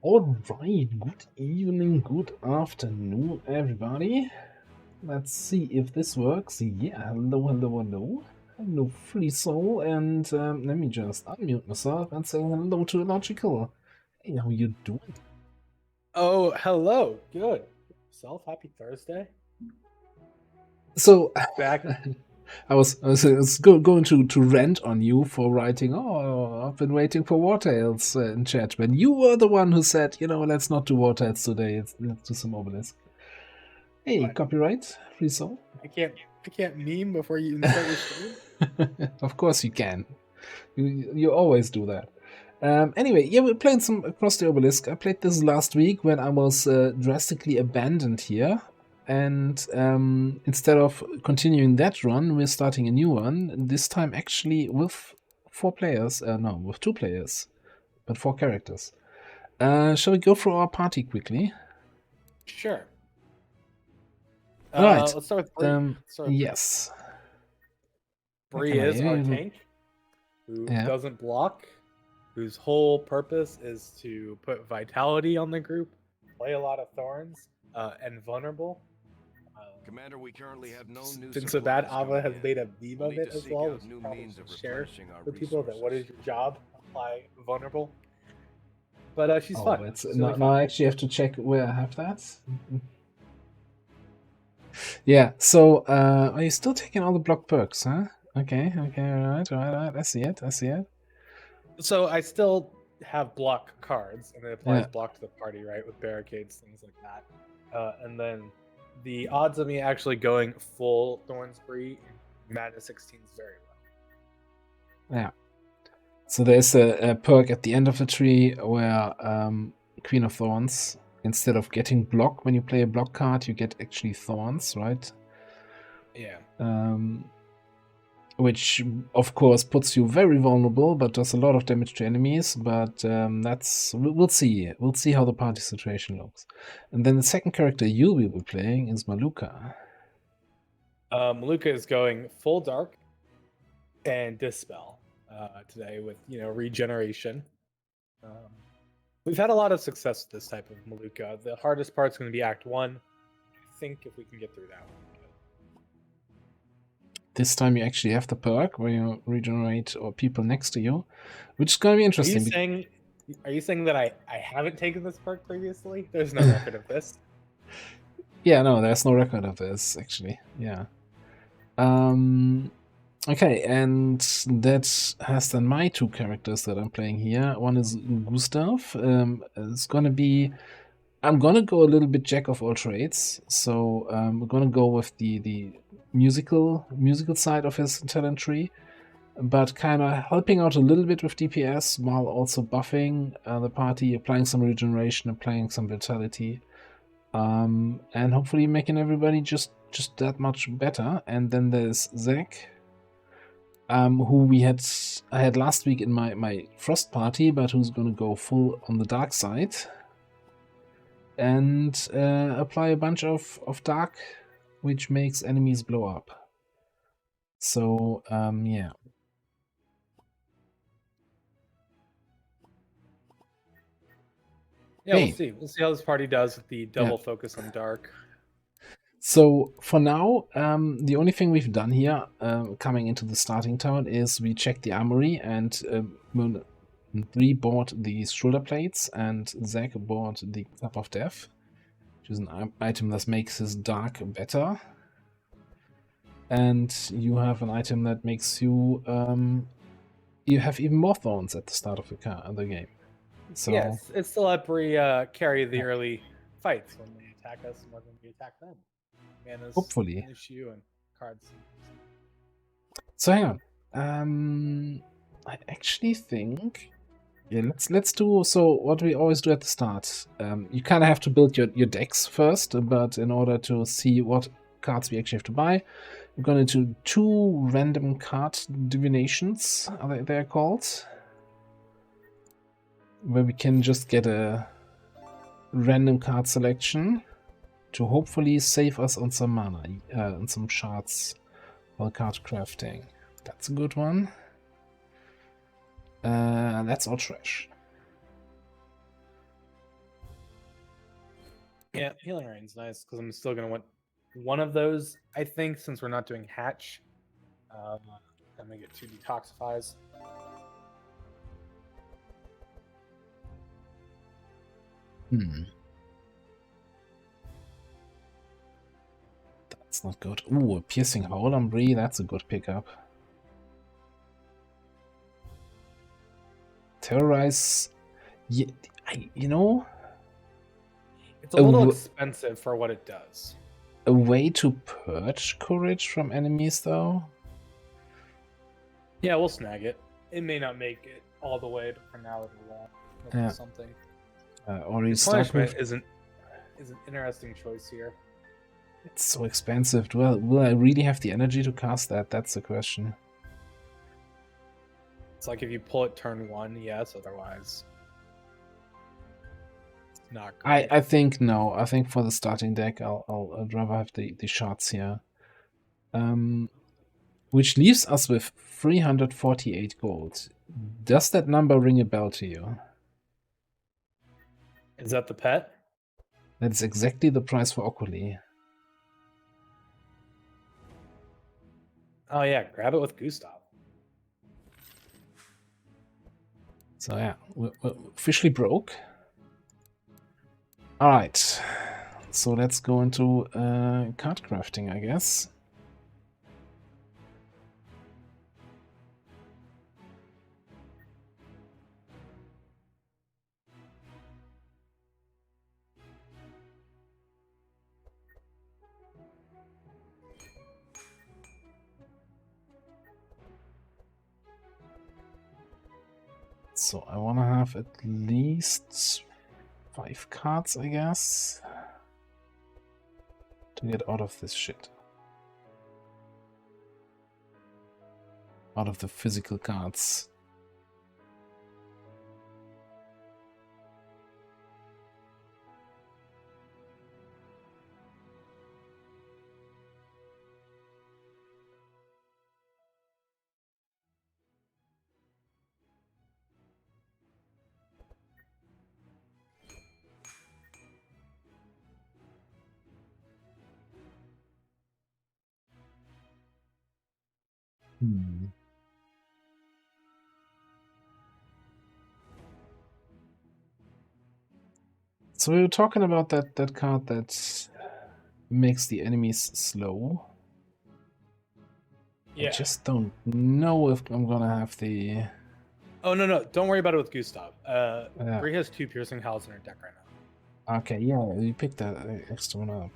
All right, good evening, good afternoon, everybody. Let's see if this works. Yeah, hello. Hello, free soul, and let me just unmute myself and say hello to Illogical. Hey, how you doing? Oh, hello. Good. Self, happy Thursday. So, Back. I was going to rant on you for writing, oh, I've been waiting for War Tales in chat, when you were the one who said, let's not do War Tales today, let's do some Obelisk. Hey, What? copyright, free soul. I can't meme before you even start your stream. Of course you can. You always do that. Anyway, yeah, we're playing some Across the Obelisk. I played this last week when I was drastically abandoned here. And instead of continuing that run, we're starting a new one. This time actually with 4 players. No, with 2 players. But 4 characters. Shall we go through our party quickly? Sure. Alright. Let's start with Bree. Yes. Bree is our tank who Yeah. doesn't block, whose whole purpose is to put vitality on the group, play a lot of thorns, and vulnerable. Commander, we currently have no new Been so bad, supplies Ava has coming made in. a meme We'll of need it to as seek well, out which new probably means of should share replenishing our with people that what is resources. your job? Apply vulnerable. But she's fun. It's She's now, really now fun. I actually have to check where I have that. Yeah, so are you still taking all the block perks, huh? Okay, right. I see it. So I still have block cards, and it applies Yeah. block to the party, right, with barricades, things like that. And then the odds of me actually going full Thornsbury in Madness 16 is very low. Yeah. So there's a perk at the end of the tree where Queen of Thorns, instead of getting block when you play a block card, you get actually thorns, right? Yeah. Which of course puts you very vulnerable, but does a lot of damage to enemies. But we'll see. We'll see how the party situation looks. And then the second character you will be playing is Maluka. Maluka is going full dark and dispel today with regeneration. We've had a lot of success with this type of Maluka. The hardest part's going to be Act 1. I think if we can get through that one. This time you actually have the perk where you regenerate or people next to you, which is going to be interesting. Are you saying that I haven't taken this perk previously? There's no record of this. Yeah, no, there's no record of this, actually. Yeah. Okay, and that has then my 2 characters that I'm playing here. One is Gustav. It's gonna be... I'm gonna go a little bit jack of all trades. So we're gonna go with the musical side of his talent tree, but kind of helping out a little bit with DPS while also buffing the party, applying some regeneration, applying some vitality, and hopefully making everybody just that much better. And then there's Zach, who I had last week in my Frost party, but who's gonna go full on the dark side and apply a bunch of dark, which makes enemies blow up. So yeah. Yeah, we'll see. We'll see how this party does with the double focus on dark. So for now, the only thing we've done here, coming into the starting town, is we checked the armory, and Bree bought these shoulder plates, and Zach bought the Cup of Death, which is an item that makes his dark better. And you have an item that makes you you have even more thorns at the start of the game. So yes, it's to let Bree carry the early fights when they attack us more than we attack them. Mana's hopefully an issue and cards. So hang on. I actually think, yeah, let's do so what we always do at the start. You kind of have to build your decks first, but in order to see what cards we actually have to buy, we're going to do 2 random card divinations, they're called, where we can just get a random card selection to hopefully save us on some mana, and some shards while card crafting. That's a good one. That's all trash. Yeah, Healing Rain's nice because I'm still gonna want one of those. I think since we're not doing Hatch, I'm gonna get 2 detoxifies. That's not good. Ooh, a Piercing Howl on Bree, that's a good pickup. Terrorize. Yeah, you know, It's a little w- expensive for what it does. a way to purge courage from enemies, though. Yeah, we'll snag it. It may not make it all the way, but for now it'll Yeah. something. Or you start Replenishment with. is an interesting choice here. It's so expensive. Well, will I really have the energy to cast that? That's the question. It's like if you pull it turn 1, yes. Otherwise, it's not great. I think no. I think for the starting deck, I'd rather have the shots here. Which leaves us with 348 gold. Does that number ring a bell to you? Is that the pet? That's exactly the price for Okuli. Oh yeah, grab it with Gustav. So yeah, we're officially broke. Alright, so let's go into card crafting, I guess. So I want to have at least 5 cards, I guess, to get out of this shit. Out of the physical cards. So we were talking about that card that makes the enemies slow. Yeah. I just don't know if I'm gonna have the... Oh no, don't worry about it with Gustav. Yeah. Bree has 2 piercing howls in her deck right now. Okay, yeah, you picked that extra one up.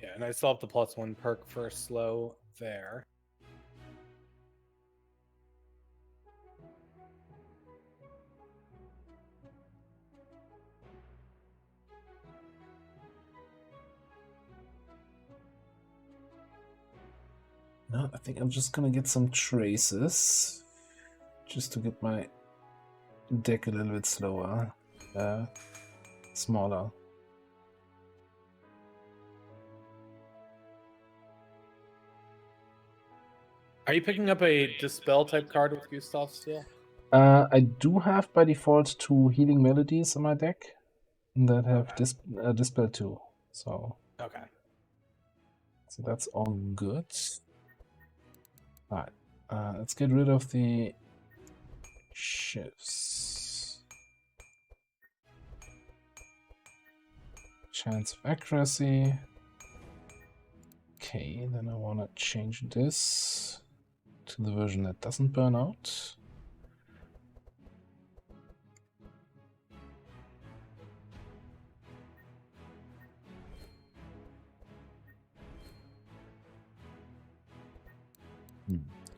Yeah, and I still have the +1 perk for slow there. No, I think I'm just gonna get some traces, just to get my deck a little bit slower, smaller. Are you picking up a Dispel type card with Gustav still? I do have by default 2 healing melodies in my deck that have Okay. Dispel 2, so Okay. so that's all good. Alright, let's get rid of the shifts. Chance of accuracy. Okay, then I want to change this to the version that doesn't burn out.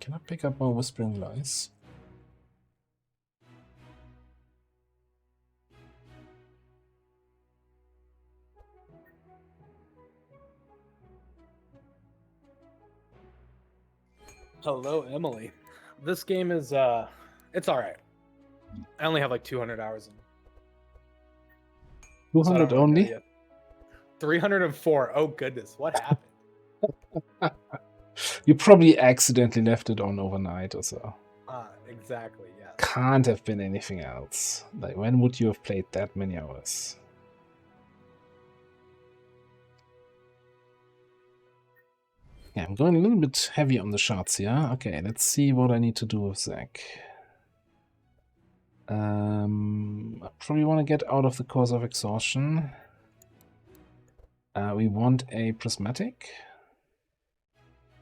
Can I pick up more Whispering Lies? Hello, Emily. This game is it's alright. I only have like 200 hours in. 200 only? 304. Oh goodness, what happened? You probably accidentally left it on overnight or so. Exactly, yeah. Can't have been anything else. Like, when would you have played that many hours? Yeah, I'm going a little bit heavy on the shots here. Okay, let's see what I need to do with Zach. I probably want to get out of the cause of exhaustion. We want a prismatic.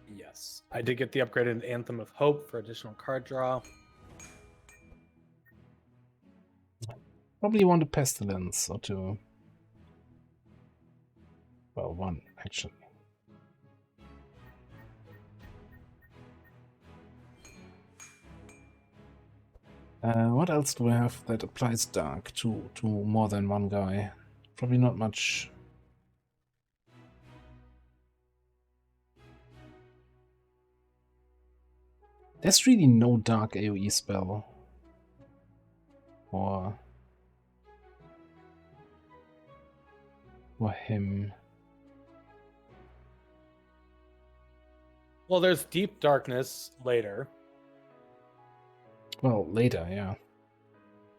Yes. I did get the upgraded Anthem of Hope for additional card draw. Probably want a pestilence or two. Well, one, actually. What else do we have that applies dark to more than one guy? Probably not much. There's really no dark AoE spell. Or him. Well, there's Deep Darkness later. Well, later, yeah.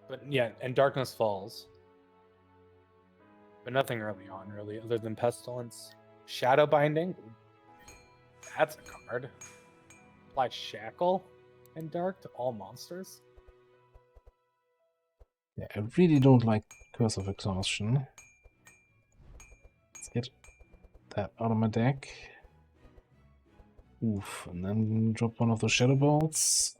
But yeah, and Darkness Falls. But nothing early on, really, other than Pestilence. Shadow Binding. That's a card. Apply Shackle and Dark to all monsters. Yeah, I really don't like Curse of Exhaustion. Let's get that out of my deck. Oof, and then drop one of the Shadow Bolts.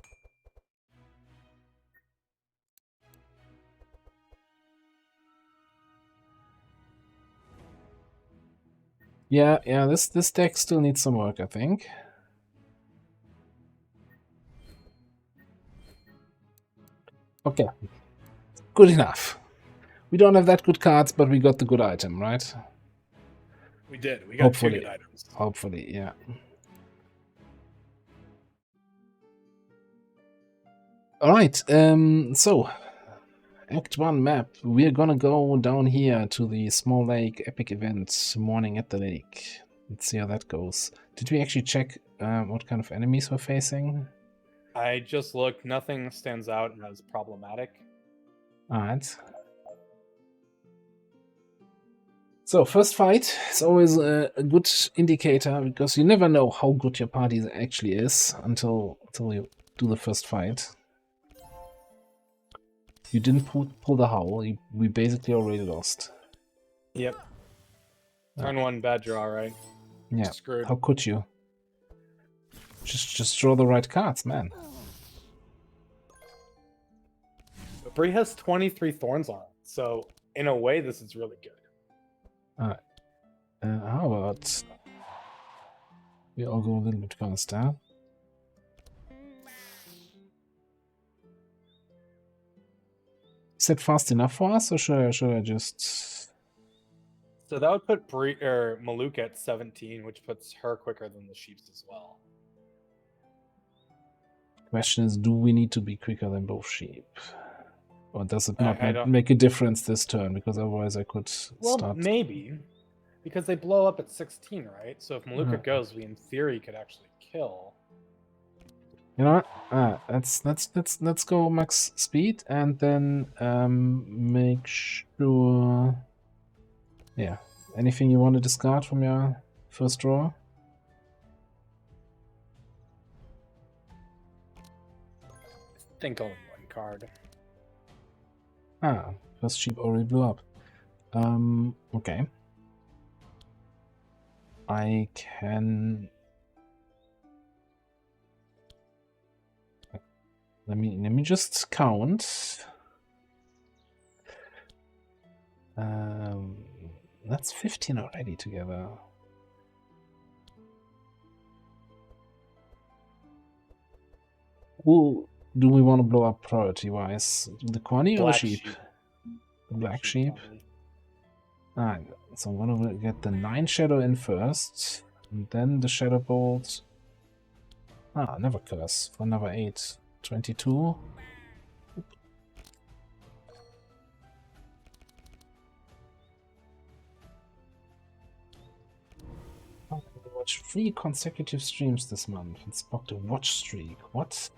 Yeah, this deck still needs some work, I think. Okay. Good enough. We don't have that good cards, but we got the good item, right? We did. We got two good items. Hopefully, yeah. Alright, so Act 1 map. We're gonna go down here to the Small Lake Epic event, Morning at the Lake. Let's see how that goes. Did we actually check what kind of enemies we're facing? I just looked. Nothing stands out as problematic. Alright. So, first fight is always a good indicator, because you never know how good your party actually is until you do the first fight. You didn't pull the howl, we basically already lost. Yep. Turn one, bad draw, right? Yeah, Screwed. how could you? Just draw the right cards, man. But Bree has 23 thorns on it, so in a way, this is really good. How about we all go a little bit faster? Is that fast enough for us, or should I just... So that would put Bree or Maluk at 17, which puts her quicker than the sheeps as well. Question is, do we need to be quicker than both sheep? Or does it not I make a difference this turn? Because otherwise I could start... maybe. Because they blow up at 16, right? So if Maluka goes, we in theory could actually kill. You know what? Let's go max speed and then make sure... Yeah. Anything you want to discard from your first draw? I think only one card. First sheep already blew up. Okay. I can... Let me just count. That's 15 already together. Who do we want to blow up priority-wise? The Quani or the sheep? The black sheep. Alright, so I'm gonna get the 9 shadow in first, and then the shadow bolt. Never curse for number 8. 22. Watch 3 consecutive streams this month and spoke a watch streak. What?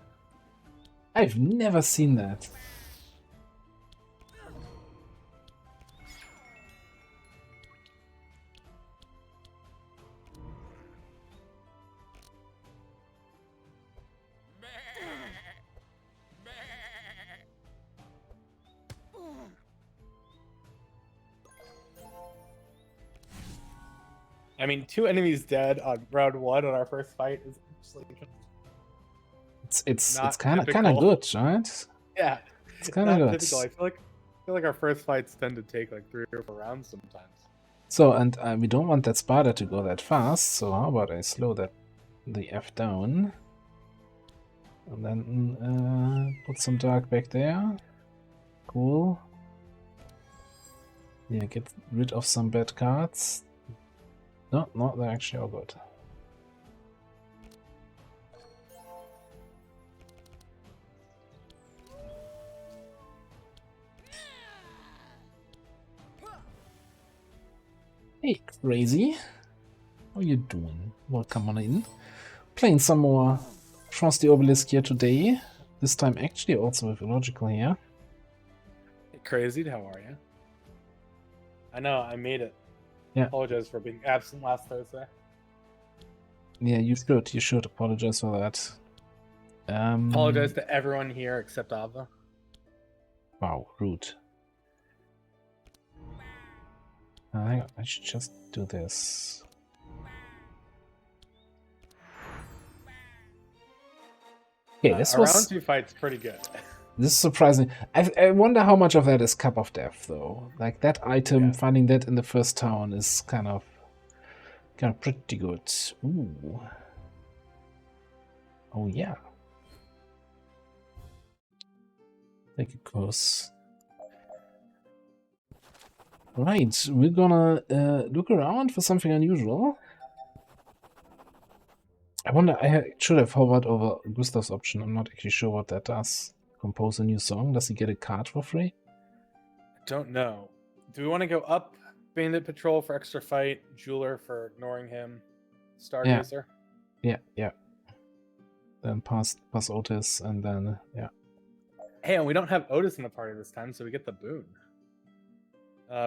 I've never seen that. I mean, 2 enemies dead on round 1 on our first fight is actually It's not kind of typical. good, right? Yeah, It's kind of not good. typical. I feel like our first fights tend to take like 3 or 4 rounds sometimes. So, and we don't want that spider to go that fast, so how about I slow the F down? And then put some dark back there. Cool. Yeah, get rid of some bad cards. No, they're actually all good. Hey, crazy. How you doing? Welcome on in. Playing some more Trust the Obelisk here today. This time actually also with Illogical here. Hey, Crazy, how are you? I know, I made it. Yeah. Apologize for being absent last Thursday. Yeah, you should apologize for that. Apologize to everyone here except Ava. Wow, rude. Hang on, I should just do this. Okay, this Our was round 2 fight's pretty good. this is surprising. I wonder how much of that is Cup of Death though. Like that item, Yeah. finding that in the first town is kind of pretty good. Ooh. Oh yeah. Take a course. Right, we're gonna look around for something unusual. I wonder, should have hovered over Gustav's option. I'm not actually sure what that does. Compose a new song? Does he get a card for free? I don't know. Do we want to go up Bandit Patrol for extra fight, Jeweler for ignoring him, Stargazer? Yeah. Then pass Otis, and then, yeah. Hey, and we don't have Otis in the party this time, so we get the boon.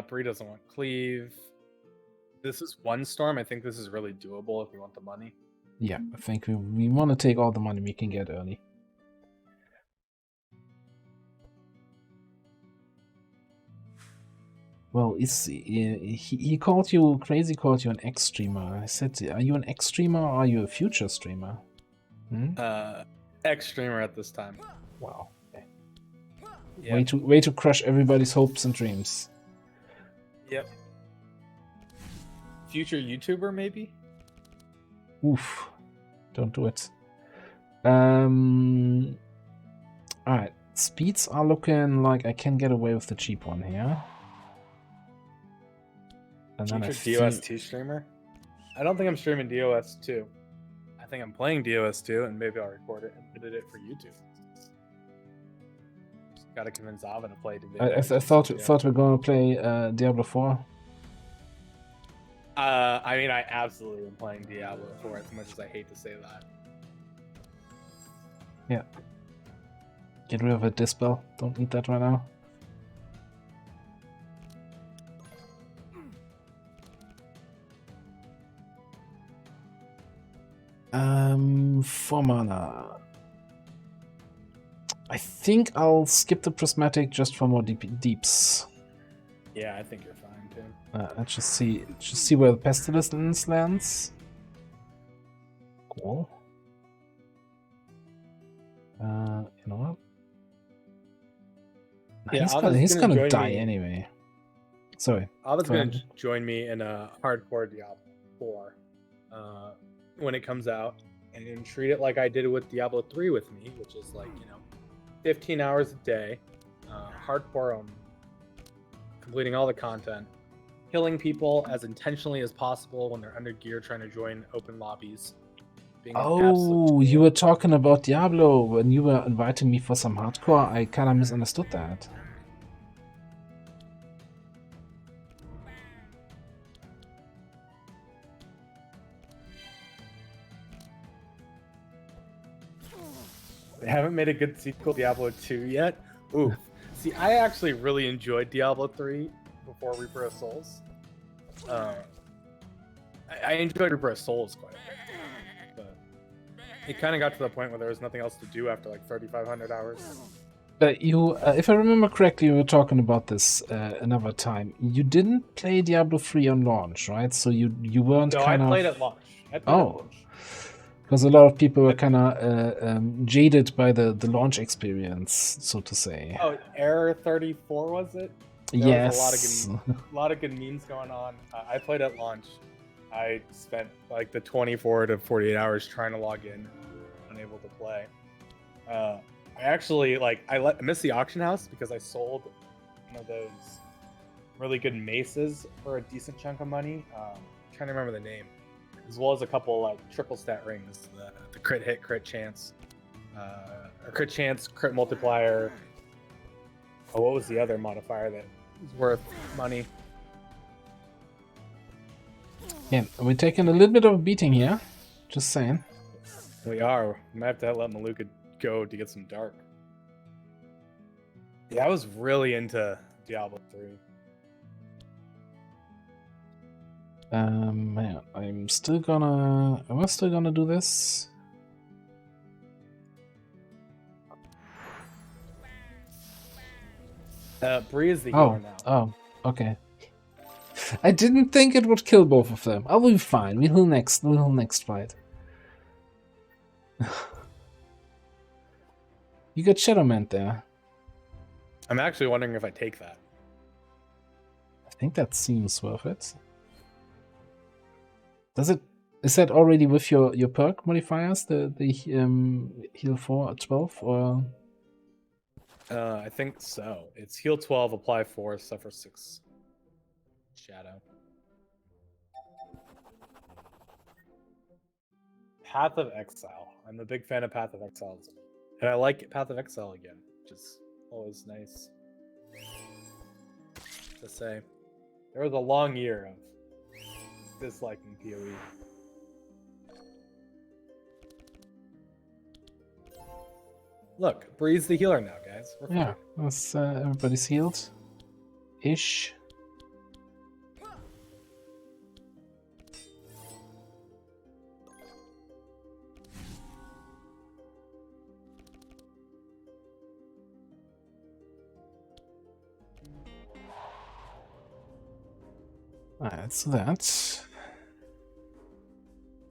Bree doesn't want Cleave. This is 1 storm. I think this is really doable if we want the money. Yeah, I think we want to take all the money we can get early. Well, he called you, Crazy called you an ex-streamer. I said, are you an ex-streamer or are you a future streamer? Hmm? Ex-streamer at this time. Wow. Okay. Yep. Way to crush everybody's hopes and dreams. Yep. Future YouTuber, maybe? Oof. Don't do it. Alright. Speeds are looking like I can get away with the cheap one here. And then Future DOS2 streamer? I don't think I'm streaming DOS2. I think I'm playing DOS2 and maybe I'll record it and edit it for YouTube. Just gotta convince Ava to play I thought we're gonna play Diablo 4. I mean, I absolutely am playing Diablo 4 as much as I hate to say that. Yeah. Get rid of a dispel. Don't need that right now. For mana. I think I'll skip the prismatic just for more deeps. Yeah, I think you're fine too. Let's just see where the pestilence lands. Cool. You know what? Yeah, he's gonna die anyway. Sorry. Ava's gonna join me in a hardcore Diablo 4 when it comes out, and treat it like I did with Diablo 3 with me, which is like 15 hours a day, hardcore only, completing all the content, killing people as intentionally as possible when they're under gear trying to join open lobbies. Oh, you were talking about Diablo when you were inviting me for some hardcore. I kind of misunderstood that. They haven't made a good sequel to Diablo 2 yet. Ooh. See, I actually really enjoyed Diablo 3 before Reaper of Souls. I enjoyed Reaper of Souls quite a bit. But it kind of got to the point where there was nothing else to do after like 3,500 hours. if I remember correctly, you were talking about this another time. You didn't play Diablo 3 on launch, right? So you weren't No, I kind played of... at launch. I played at launch. Because a lot of people were kind of jaded by the launch experience, so to say. Oh, Error 34 was it? There Yes. was a lot of good memes going on. I played at launch. I spent like the 24 to 48 hours trying to log in, unable to play. I actually I missed the auction house because I sold one of those really good maces for a decent chunk of money. Trying to remember the name, as well as a couple like triple stat rings, the crit hit, crit chance, or crit chance, crit multiplier. Oh, what was the other modifier that was worth money? Yeah, we're taking a little bit of a beating here. Just saying. We are. We might have to let Maluka go to get some dark. Yeah, I was really into Diablo 3. Yeah, am I still gonna do this? Bree is the healer now. Oh, okay. I didn't think it would kill both of them. I'll be fine. We'll heal next. We'll heal next fight. You got Shadowman there. I'm actually wondering if I take that. I think that seems worth it. Is that already with your perk modifiers? The heal 4 at 12 or? I think so. It's heal 12, apply 4, suffer 6. Shadow. Path of Exile. I'm a big fan of Path of Exile. And I like Path of Exile again, which is always nice to say. There was a long year of disliking PoE. Look, Bree's the healer now, guys. We're Yeah, that's, everybody's healed. Ish. Alright, let's do that.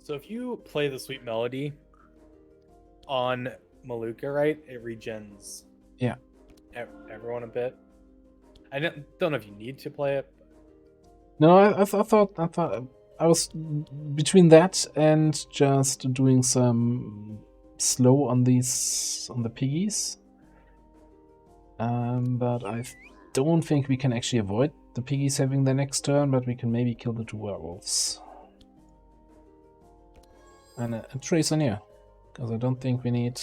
So if you play the Sweet Melody on Maluka, right, it regens. Yeah. Everyone a bit. I don't know if you need to play it. No, I thought I was between that and just doing some slow on the piggies. But I don't think we can actually avoid the piggies having their next turn, but we can maybe kill the 2 werewolves. And a tracer near, because I don't think we need...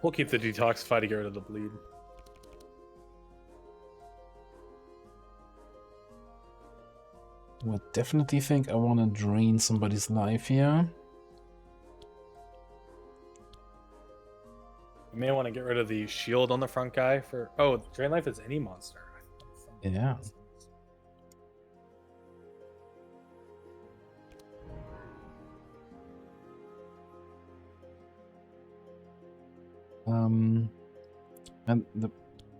We'll keep the detoxify to get rid of the bleed. I definitely think I want to drain somebody's life here. You may want to get rid of the shield on the front guy for... Oh, drain life is any monster. Yeah. And the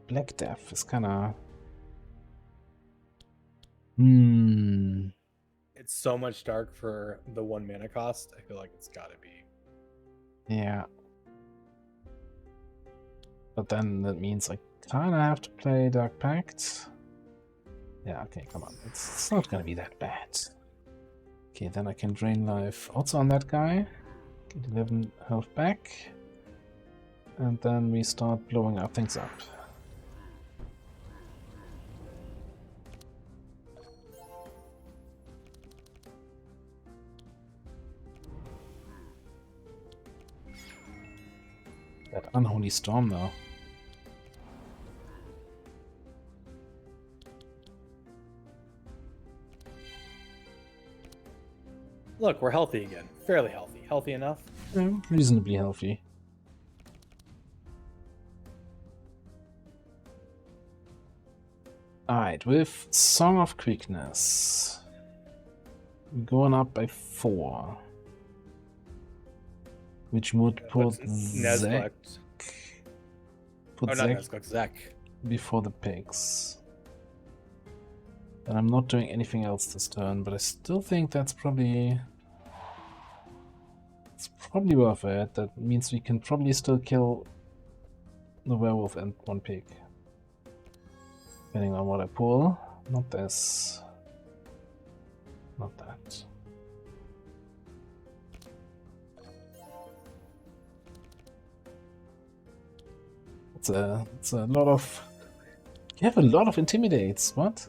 Black Death is kind of... It's so much dark for the 1 mana cost. I feel like it's got to be. Yeah. But then that means I kind of have to play Dark Pact. Yeah, okay, come on. It's not going to be that bad. Okay, then I can drain life also on that guy. Get 11 health back. And then we start blowing up things up. That unholy storm though. Look, we're healthy again. Fairly healthy. Healthy enough. Yeah, reasonably healthy. Alright, with Song of Quickness. Going up by 4. which would put Nezglek. Zack. Oh, not Nezglek, Zack. Before the pigs. And I'm not doing anything else this turn, but I still think that's probably... It's probably worth it. That means we can probably still kill the werewolf and one pig. Depending on what I pull. Not this. Not that. It's a lot of... You have a lot of intimidates. What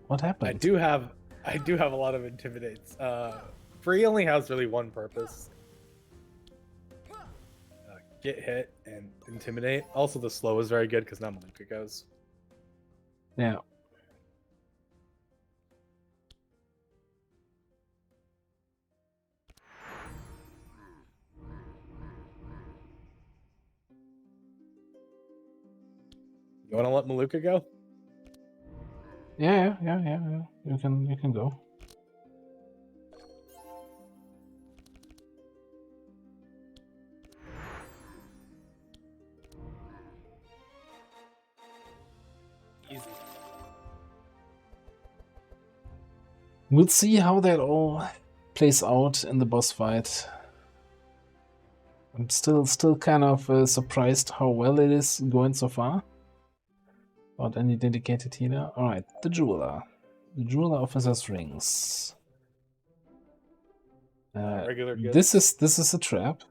happened? I do have a lot of intimidates. Free only has really one purpose. Get hit and intimidate. Also, the slow is very good because now Maluka goes. Yeah. You want to let Maluka go? Yeah. You can go. Easy. We'll see how that all plays out in the boss fight. I'm still kind of surprised how well it is going so far. Without any dedicated healer. Alright, the jeweler. The jeweler offers us rings. Regular goods. This is a trap.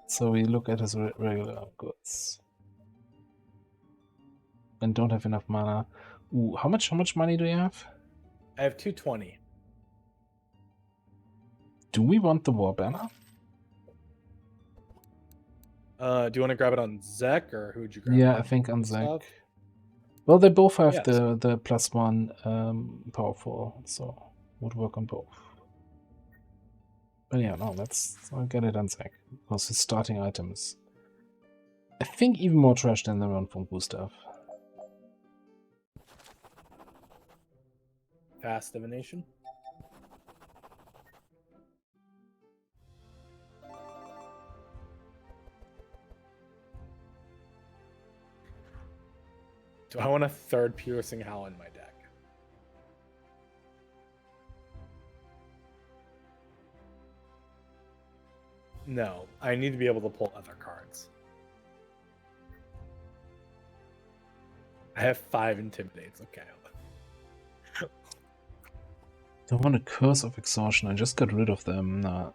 So we look at his regular goods. And don't have enough mana. Ooh, how much money do you have? I have 220. Do we want the war banner? Do you want to grab it on Zek or who'd you grab? Yeah, I think on Zek. Well, they both have Yes. the +1 powerful, so would work on both. But yeah, no, I'll get it on Zek because his starting items, I think, even more trash than the one from Gustav. Fast divination. Do I want a third piercing howl in my deck? No, I need to be able to pull other cards. I have 5 intimidates. Okay. Don't want a Curse of Exhaustion. I just got rid of them. Nah.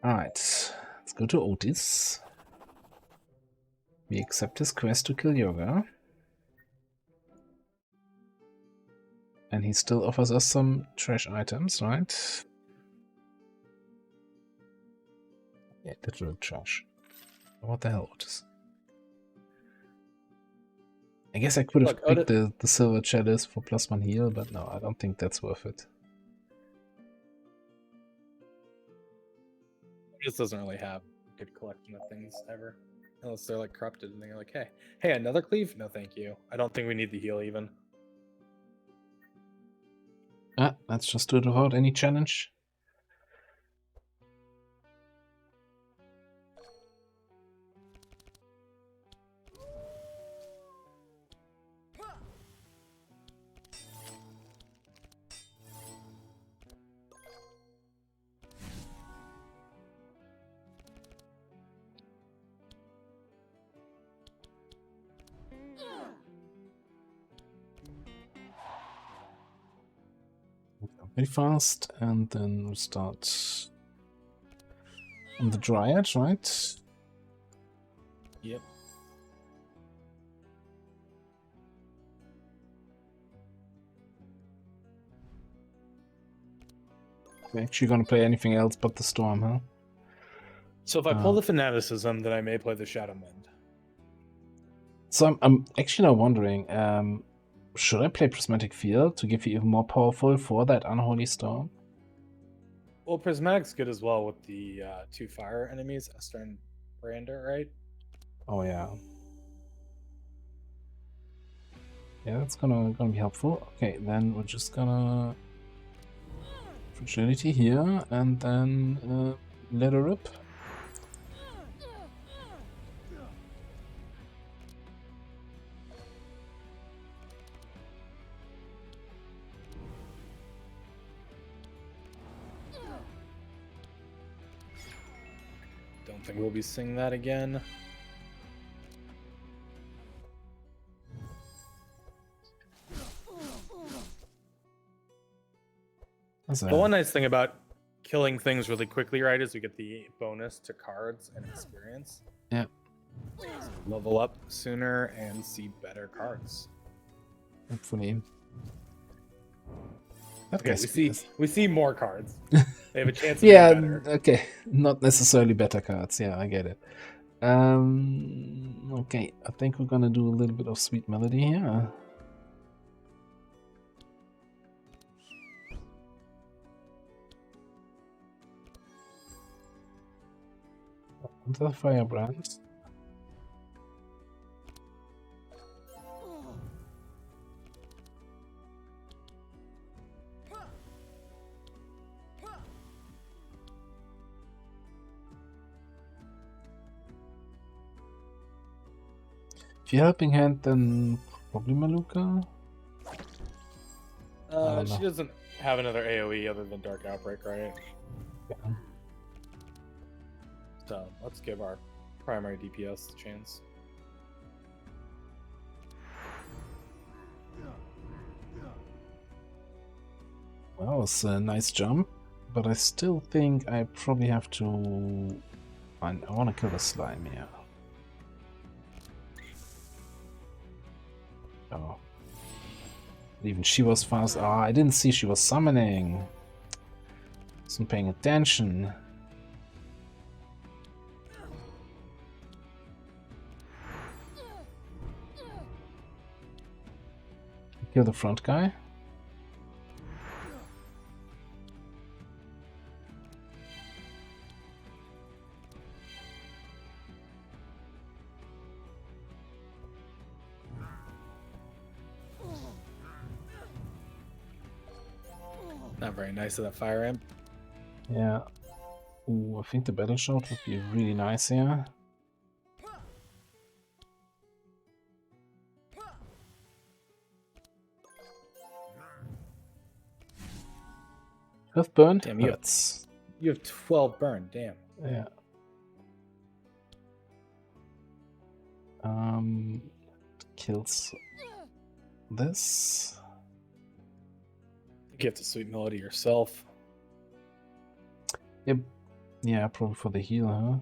Alright, let's go to Otis. We accept his quest to kill Yoga. And he still offers us some trash items, right? Yeah, literal trash. What the hell, Otis? I guess I could have picked the Silver Chalice for +1 heal, but no, I don't think that's worth it. This doesn't really have a good collection of things ever. Unless they're like corrupted and they're like, hey, another cleave? No, thank you. I don't think we need the heal even. Let's just do it without any challenge. Very fast, and then we start on the Dryad, right? Yep. We're actually gonna play anything else but the Storm, huh? So if I pull the Fanaticism, then I may play the Shadow Mend. So I'm actually now wondering, should I play Prismatic Field to give you even more powerful for that Unholy Storm? Well, Prismatic's good as well with the 2 fire enemies, Esther and Brander, right? Oh yeah. Yeah, that's gonna be helpful. Okay, then we're just gonna Fragility here, and then let her rip. Don't think we'll be seeing that again. The one nice thing about killing things really quickly, right, is we get the bonus to cards and experience. Yeah. So level up sooner and see better cards. Hopefully. That Okay, guy's we see more cards. They have a chance of yeah, being better. okay. Not necessarily better cards. Yeah, I get it. Okay, I think we're gonna do a little bit of Sweet Melody here. The Firebrands. If you're helping hand, then probably Maluka. She doesn't have another AoE other than Dark Outbreak, right? Yeah. So let's give our primary DPS the chance. Well, that was a nice jump, but I still think I probably have to find. I want to kill the slime here. Oh. Even she was fast. Ah, I didn't see she was summoning. Wasn't paying attention. Kill the front guy. Not very nice of that fire imp. Yeah. Ooh, I think the battle shot would be really nice here. Have burned. Damn, you have 12 burn. Damn. Yeah. Kills this. You have to Sweet Melody yourself. Yep. Yeah, probably for the heal, huh?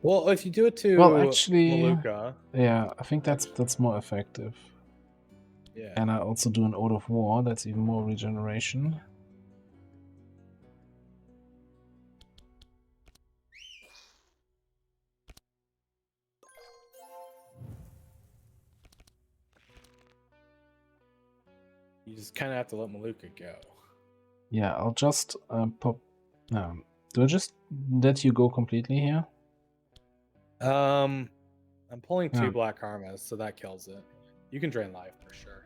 Well, if you do it to Maluka, yeah, I think that's more effective. yeah. And I also do an Ode of War, that's even more regeneration. You just kind of have to let Maluka go. Yeah, I'll just pop. Do I just let you go completely here? I'm pulling 2 Yeah. Black Karmas, so that kills it. You can drain life for sure.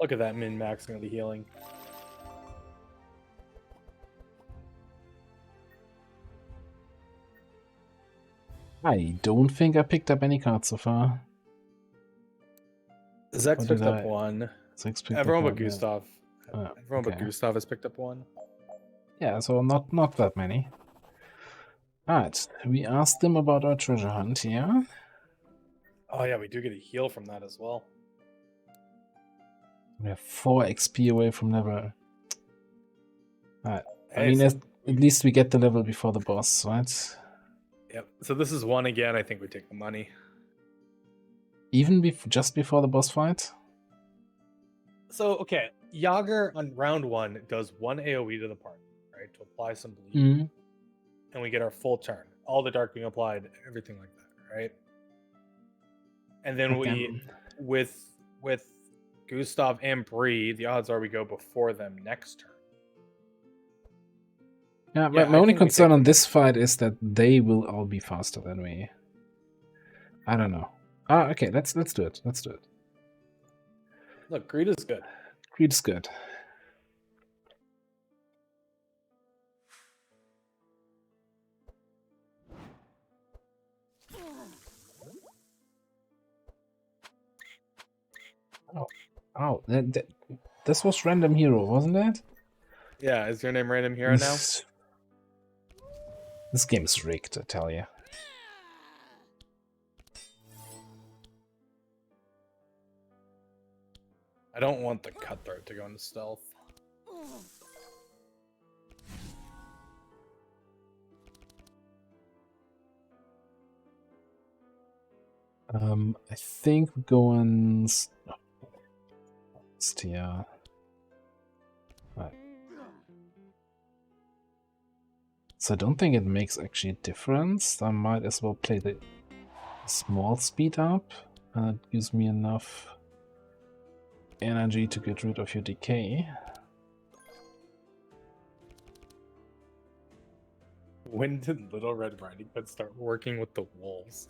Look at that min-maxing of the healing. I don't think I picked up any cards so far. Zex Or picked did up I? 1. Zex picked Everyone up but one, yeah. Gustav. Everyone but okay. Gustav has picked up 1. Yeah, so not that many. Alright, we asked them about our treasure hunt here. Oh yeah, we do get a heal from that as well. We have 4 XP away from level. Alright, Hey, I mean, so at least we get the level before the boss, right? Yep. So this is 1 again. I think we take the money. Even just before the boss fight? So, okay. Yager on round 1 does 1 AoE to the party, right? To apply some bleed. Mm-hmm. And we get our full turn. All the dark being applied, everything like that, right? And then with Gustav and Bree, the odds are we go before them next turn. Yeah, Yeah, my I only think we concern take on them. this fight is that they will all be faster than me. I don't know. Ah, okay, let's do it. Let's do it. Look, greed is good. Greed is good. Oh, oh, this was random hero, wasn't it? Yeah, is your name Random Hero now? This game is rigged, I tell you. I don't want the Cutthroat to go into stealth. I think we're going steer. Right. So I don't think it makes actually a difference. I might as well play the small speed up. It gives me enough energy to get rid of your decay. When did Little Red Riding Hood start working with the wolves?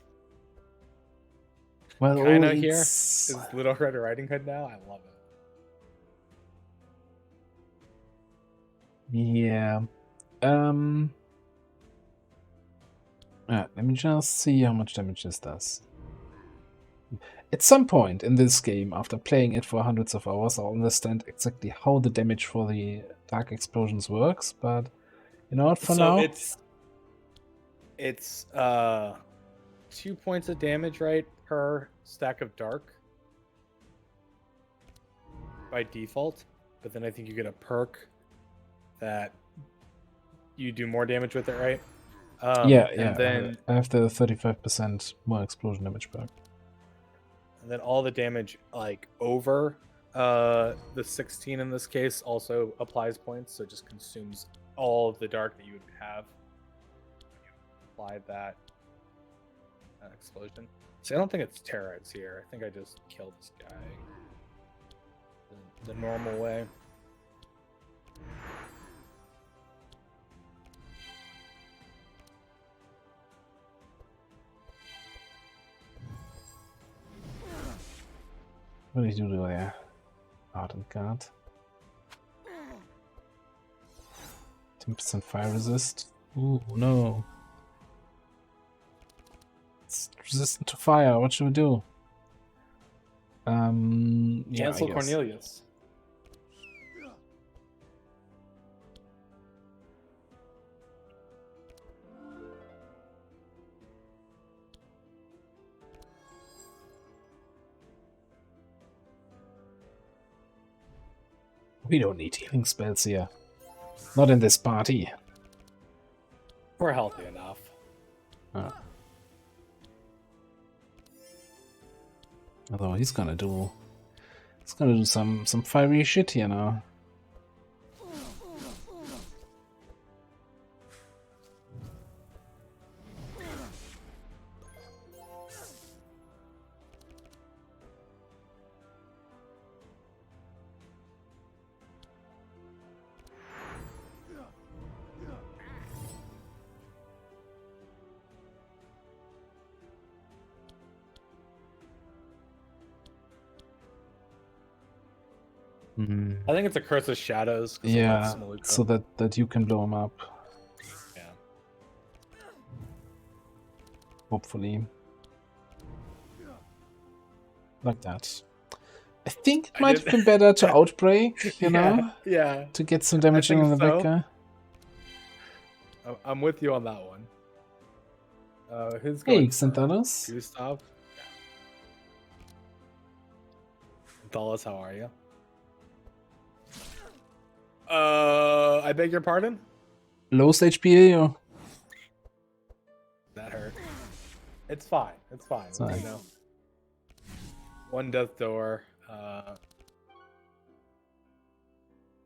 Well, Kinda here it's... is Little Red Riding Hood now. I love it. Yeah. Let me just see how much damage this does. At some point in this game, after playing it for hundreds of hours, I'll understand exactly how the damage for the Dark Explosions works, but you know what, for So now... it's 2 points of damage, right, per stack of dark by default. But then I think you get a perk that you do more damage with it, right? yeah, And then I have the 35% more explosion damage perk. and then all the damage like over the 16 in this case also applies points, so it just consumes all of the dark that you would have when you applied that explosion. See, I don't think it's Terrors here. I think I just killed this guy the normal way. What did you do there? Ardent Guard. 10% fire resist. Ooh, no. It's resistant to fire. What should we do? Yeah, Cancel I guess. Cornelius. We don't need healing spells here. Not in this party. We're healthy enough. Although he's gonna do some fiery shit here now. I think it's a Curse of Shadows. 'Cause it lets Yeah, Maluka- so that you can blow him up. Yeah. Hopefully. Like that. I think it I might did- have been better to outbreak, you know? Yeah. To get some damage in think on the back so. guy. I'm with you on that one. Who's Hey, going Xanthalos. Gustav? Xanthalos, how are you? I beg your pardon? Lowest HP, yo. That hurt. It's fine. It's fine. It's fine. You know. One death door.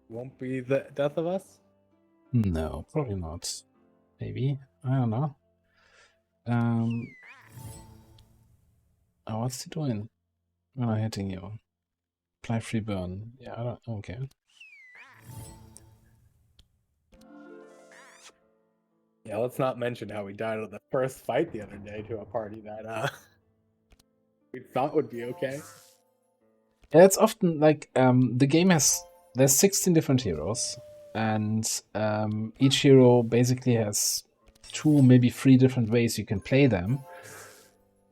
Won't be the death of us? No, probably not. Maybe. I don't know. Oh, what's he doing? When I'm hitting you. Apply free burn. Yeah, I don't. Okay. Yeah, let's not mention how we died at the first fight the other day to a party that we thought would be okay. Yeah, it's often like the game there's 16 different heroes, and each hero basically has 2, maybe 3 different ways you can play them.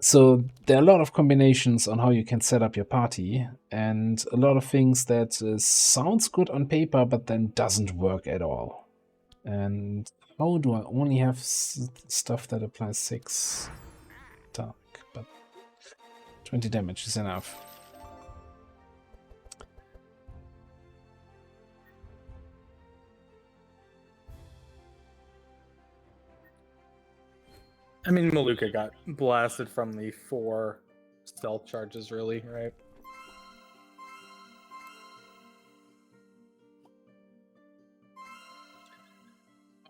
So there are a lot of combinations on how you can set up your party, and a lot of things that sounds good on paper, but then doesn't work at all. And how do I only have stuff that applies 6 dark, but 20 damage is enough. I mean, Maluka got blasted from the 4 stealth charges, really, right?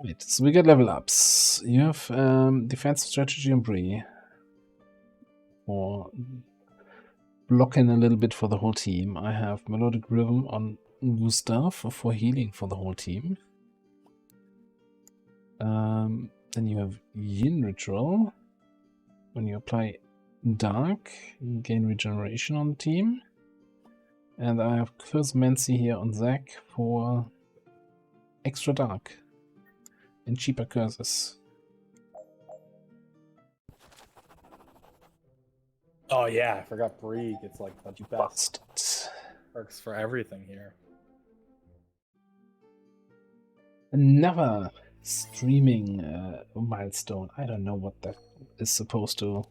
Right, so we get level ups. You have defensive strategy and Bree for blocking a little bit for the whole team. I have melodic rhythm on Gustav for healing for the whole team. Then you have Yin Ritual. When you apply Dark, you gain regeneration on the team. And I have Cursemancy here on Zack for extra Dark and cheaper curses. Oh yeah, I forgot Bree gets like the You best bastard. perks for everything here. Another streaming milestone. I don't know what that is supposed to.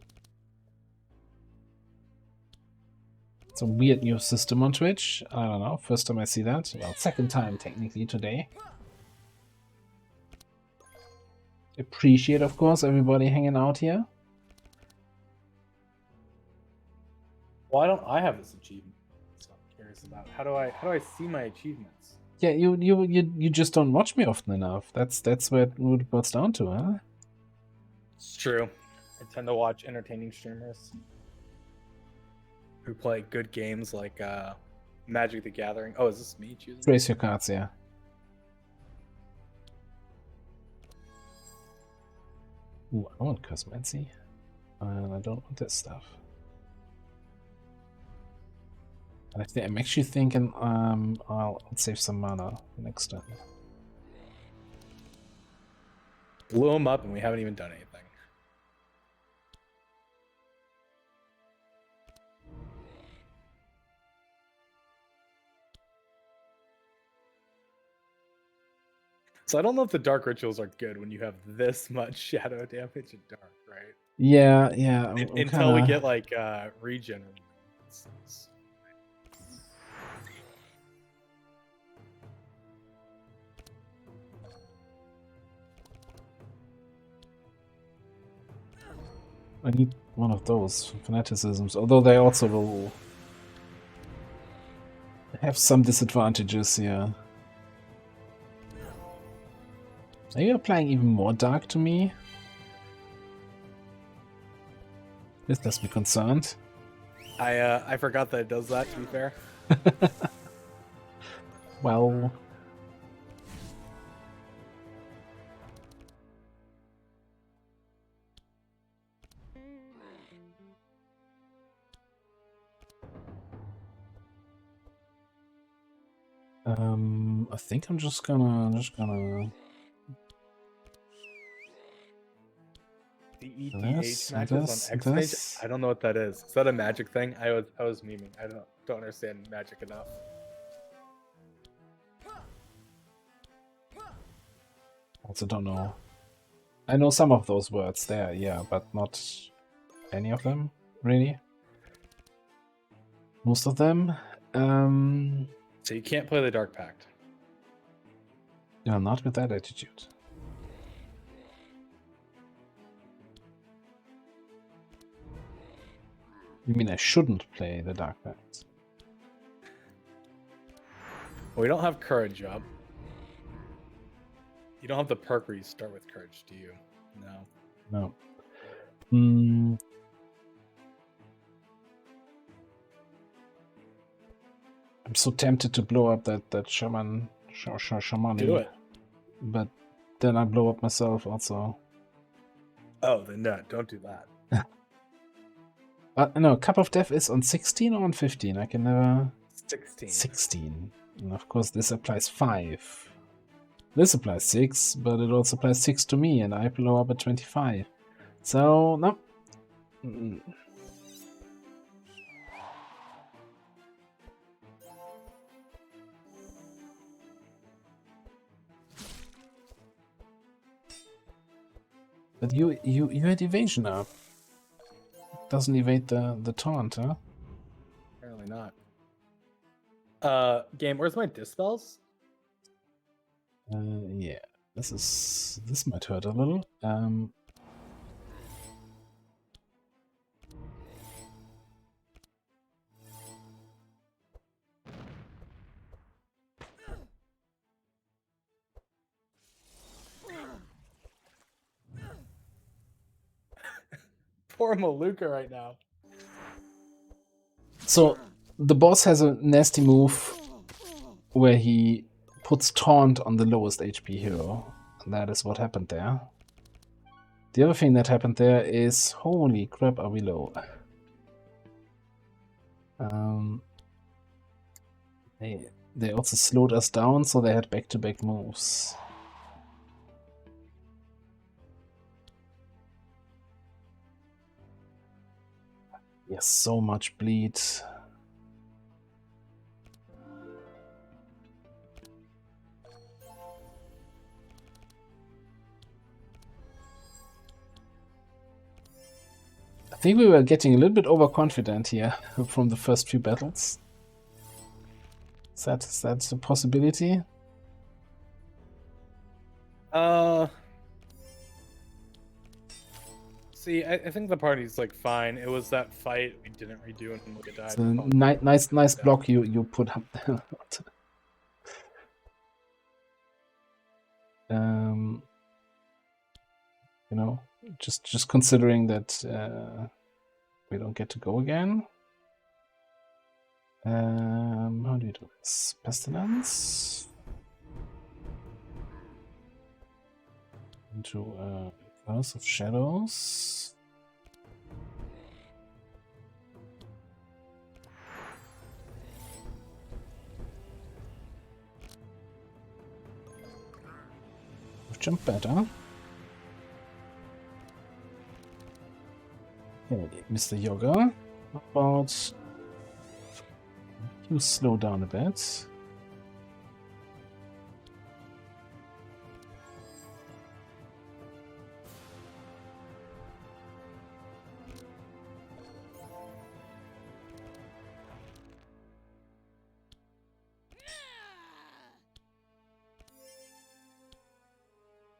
It's a weird new system on Twitch. I don't know. First time I see that. Well, second time technically today. Appreciate, of course, everybody hanging out here. Well, I have this achievement, so I'm curious about how do I see my achievements? Yeah, you just don't watch me often enough. That's what it boils down to, huh? It's true. I tend to watch entertaining streamers who play good games like Magic the Gathering. Oh, is this me choosing? Raise your cards, yeah. Ooh, I want Cosmancy. And I don't want this stuff. And I'm actually thinking I'll save some mana next time. Blew them up and we haven't even done anything. So I don't know if the dark rituals are good when you have this much shadow damage in dark, right? Yeah. Until we get like regen. I need one of those fanaticisms, although they also will have some disadvantages here. Are you applying even more dark to me? This has me concerned. I forgot that it does that, to be fair. Well... I think I'm just gonna... The ETH matches on X page. I don't know what that is. Is that a magic thing? I was memeing. I don't understand magic enough. Also don't know. I know some of those words there, yeah, but not any of them, really. Most of them. So you can't play the Dark Pact. Yeah, not with that attitude. You mean I shouldn't play the Dark Pact? Well, we don't have courage up. You don't have the perk where you start with courage, do you? No. No. I'm so tempted to blow up that shaman. Do it. But then I blow up myself also. Oh, then no, don't do that. No, Cup of Death is on 16 or on 15. I can never... 16. 16. And of course this applies 5. This applies 6, but it also applies 6 to me, and I blow up at 25. So, no. But you had evasion up. Doesn't evade the taunt, huh? Apparently not. Game, where's my dispels? Yeah. This might hurt a little. Poor Maluka right now. So the boss has a nasty move where he puts taunt on the lowest HP hero. And that is what happened there. The other thing that happened there is, holy crap, are we low? They also slowed us down, so they had back-to-back moves. Yes, so much bleed. I think we were getting a little bit overconfident here from the first few battles. Is that a possibility? See, I think the party's like fine. It was that fight we didn't redo and Maluka died. It's a nice block you put up there. You know, just considering that we don't get to go again. How do you do this? Pestilence into House of Shadows. Jump better. Okay, Mr. Yoga. How about you slow down a bit?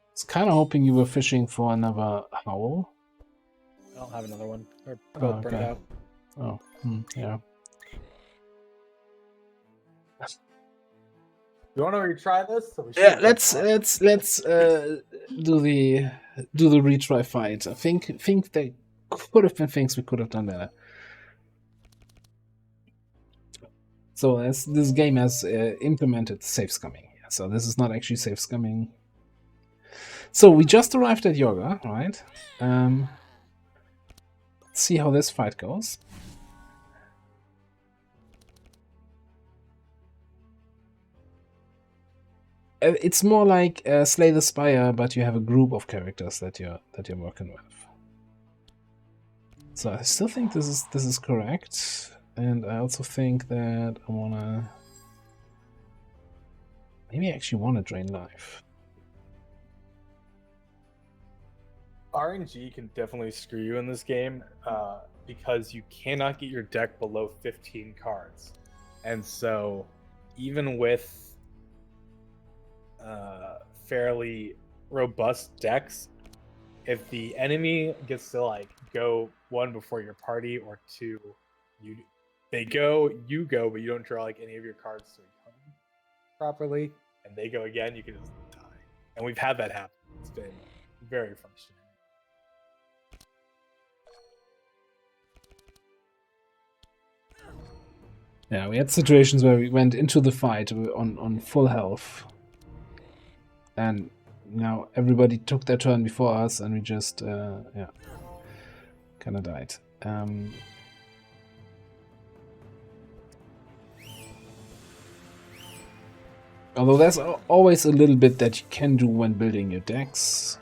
I was kind of hoping you were fishing for another howl. I'll have another one. Or Oh, both burned okay. out. Oh, yeah. You want to retry this? So we Yeah, should let's have do the retry fight. I think there could have been things we could have done better. So as this game has implemented safe scumming, so this is not actually safe scumming. So we just arrived at Yoga, right? Let's see how this fight goes. It's more like Slay the Spire, but you have a group of characters that you're working with. So I still think this is correct, and I also think that I wanna maybe actually wanna drain life. RNG can definitely screw you in this game because you cannot get your deck below 15 cards. And so even with fairly robust decks, if the enemy gets to like go one before your party or two, you go, but you don't draw like any of your cards to recover properly, and they go again, you can just die. And we've had that happen. It's been very frustrating. Yeah, we had situations where we went into the fight on full health, and now everybody took their turn before us, and we just yeah, kind of died. Although there's always a little bit that you can do when building your decks.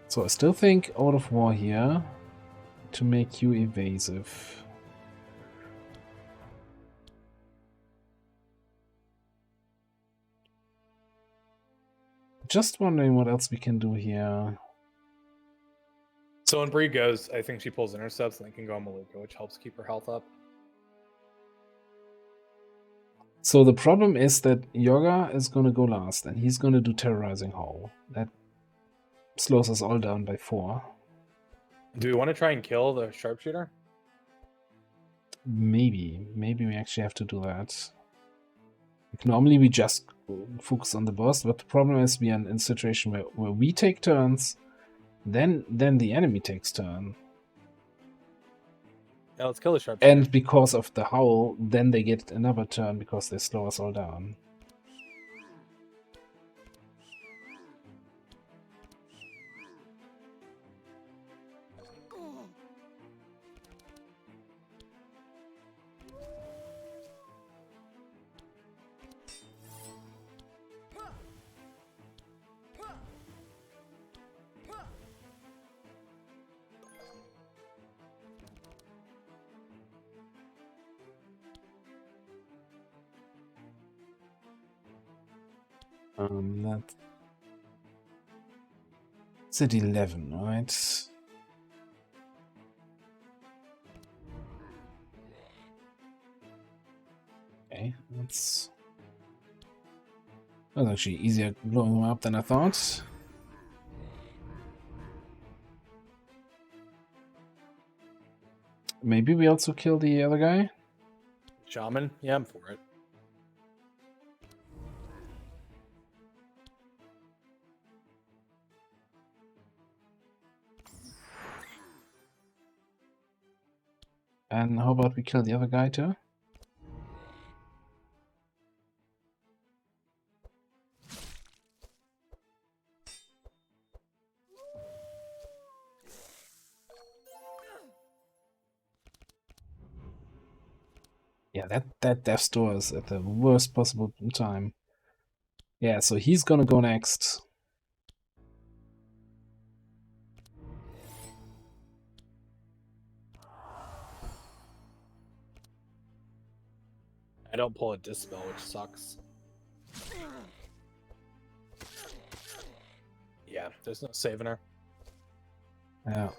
So I still think Out of War here to make you evasive. Just wondering what else we can do here. So when Bree goes, I think she pulls intercepts and then can go on Maluka, which helps keep her health up. So the problem is that Yoga is going to go last, and he's going to do Terrorizing Howl. That slows us all down by 4. Do we want to try and kill the sharpshooter? Maybe we actually have to do that. Like, normally we just focus on the boss, but the problem is we are in a situation where we take turns, then the enemy takes turn. Yeah, let's kill the sharpshooter. And because of the howl, then they get another turn because they slow us all down. That's at 11, right? Okay, that's actually easier blowing them up than I thought. Maybe we also kill the other guy? Shaman? Yeah, I'm for it. And how about we kill the other guy too? Yeah, that Death's Door is at the worst possible time. Yeah, so he's gonna go next. I don't pull a Dispel, which sucks. Yeah, there's no saving her. Yeah.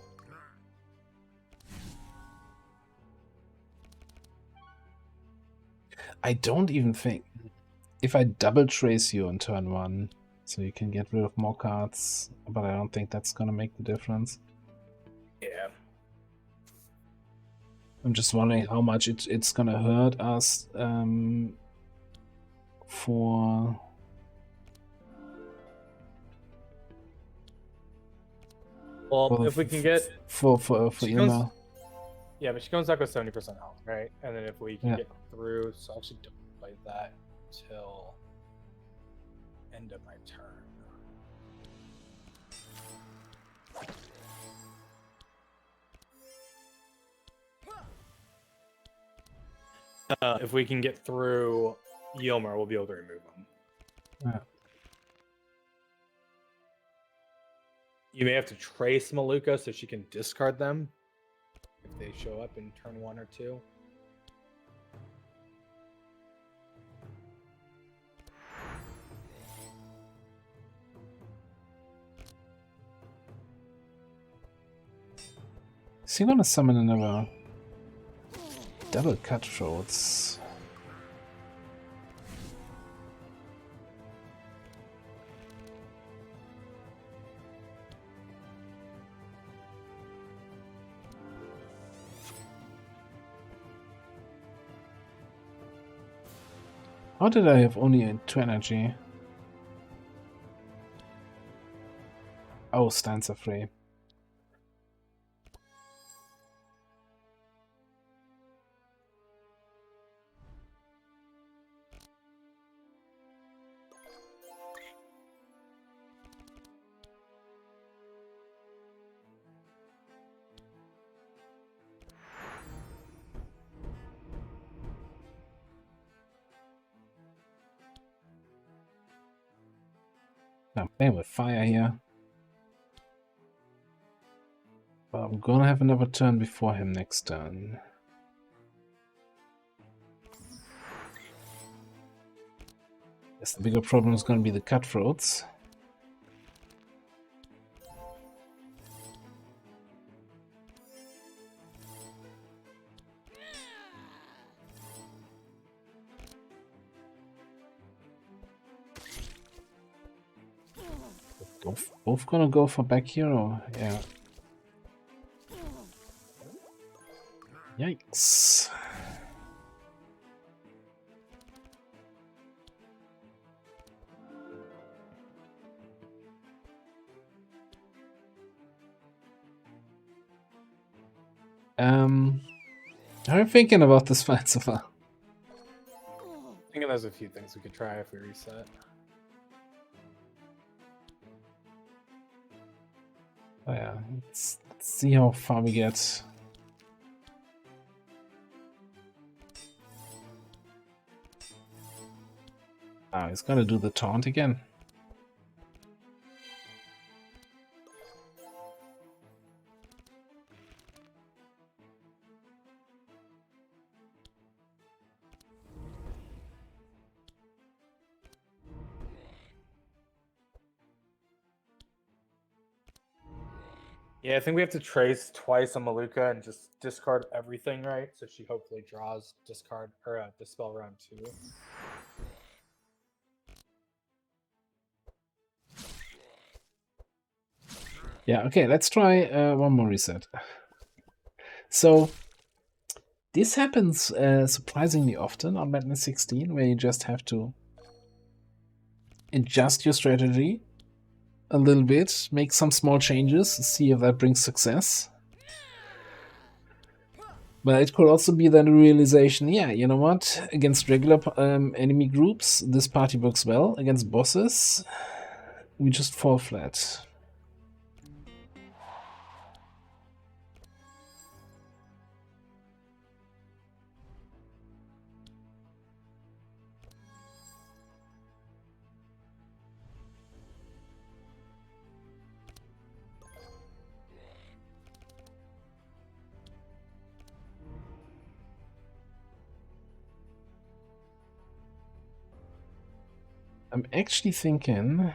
I don't even think... If I double trace you on turn 1, so you can get rid of more cards, but I don't think that's gonna make the difference. Yeah. I'm just wondering how much it's gonna hurt us for... Well, if we can get... For Irma. Yeah, but she comes back with 70% health, right? And then if we can Yeah. get through... So I actually don't play that until end of my turn. If we can get through Yilmer, we'll be able to remove him. Yeah. You may have to trace Maluka so she can discard them if they show up in turn 1 or 2. Is he gonna summon another double cutthroats? How did I have only 2 energy? Oh, stands are free. I'm playing with fire here. But I'm gonna have another turn before him next turn. Yes, the bigger problem is gonna be the cutthroats. Both gonna go for back hero, yeah. Yikes. How are you thinking about this fight so far? I think there's a few things we could try if we reset. Oh yeah, let's see how far we get. Ah, he's gonna do the taunt again. Yeah, I think we have to trace twice on Maluka and just discard everything, right? So she hopefully draws discard or dispel round 2. Yeah, okay, let's try one more reset. So, this happens surprisingly often on Madness 16, where you just have to adjust your strategy a little bit, make some small changes, see if that brings success. But it could also be then a realization, yeah, you know what? Against regular enemy groups, this party works well. Against bosses, we just fall flat. I'm actually thinking,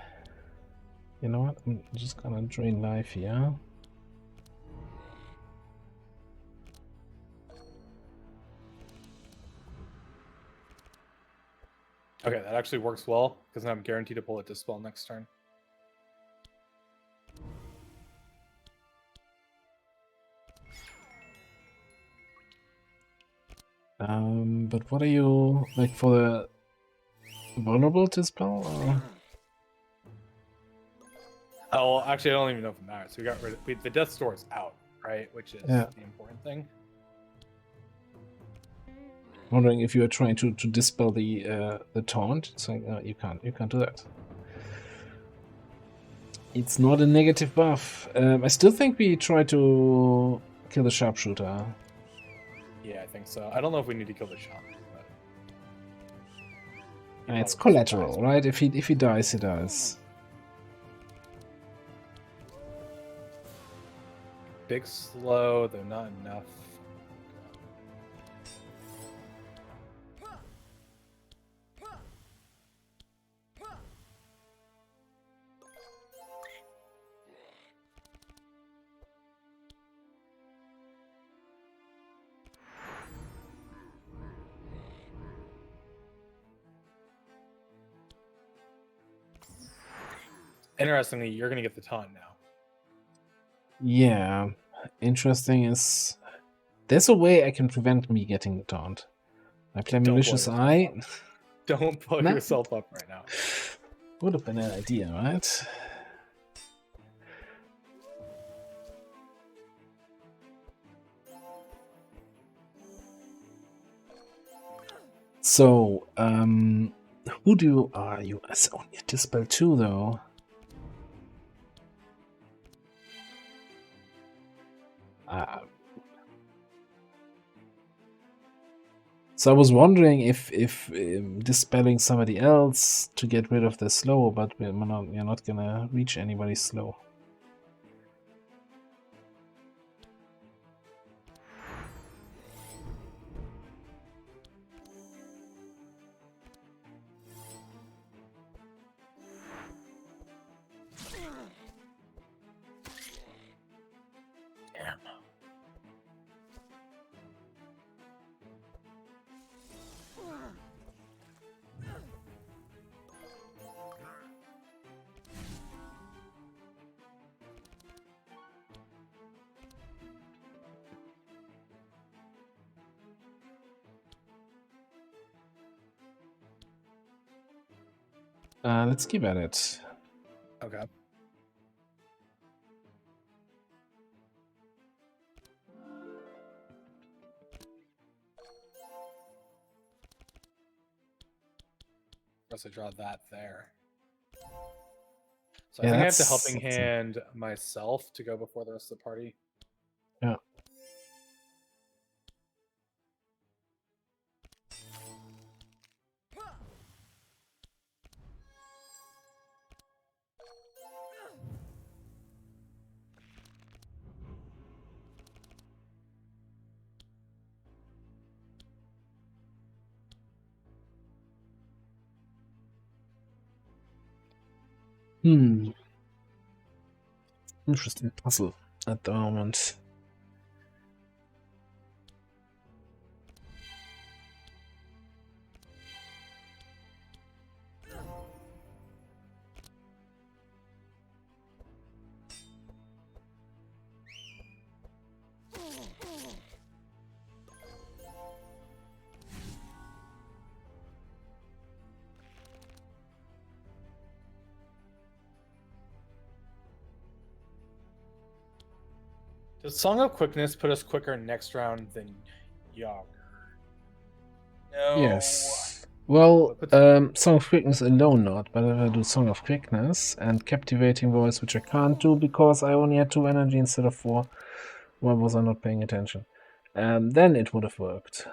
you know what? I'm just gonna drain life here. Okay, that actually works well because now I'm guaranteed to pull a dispel next turn. But what are you like for the vulnerable dispel? Or? Oh, well, actually, I don't even know if it matters. We got rid of the death store is out, right? Which is Yeah. the important thing. Wondering if you are trying to dispel the taunt. It's like you can't do that. It's not a negative buff. I still think we try to kill the sharpshooter. Yeah, I think so. I don't know if we need to kill the shot, but It's collateral, right? If he dies, he dies. Big slow, though not enough. Interestingly, you're going to get the taunt now. Yeah. Interesting is there's a way I can prevent me getting the taunt. I play Malicious Eye. Don't blow yourself up right now. Would have been an idea, right? So, who do you are you? It's only a dispel 2 though. So I was wondering if dispelling somebody else to get rid of the slow, but we're not gonna reach anybody slow. Let's keep at it. Okay. Guess I draw that there. So I think I have to helping hand myself to go before the rest of the party. Yeah. Interesting puzzle at the moment. Does Song of Quickness put us quicker next round than Yager? No. Yes. Well, Song of Quickness alone not, but if I do Song of Quickness and Captivating Voice, which I can't do because I only had 2 energy instead of 4, why was I not paying attention? Then it would have worked.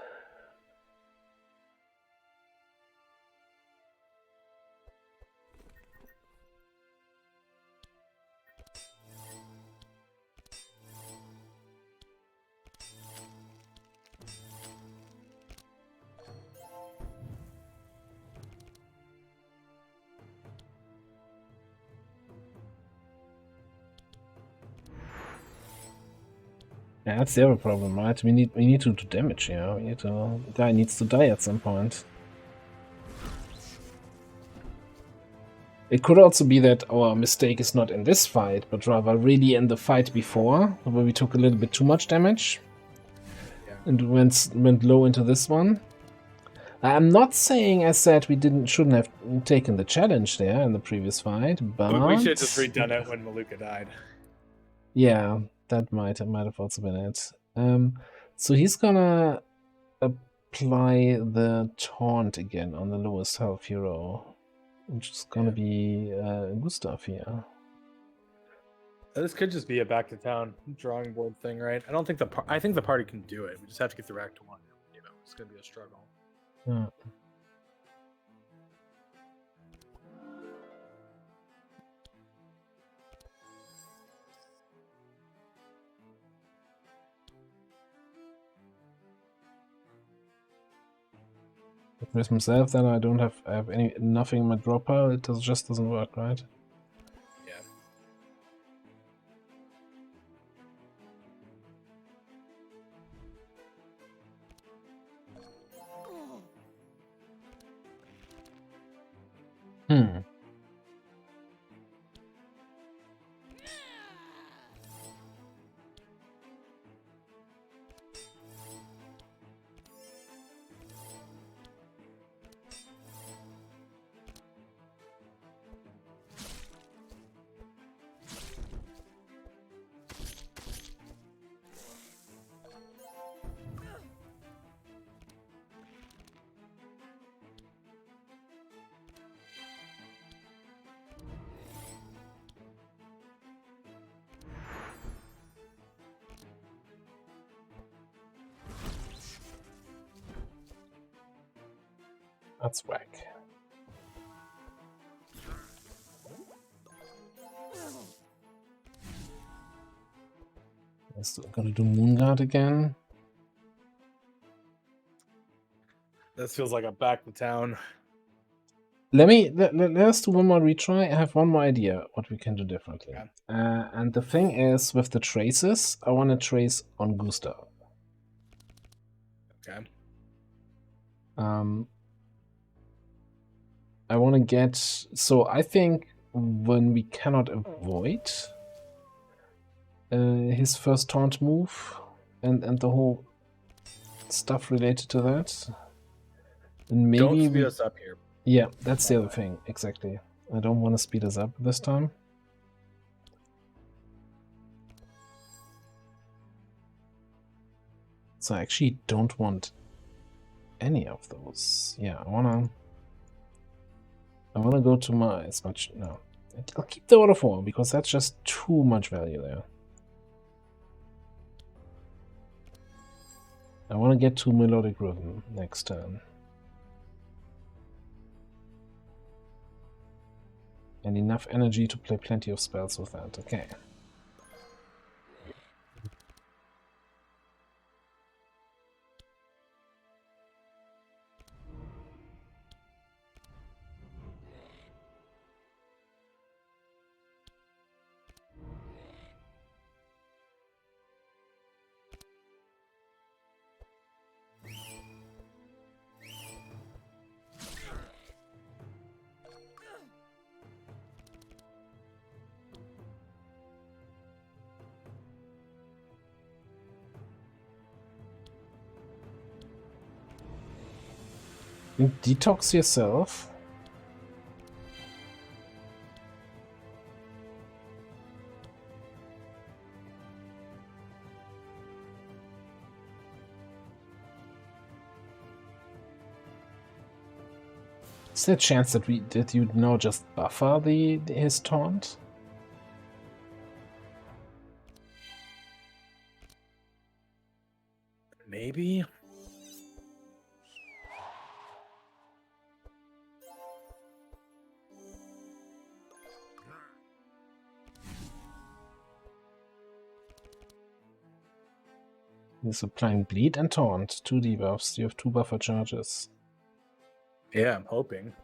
Yeah, that's the other problem, right? We need to do damage, you know. The guy needs to die at some point. It could also be that our mistake is not in this fight, but rather really in the fight before, where we took a little bit too much damage. Yeah. And went low into this one. I'm not saying I said we shouldn't have taken the challenge there in the previous fight, but we should have just redone it when Maluka died. Yeah, that might have also been it. So he's gonna apply the taunt again on the lowest health hero, which is gonna be Gustav here. This could just be a back to town drawing board thing, right? I don't think I think the party can do it. We just have to get through Act 1. You know, it's gonna be a struggle. Yeah. With myself, then I don't have nothing in my draw pile. It just doesn't work, right? Yeah. That's whack. Still gonna do Moon Guard again. This feels like a back to town. Let's do one more retry. I have one more idea what we can do differently. Okay. And the thing is, with the traces, I want to trace on Gustav. Okay. I want to get... So I think when we cannot avoid his first taunt move and the whole stuff related to that, and maybe Don't speed us up here. Yeah, that's the other thing, exactly. I don't want to speed us up this time. So I actually don't want any of those. Yeah, I wanna go to my as much no. I'll keep the waterfall because that's just too much value there. I want to get to Melodic Rhythm next turn. And enough energy to play plenty of spells with that. Okay. Detox yourself. Is there a chance that you now just buffer his taunt? Maybe. He's applying bleed and taunt, 2 debuffs. You have 2 buffer charges. Yeah, I'm hoping.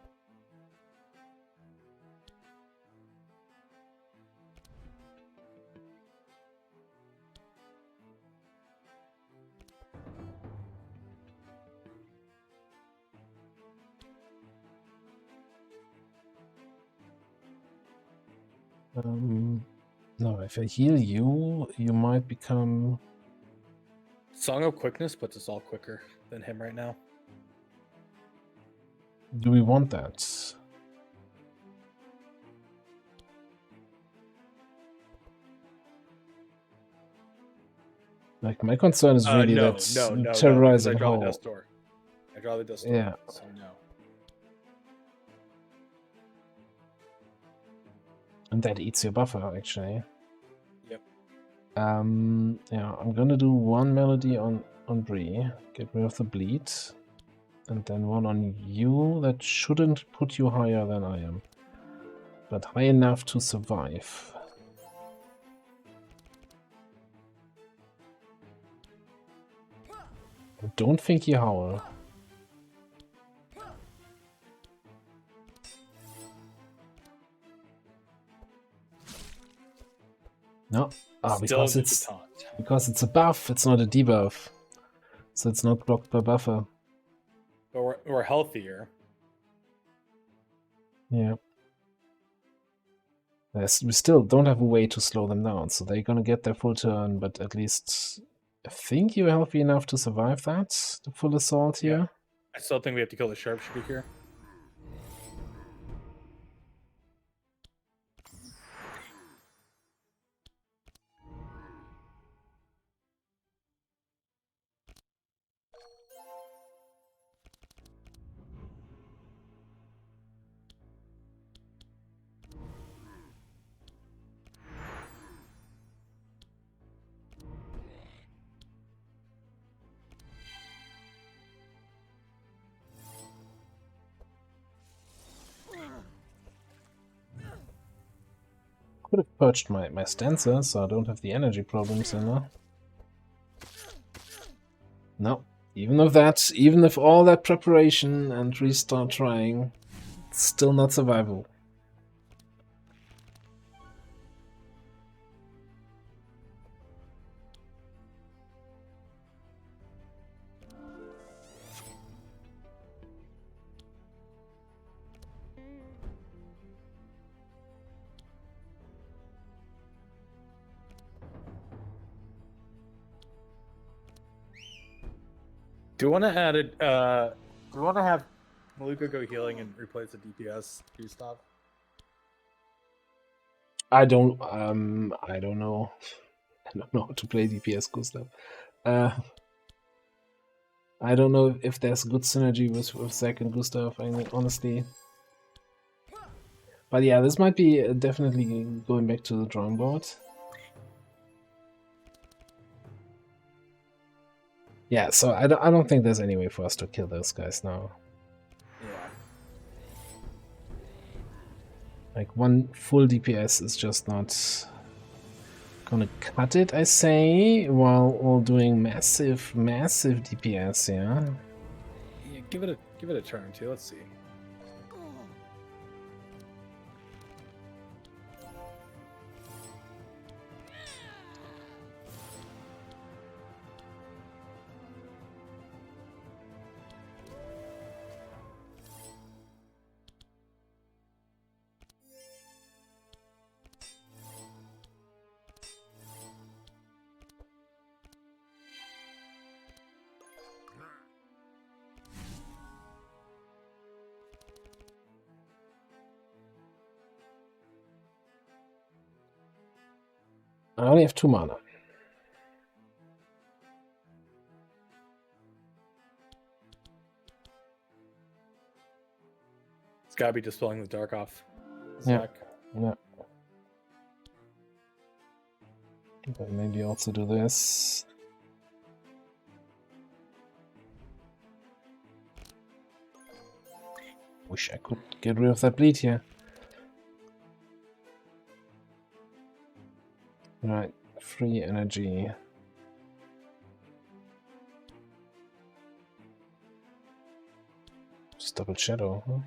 No, if I heal you, you might become... Song of Quickness puts us all quicker than him right now. Do we want that? Like, my concern is really no, that no, terrorizing I draw whole... the Dust Door. I draw the Dust Door, Yeah. so no. And that eats your buffer, actually. Yep. Yeah, I'm gonna do 1 melody on Bree, get rid of the bleed, and then 1 on you that shouldn't put you higher than I am, but high enough to survive. I don't think you howl. No. Ah, Still get the taunt. because it's a buff, it's not a debuff. So it's not blocked by buffer. But we're healthier. Yeah. We still don't have a way to slow them down, so they're gonna get their full turn, but at least I think you're healthy enough to survive that, the full assault here. Yeah. I still think we have to kill the sharpshooter here. could have purged my stanza, so I don't have the energy problems anymore. No, even if all that preparation and restart trying, it's still not survivable. Do you want to add it? Do you want to have Maluka go healing and replace the DPS Gustav? I don't know. I don't know how to play DPS Gustav. I don't know if there's good synergy with Zack and Gustav, I mean, honestly. But yeah, this might be definitely going back to the drawing board. Yeah, so I don't think there's any way for us to kill those guys now. Yeah. Like, one full DPS is just not gonna cut it, I say, while doing massive DPS, yeah? Yeah, give it a turn too. Let's see. I only have 2 mana. It's gotta be dispelling the dark off. Yeah. Zack. Yeah. But maybe also do this. Wish I could get rid of that bleed here. Right, free energy. Just double shadow, huh?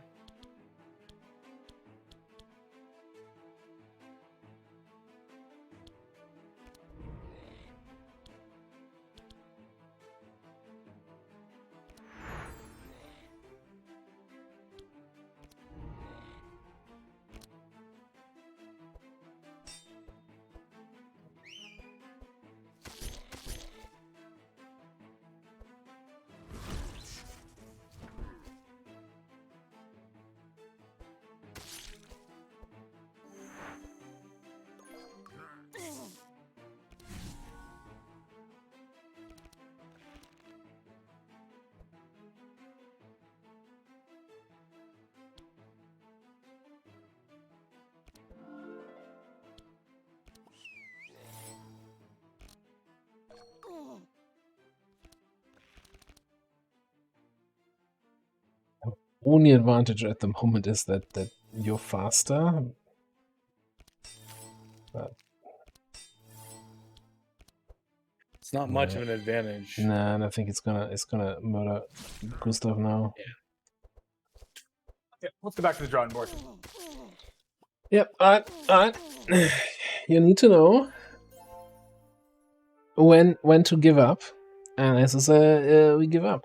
Only advantage at the moment is that you're faster. But It's not much of an advantage. nah, and I think it's gonna murder Gustav now. Yeah. Let's go back to the drawing board. Yep, alright. You need to know when to give up, and as I say, we give up.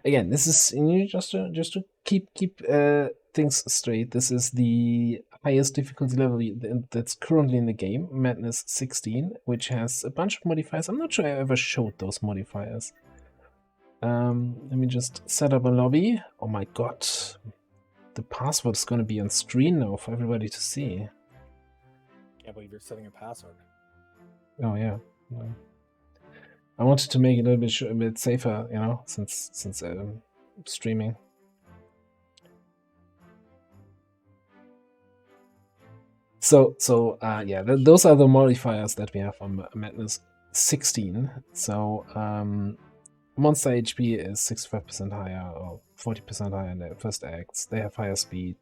Again, this is just to keep things straight. This is the highest difficulty level that's currently in the game, Madness 16, which has a bunch of modifiers. I'm not sure I ever showed those modifiers. Let me just set up a lobby. Oh my god, the password is going to be on screen now for everybody to see. Can't believe you're setting a password. Oh yeah. I wanted to make it a bit safer, you know, since streaming. So yeah, those are the modifiers that we have on Madness 16. So monster HP is 65% higher or 40% higher in their first acts. They have higher speed.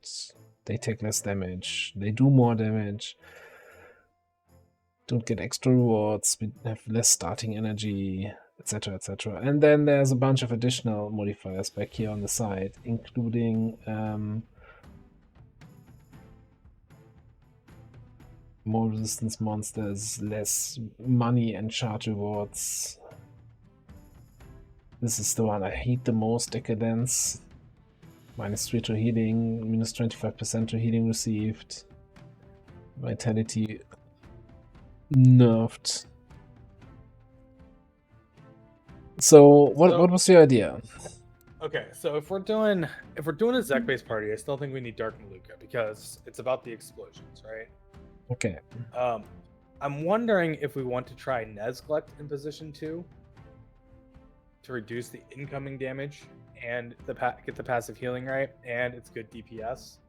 They take less damage. They do more damage. don't get extra rewards, we have less starting energy, etc., etc. And then there's a bunch of additional modifiers back here on the side, including more resistance monsters, less money and charge rewards. This is the one I hate the most, Decadence. -3 to healing, -25% to healing received. Vitality nerfed. So what was your idea? Okay, so if we're doing a Zek based party, I still think we need Dark Maluka because it's about the explosions, right? Okay. I'm wondering if we want to try Nezglect in position 2 to reduce the incoming damage and get the passive healing right, and it's good DPS.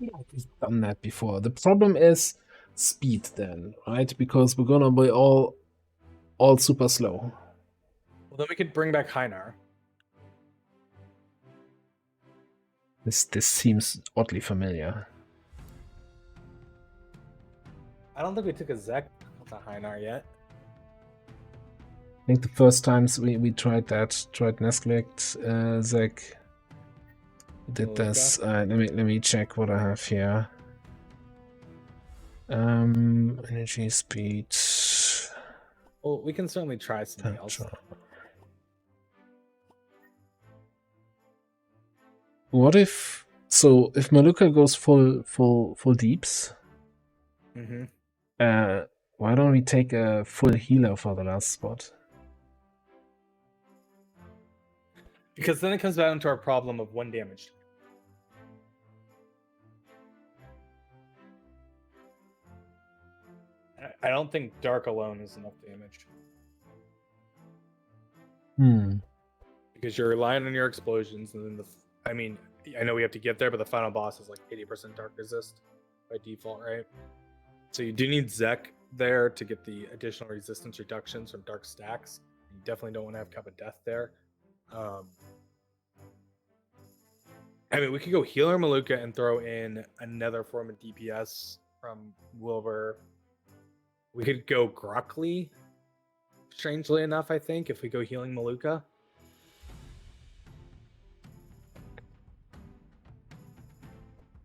We've done that before. The problem is speed then, right? Because we're gonna be all super slow. Well, then we could bring back Heinar. This seems oddly familiar. I don't think we took a Zek with a Heinar yet. I think the first times we tried Nezglect, Zek did Maluka. this. Let me check what I have here. Energy, speed. Well, we can certainly try something else. What if Maluka goes full deeps? Mm-hmm. Why don't we take a full healer for the last spot? Because then it comes down to our problem of 1 damage. I don't think Dark alone is enough damage. Because you're relying on your explosions, and then I know we have to get there, but the final boss is like 80% Dark resist by default, right? So you do need Zek there to get the additional resistance reductions from Dark stacks. You definitely don't want to have Cup of Death there. We could go Healer Maluka and throw in another form of DPS from Wilbur. We could go Gruckly, strangely enough, I think, if we go Healing Maluka.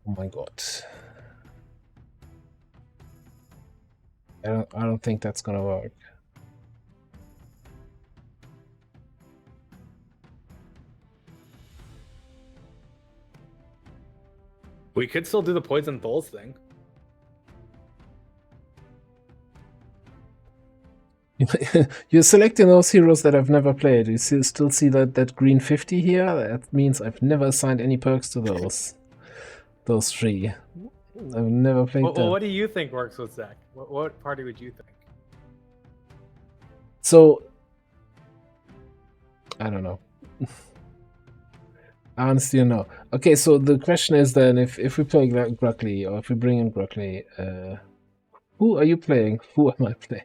Oh my god. I don't think that's gonna work. We could still do the Poison Bulls thing. You're selecting those heroes that I've never played. You still see that green 50 here? That means I've never assigned any perks to those 3. I've never played them. Well, what do you think works with Zek? What party would you think? So, I don't know. I honestly don't know. Okay, so the question is then, if we play Gruckly, or if we bring in Gruckly, who are you playing? Who am I playing?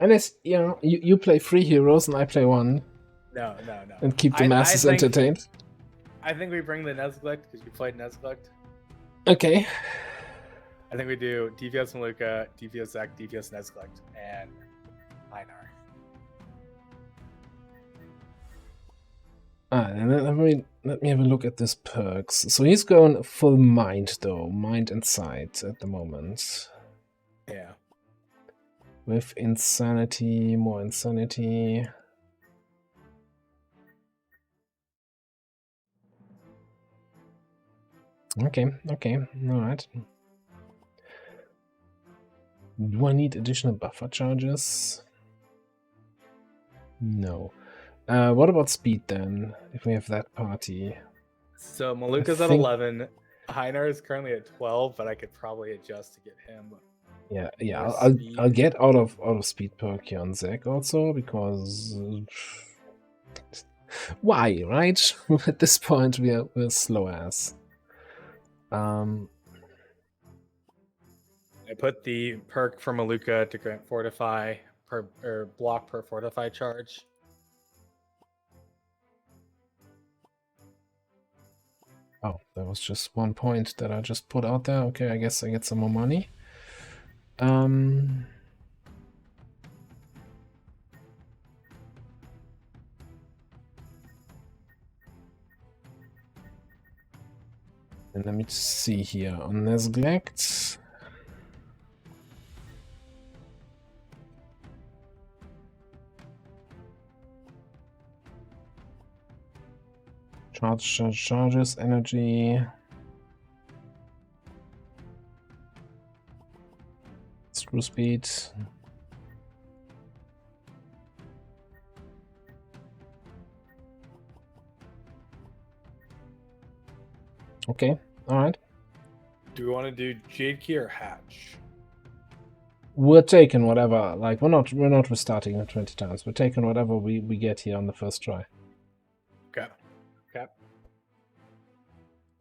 Unless, you play 3 heroes and I play 1. No. And keep the masses entertained. I think we bring the Nezglect because you played Nezglect. Okay. I think we do DPS Maluka, DPS Zek, DPS Nezglect, and Heinar. Let me have a look at this perks. So he's going full mind though, mind and sight at the moment. Yeah. With insanity, more insanity. Okay, alright. Do I need additional buffer charges? No. What about speed then, if we have that party? So Maluka's at 11. Heinar is currently at 12, but I could probably adjust to get him. Yeah. I'll get out of speed perk here on Zek also, because why, right? At this point we're slow ass. I put the perk for Maluka to grant fortify block per fortify charge. Oh, that was just 1 point that I just put out there. Okay, I guess I get some more money. And let me see here on neglect. Charges, energy. Screw speed. Okay, alright. Do we want to do Jade Key or Hatch? We're taking whatever, like we're not restarting it 20 times. We're taking whatever we get here on the first try. Okay. Okay.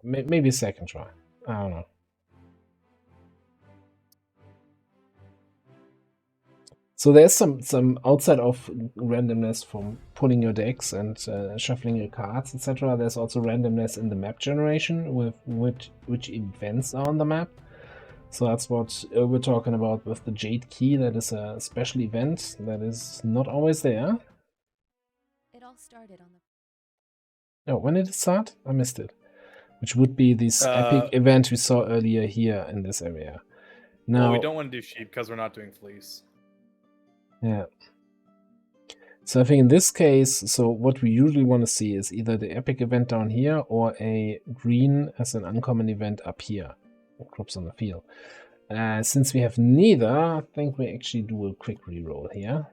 Maybe second try. I don't know. So there's some outside of randomness from pulling your decks and shuffling your cards, etc. There's also randomness in the map generation with which events are on the map. So that's what we're talking about with the Jade Key. That is a special event that is not always there. It all started on the. Oh, when did it start? I missed it. Which would be this epic event we saw earlier here in this area. Now, well, we don't want to do sheep because we're not doing fleece. Yeah. So I think in this case, so what we usually want to see is either the epic event down here or a green as an uncommon event up here. Crops on the field. Since we have neither, I think we actually do a quick reroll here.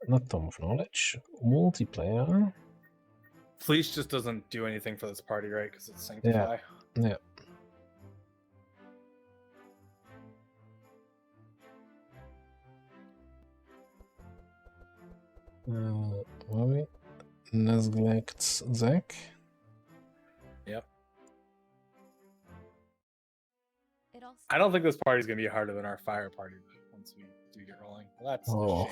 Not Tome of Knowledge. Multiplayer. Fleece just doesn't do anything for this party, right? Because it's Sanctify. Yeah. Were we? Neglect Zach. Yep. It all. I don't think this party's gonna be harder than our fire party once we do get rolling. Well, that's a shame.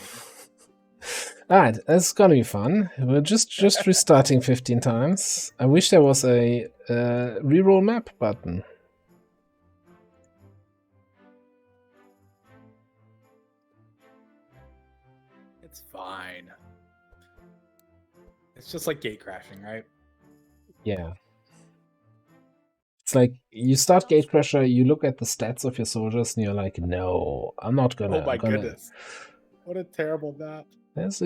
Alright, it's gonna be fun. We're just restarting 15 times. I wish there was a reroll map button. It's fine. It's just like gate crashing, right? Yeah. It's like you start gate crasher, you look at the stats of your soldiers, and you're like, no, I'm not gonna. Oh my goodness. What a terrible map. There's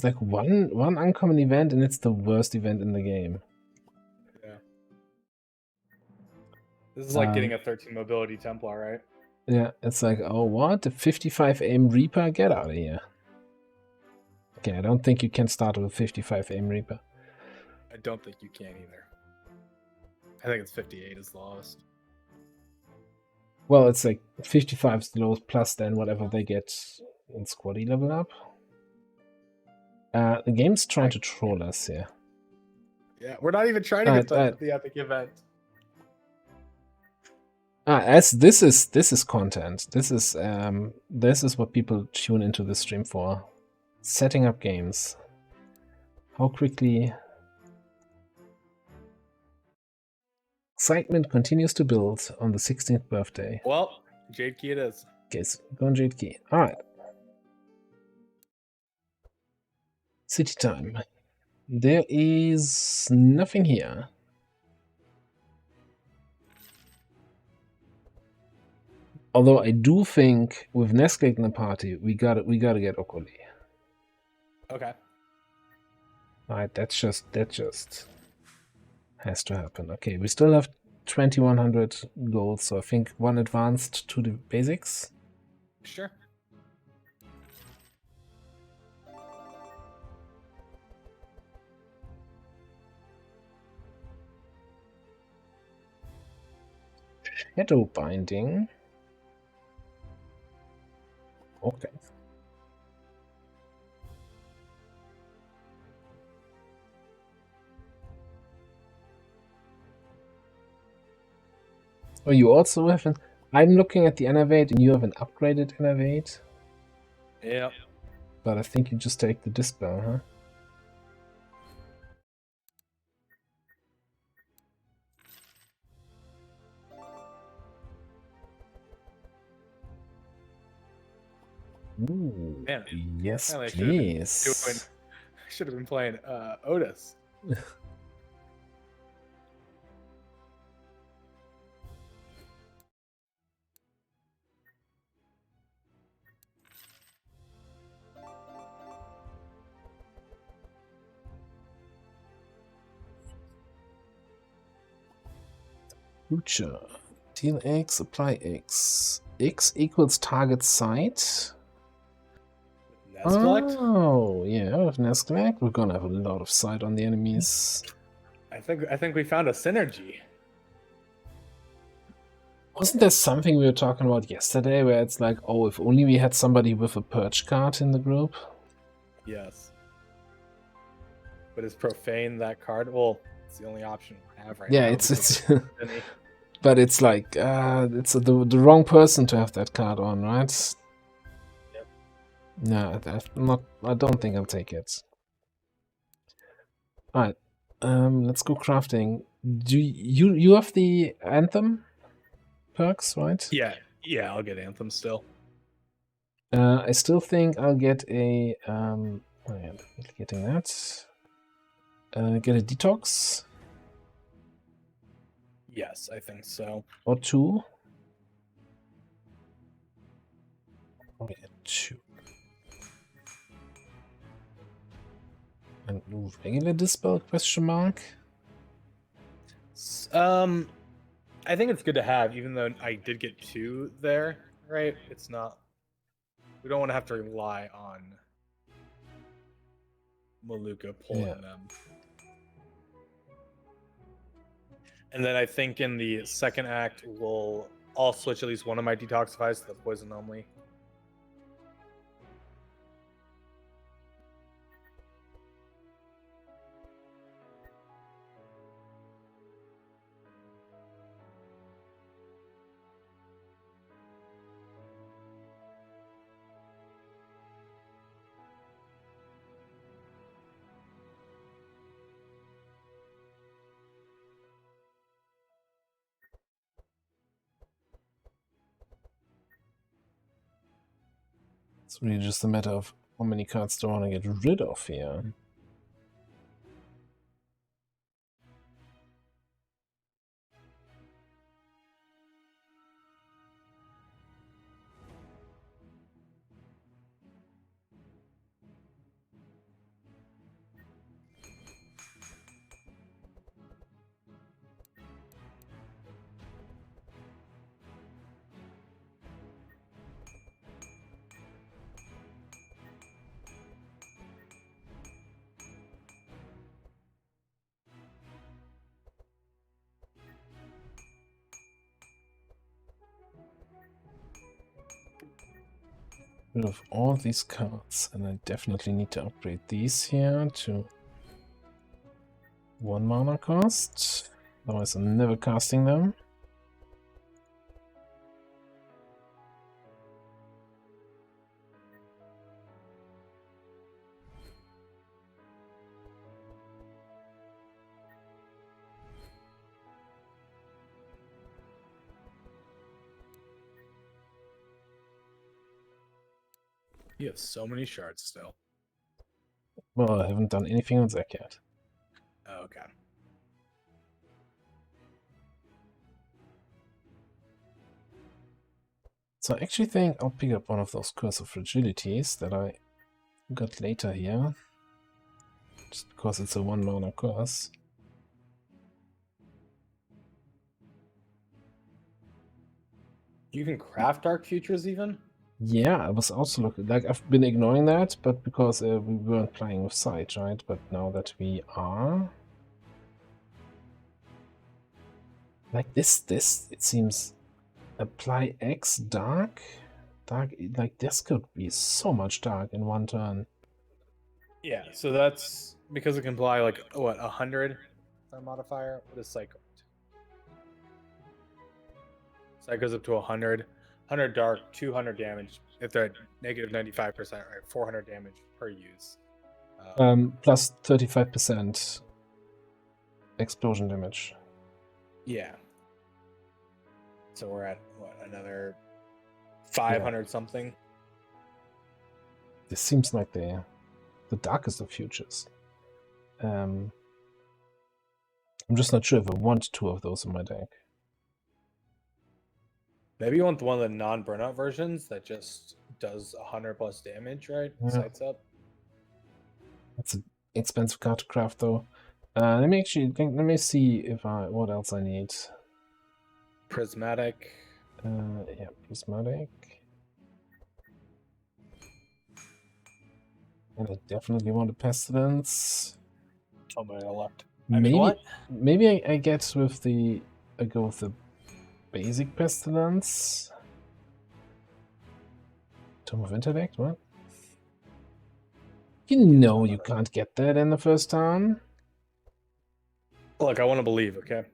like one uncommon event, and it's the worst event in the game. Yeah. This is like getting a 13 mobility Templar, right? Yeah, it's like, oh what? The 55 aim Reaper? Get out of here. Okay, I don't think you can start with 55 aim Reaper. I don't think you can either. I think it's 58 is the lowest. Well, it's like 55 is the lowest plus then whatever they get in squaddy level up. The game's trying to troll us here. Yeah, we're not even trying to get the epic event. As this is content. This is what people tune into the stream for. Setting up games. How quickly excitement continues to build on the 16th birthday. Well, Jade Key it is. Okay, so go on Jade Key. Alright. City time. There is nothing here. Although I do think with Nestlé in the party, we gotta get Okoli. Okay. Alright, that just has to happen. Okay, we still have 2100 gold, so I think one advanced to the basics. Sure. Shadow binding. Okay. Oh, you also have an... I'm looking at the Innervate and you have an upgraded Innervate. Yep. But I think you just take the Dispel, huh? Ooh, Man, yes, apparently please. I should have been playing Otis. Future. Deal X, apply X. X equals target site. Nesglect? Oh, yeah, with Nesglect, we're gonna have a lot of sight on the enemies. I think we found a synergy. Wasn't there something we were talking about yesterday where it's like, oh, if only we had somebody with a purge card in the group? Yes. But is profane that card? Well, it's the only option we have right Yeah, now. it's because of Denny. but it's like it's the wrong person to have that card on, right? Yep. No, I don't think I'll take it. Alright. Let's go crafting. Do you have the Anthem perks, right? Yeah, I'll get Anthem still. I still think I'll get a oh yeah, getting that. Get a detox Yes, I think so. or two. Oh yeah, two. And regular dispel question mark. I think it's good to have, even though I did get 2 there, right? It's not. We don't want to have to rely on Maluka pulling them. And then I think in the second act, I'll switch at least one of my detoxifies to the poison only. It's really just a matter of how many cards do I want to get rid of here. Rid of all these cards, and I definitely need to upgrade these here to 1 mana cost. Otherwise, I'm never casting them. You have so many shards still. Well, I haven't done anything on Zack yet. Oh, okay. So I actually think I'll pick up one of those Curse of Fragilities that I got later here. Just because it's a 1 mana curse. You can craft Dark Futures even? Yeah, I was also looking, like, I've been ignoring that, but because we weren't playing with Sight, right? But now that we are... Like this, it seems... Apply X dark? Dark, like, this could be so much dark in one turn. Yeah, so that's because it can apply like, what, 100 modifier? What is Psycho? Psycho goes up to 100. 100 dark, 200 damage. If they're at negative 95%, right? 400 damage per use. Plus 35% explosion damage. Yeah. So we're at, what, another 500 something? This seems like the darkest of futures. I'm just not sure if I want 2 of those in my deck. Maybe you want one of the non-burnout versions that just does 100+ damage, right? Yeah. Sights up. That's an expensive card to craft, though. Let me see if what else I need. Prismatic. Yeah, prismatic. And I definitely want a pestilence. Oh my elect. Maybe I get with the I go with the basic pestilence. Tome of Intellect, what? You know you can't get that in the first turn. Look, I want to believe, okay?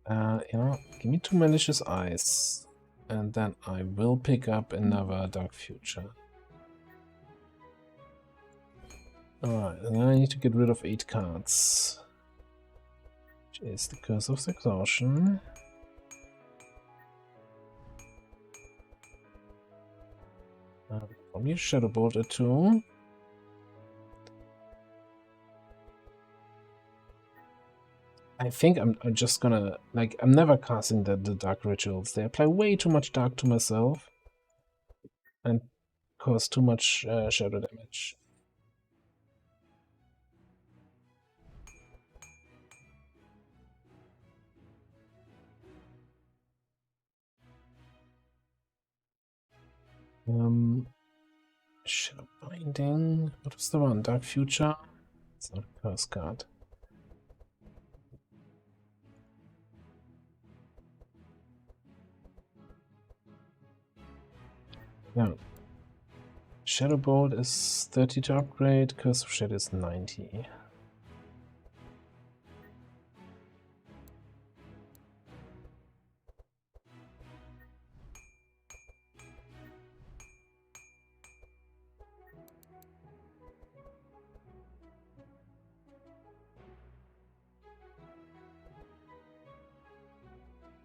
Give me 2 malicious eyes. And then I will pick up another Dark Future. Alright, and then I need to get rid of 8 cards. Which is the Curse of Exhaustion. Probably a Shadow Bolt or 2. I think I'm just gonna, like, I'm never casting the Dark Rituals. They apply way too much Dark to myself. And cause too much shadow damage. Shadow Binding. What was the one? Dark Future? It's not a curse card. Yeah. Shadow Bolt is 30 to upgrade, Curse of Shadow is 90.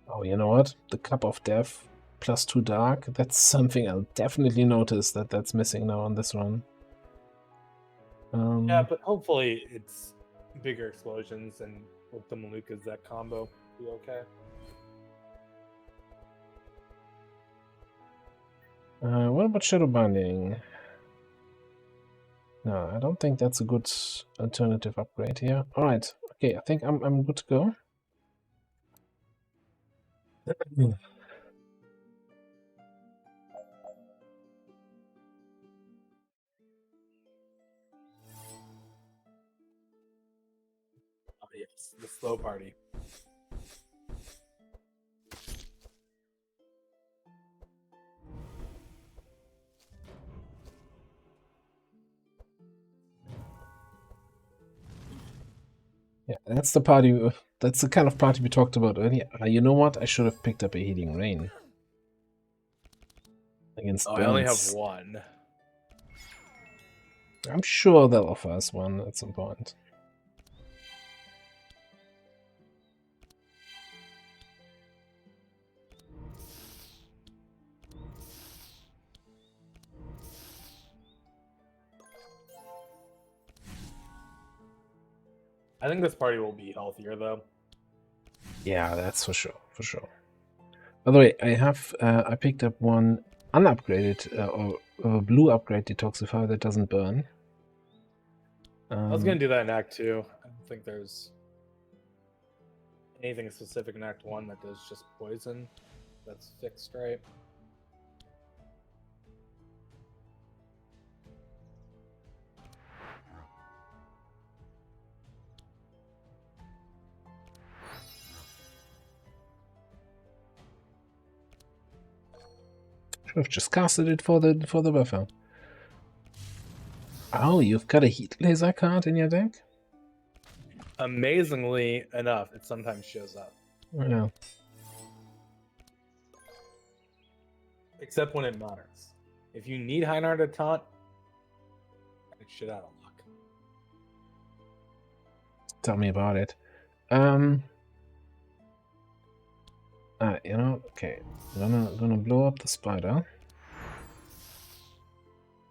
Oh, you know what? The Cup of Death plus 2 Dark, that's something I'll definitely notice that's missing now on this one. Yeah, but hopefully it's bigger explosions, and with the Malukas, that combo be okay. What about Shadow Binding? No, I don't think that's a good alternative upgrade here. Alright, okay, I think I'm good to go. Oh, yes, the slow party. Yeah, that's the party. That's the kind of party we talked about earlier. You know what? I should have picked up a Healing Rain against burns. I only have one. I'm sure they'll offer us one at some point. I think this party will be healthier, though. Yeah, that's for sure, for sure. By the way, I picked up one unupgraded or blue upgrade detoxifier that doesn't burn. I was gonna do that in Act 2. I don't think there's anything specific in Act 1 that does just poison. That's fixed, right? Should have just casted it for the buffer. Oh, you've got a heat laser card in your deck? Amazingly enough, it sometimes shows up. Yeah. Except when it matters. If you need Heinard to taunt, get shit out of luck. Tell me about it. Okay. I'm gonna blow up the spider.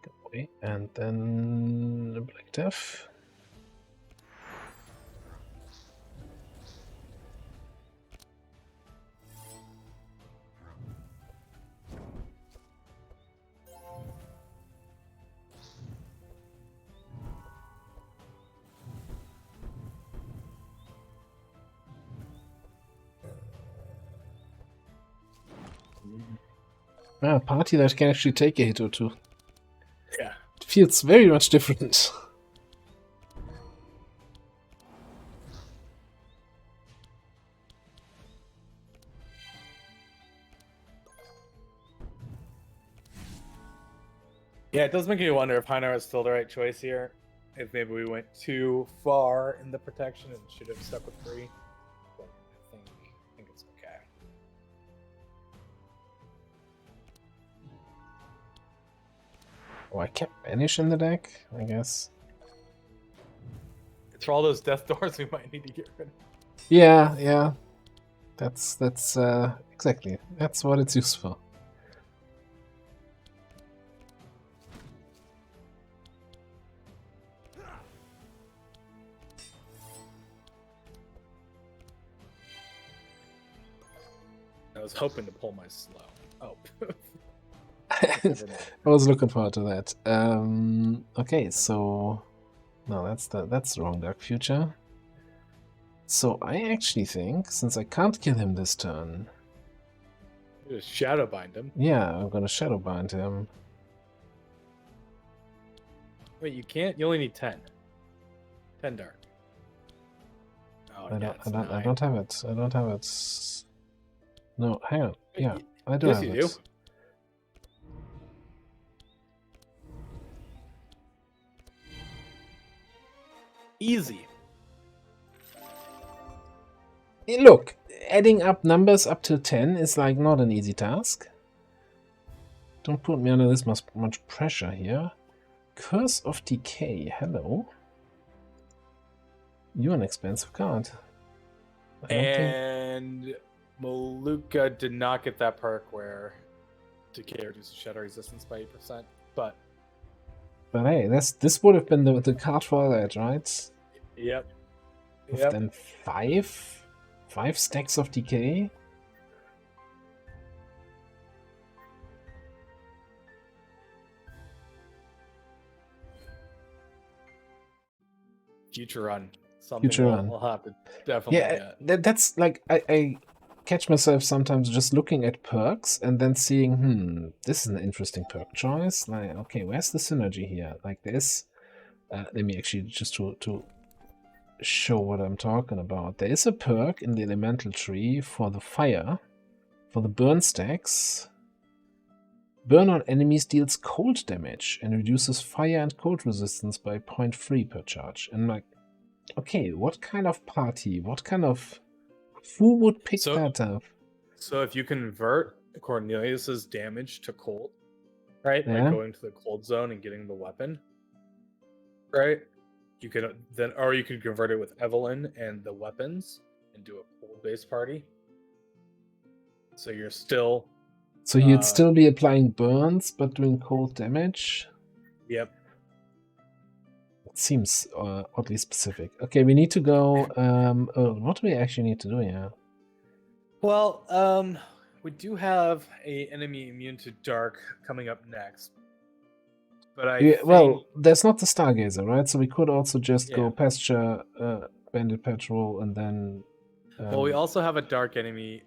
Get Okay, and then the Black Death. A party that can actually take a hit or two. Yeah. It feels very much different. Yeah, it does make me wonder if Heinar is still the right choice here. If maybe we went too far in the protection and should have stuck with 3. But I think it's okay. Oh, I kept Banish in the deck, I guess. It's for all those death doors we might need to get rid of. Yeah. That's exactly. That's what it's used for. I was hoping to pull my slow. Oh. I was looking forward to that. Okay, so no, that's the wrong Dark Future. So I actually think, since I can't kill him this turn, Just shadow bind him. yeah, I'm gonna Shadowbind him. Wait, you can't? You only need 10. 10 dark. Oh, I yeah, don't it's I 9. don't have it. I don't have it. No, hang on. Yeah, I do Yes, have you it. do. Easy. Look, adding up numbers up to 10 is like not an easy task. Don't put me under this much pressure here. Curse of Decay, hello. You're an expensive card. I don't think... And Maluka did not get that perk where Decay reduces Shadow Resistance by 8%. But hey, this would have been the card for that, right? yep. With Yep. then 5 stacks of Decay. Future run. Something Future run. we'll have to definitely Yeah, get. that's like I catch myself sometimes just looking at perks and then seeing, this is an interesting perk choice. Like, okay, where's the synergy here? Like, there's let me actually just to show what I'm talking about. There is a perk in the elemental tree for the fire, for the burn stacks. Burn on enemies deals cold damage and reduces fire and cold resistance by 0.3 per charge. And like, okay, what kind of party? What kind of... Who would pick that up? So if you convert Cornelius's damage to cold, right? Yeah. Like going to the cold zone and getting the weapon, right? You could then, or you could convert it with Evelyn and the weapons and do a cold-based party. So you're still. So you'd still be applying burns, but doing cold damage? Yep. It seems oddly specific. Okay, we need to go... what do we actually need to do here? Well, we do have a enemy immune to dark coming up next. But I think... Well, there's not the Stargazer, right? So we could also just go Yeah. Pasture, Bandit Patrol, and then... Well, we also have a dark enemy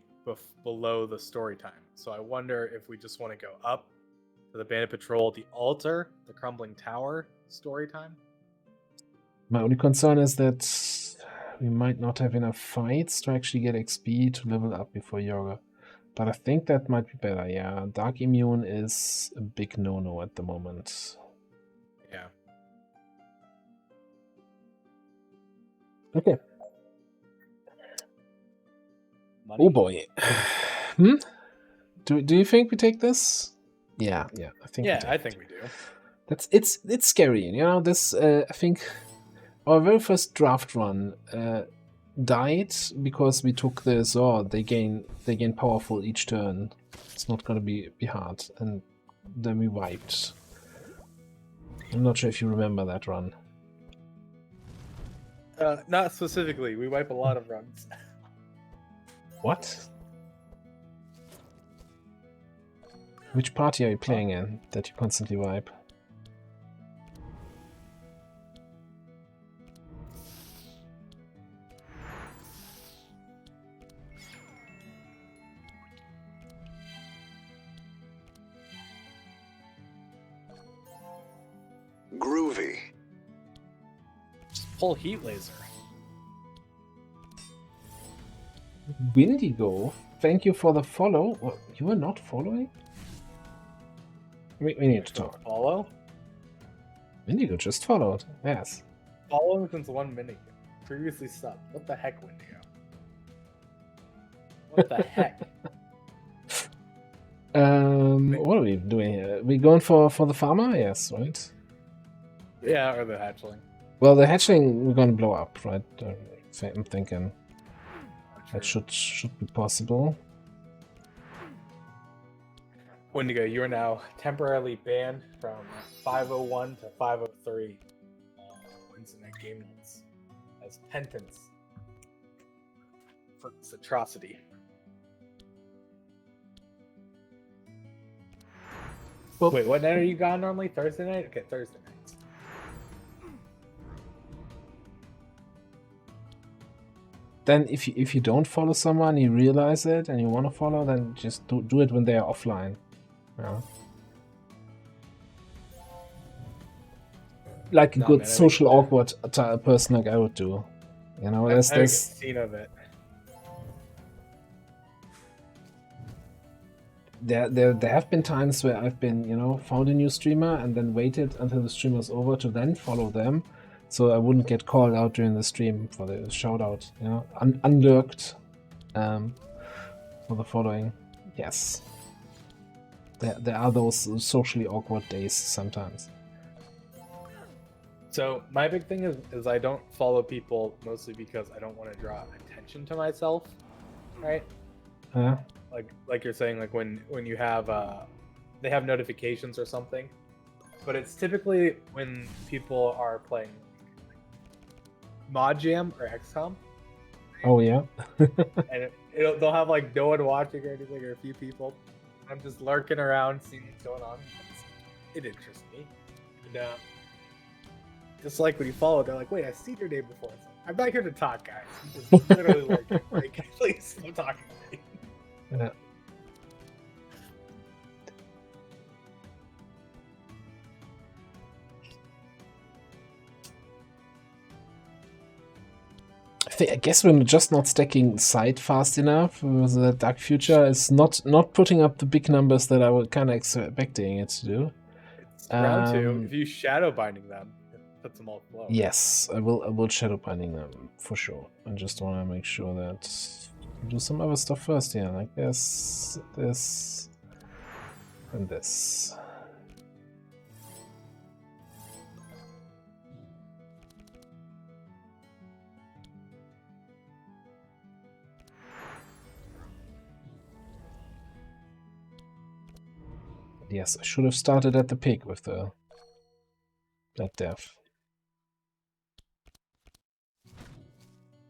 below the story time. So I wonder if we just want to go up to the Bandit Patrol, the altar, the Crumbling Tower story time. My only concern is that we might not have enough fights to actually get XP to level up before Yoga. But I think that might be better, yeah. Dark Immune is a big no-no at the moment. Yeah. Okay. Money. Oh boy. Do you think we take this? Yeah, I think. Yeah, I think we do. It's scary, you know. This I think our very first draft run died because we took the Zord. They gain powerful each turn. It's not gonna be hard, and then we wiped. I'm not sure if you remember that run. Not specifically. We wipe a lot of runs. What? Which party are you playing in that you constantly wipe? Groovy. Just pull heat laser. Windigo, thank you for the follow. What, you were not following? We need to talk. Follow? Windigo just followed. Yes. Following since 1 minute. Previously subbed. What the heck, Windigo? What the heck? What are we doing here? We going for the farmer? Yes, right? Yeah, or the hatchling. Well, the hatchling we're gonna blow up, right? I'm thinking that should be possible. Wendigo, you are now temporarily banned from 501 to 503 Wednesday night game nights as penance for this atrocity. Well, wait, what night are you gone normally? Thursday night? Okay, Thursday nights. Then if you don't follow someone, you realize it, and you want to follow, then just do it when they are offline. Yeah. Like a good social awkward person like I would do. You know, there's a scene of it. There have been times where I've been, you know, found a new streamer and then waited until the stream was over to then follow them, so I wouldn't get called out during the stream for the shout out, you know, unlurked for the following. Yes. There are those socially awkward days sometimes. So my big thing is I don't follow people mostly because I don't want to draw attention to myself, right? Yeah. Like you're saying, like when you have they have notifications or something, but it's typically when people are playing Mod Jam or XCOM. Oh yeah. And they'll have like no one watching or anything, or a few people. I'm just lurking around, seeing what's going on. It interests me. And just like when you follow, they're like, "Wait, I've seen your name before." It's like, I'm not here to talk, guys. I'm just literally lurking. Like, please, don't talk to me. Yeah. I guess we're just not stacking side fast enough. The Dark Future is not putting up the big numbers that I was kind of expecting it to do. It's round 2. If you shadow binding them, it puts them all flow. Yes, I will shadow binding them for sure. I just want to make sure that do some other stuff first here, like this, and this. Yes, I should have started at the peak with that death.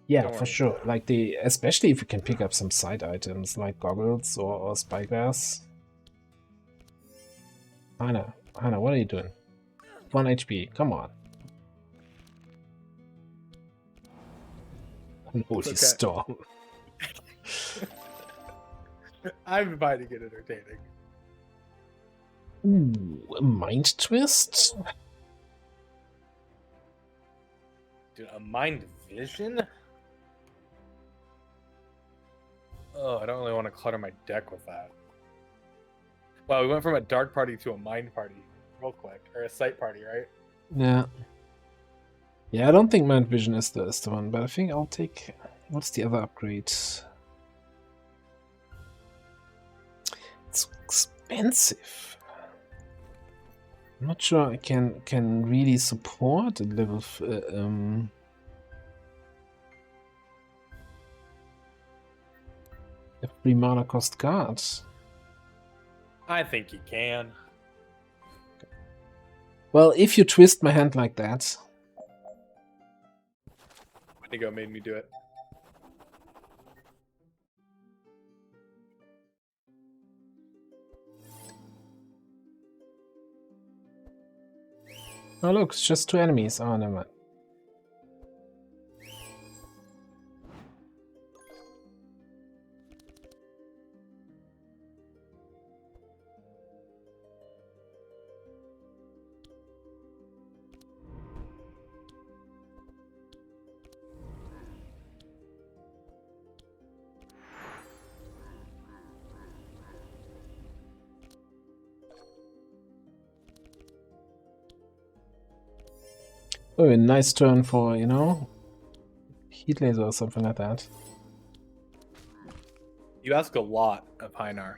Yeah, for sure. Like especially if you can pick up some side items like goggles or spyglass. Hannah, what are you doing? 1 HP, come on. Holy storm. I'm finding it entertaining. Ooh, a mind twist? Dude, a mind vision? Oh, I don't really want to clutter my deck with that. Well, we went from a dark party to a mind party real quick. Or a sight party, right? Yeah. Yeah, I don't think mind vision is the one, but I think I'll take... What's the other upgrade? It's expensive. I'm not sure I can really support a level a 3 mana cost card. I think you can. Well, if you twist my hand like that, Wendigo made me do it. oh look, it's just 2 enemies. Oh, never mind. Oh, a nice turn for, you know, heat laser or something like that. You ask a lot of Heinar.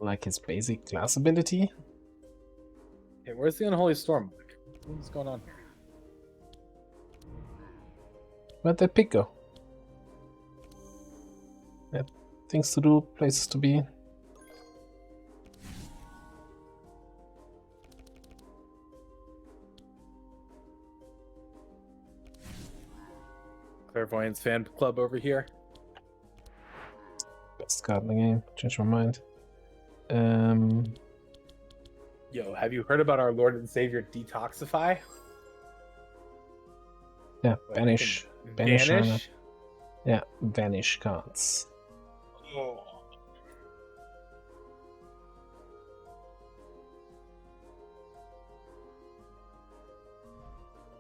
Like his basic class ability. Hey, where's the Unholy Storm? What's going on here? Where'd that pick go? Yeah, things to do, places to be. Clairvoyance fan club over here. Best card in the game. Change my mind. Yo, have you heard about our Lord and Savior Detoxify? Yeah, banish. Banish. Vanish? Yeah, banish cards. Oh.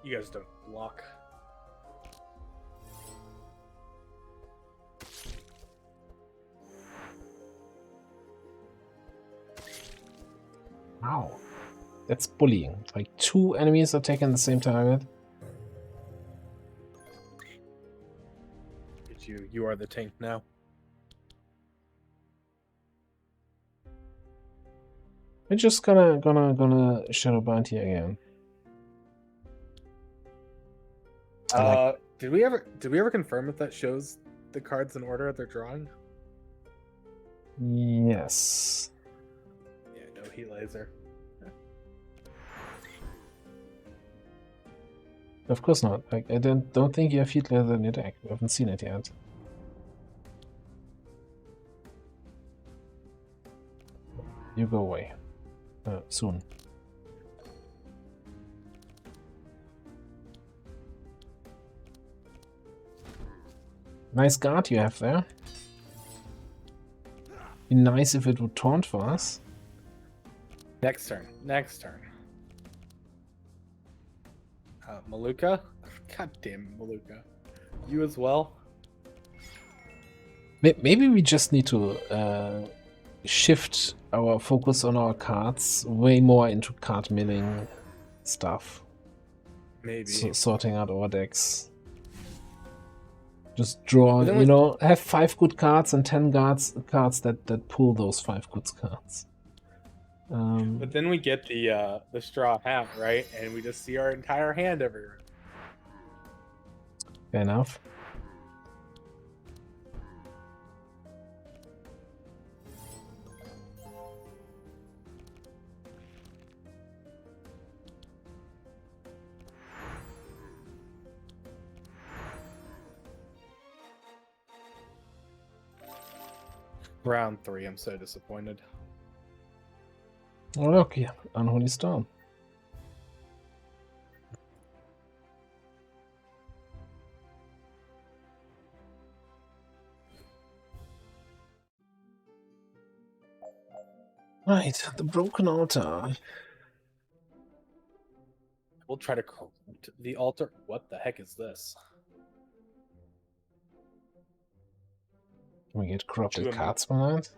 You guys don't block. Wow. That's bullying. Like 2 enemies are taking the same target. It's you. You are the tank now. We're just gonna shadow bind here again. I like- Did we ever confirm if that shows the cards in order they're drawing? Yes. Yeah, no heat laser. Of course not. Like I don't think you have heat laser in your deck. We haven't seen it yet. You go away. Soon. Nice guard you have there. Be nice if it would taunt for us. Next turn. Next turn. Maluka? God damn it, Maluka. You as well? Maybe we just need to shift our focus on our cards way more into card milling stuff. Maybe. Sorting out our decks. Just draw, But then you know, have 5 good cards and 10 cards that pull those 5 good cards. But then we get the straw hat, right? And we just see our entire hand everywhere. Fair enough. Round 3, I'm so disappointed. Oh look, yeah, Unholy Storm. Right, the Broken Altar. We'll try to corrupt the altar. What the heck is this? Can we get corrupted Two cards from that?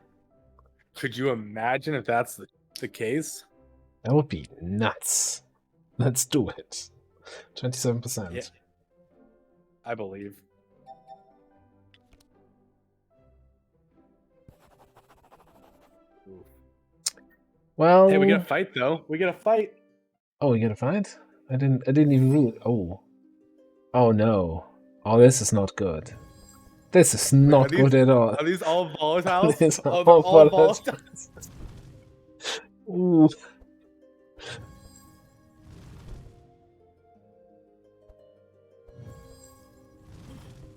Could you imagine if that's the case? That would be nuts. Let's do it. 27%. Yeah. I believe. Well, Hey, we gotta fight though. We gotta fight. oh, we gotta fight? I didn't even rule. Oh no. Oh, this is not good. This is not these- good at all. Are these all volatiles? These are Oh, they're all all volatiles. volatiles. Ooh.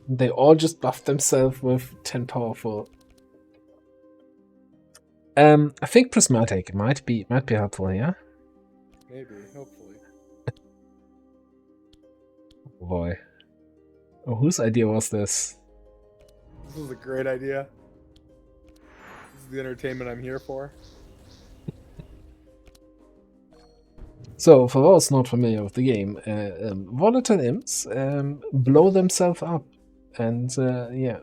They all just buffed themselves with 10 powerful. I think prismatic might be helpful here. Maybe, hopefully. Oh boy. Oh, whose idea was this? This is a great idea. This is the entertainment I'm here for. So, for those not familiar with the game, volatile imps blow themselves up, and yeah,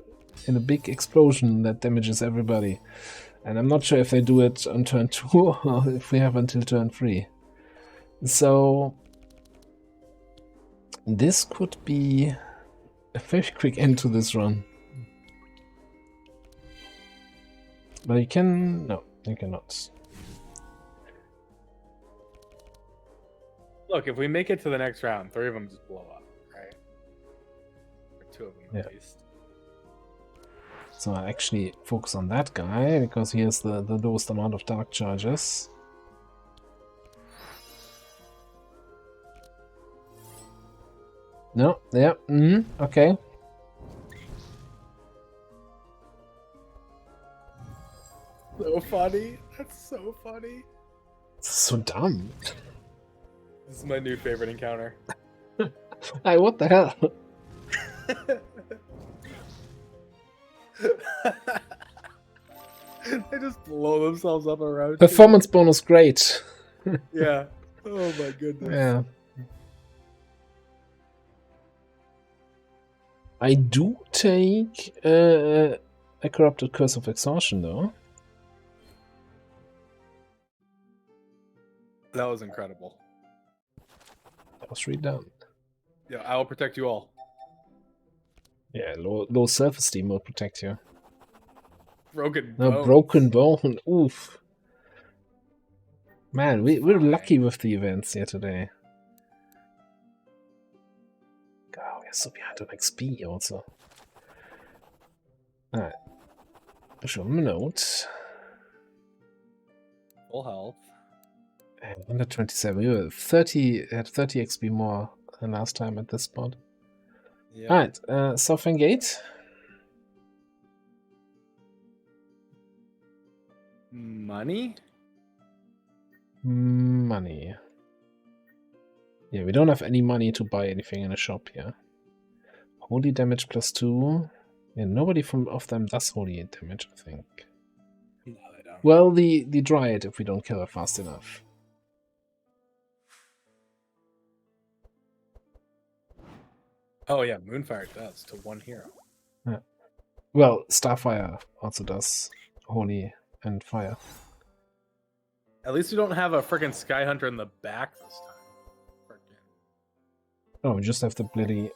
in a big explosion that damages everybody. And I'm not sure if they do it on turn 2 or if we have until turn 3. So, this could be a very quick end to this run. But you can... no, you cannot. Look, if we make it to the next round, 3 of them just blow up, right? Or 2 of them Yeah. at least. So I actually focus on that guy, because he has the lowest amount of dark charges. No, yeah, okay. So funny. That's so funny. So dumb. This is my new favorite encounter. Hey, what the hell? They just blow themselves up around. Performance bonus great. Yeah. Oh my goodness. Yeah. I do take a corrupted curse of exhaustion though. That was incredible. That was really done. Yeah, I will protect you all. Yeah, low self-esteem will protect you. Broken No, bones. broken bone. Oof. Man, we're lucky with the events here today. God, we're so behind on XP also. Alright. Show them a note. Full health. And 127. We were 30 had 30 XP more than last time at this spot. Yeah. Alright, Southern Gate. Money? Money. Yeah, we don't have any money to buy anything in a shop here. Holy damage +2. Yeah, nobody of them does holy damage, I think. No, they don't. Well, the Dryad if we don't kill her fast enough. Oh yeah, Moonfire does to 1 hero. Yeah. Well, Starfire also does holy and fire. At least we don't have a freaking Sky Hunter in the back this time. Frickin'. Oh, we just have the bloody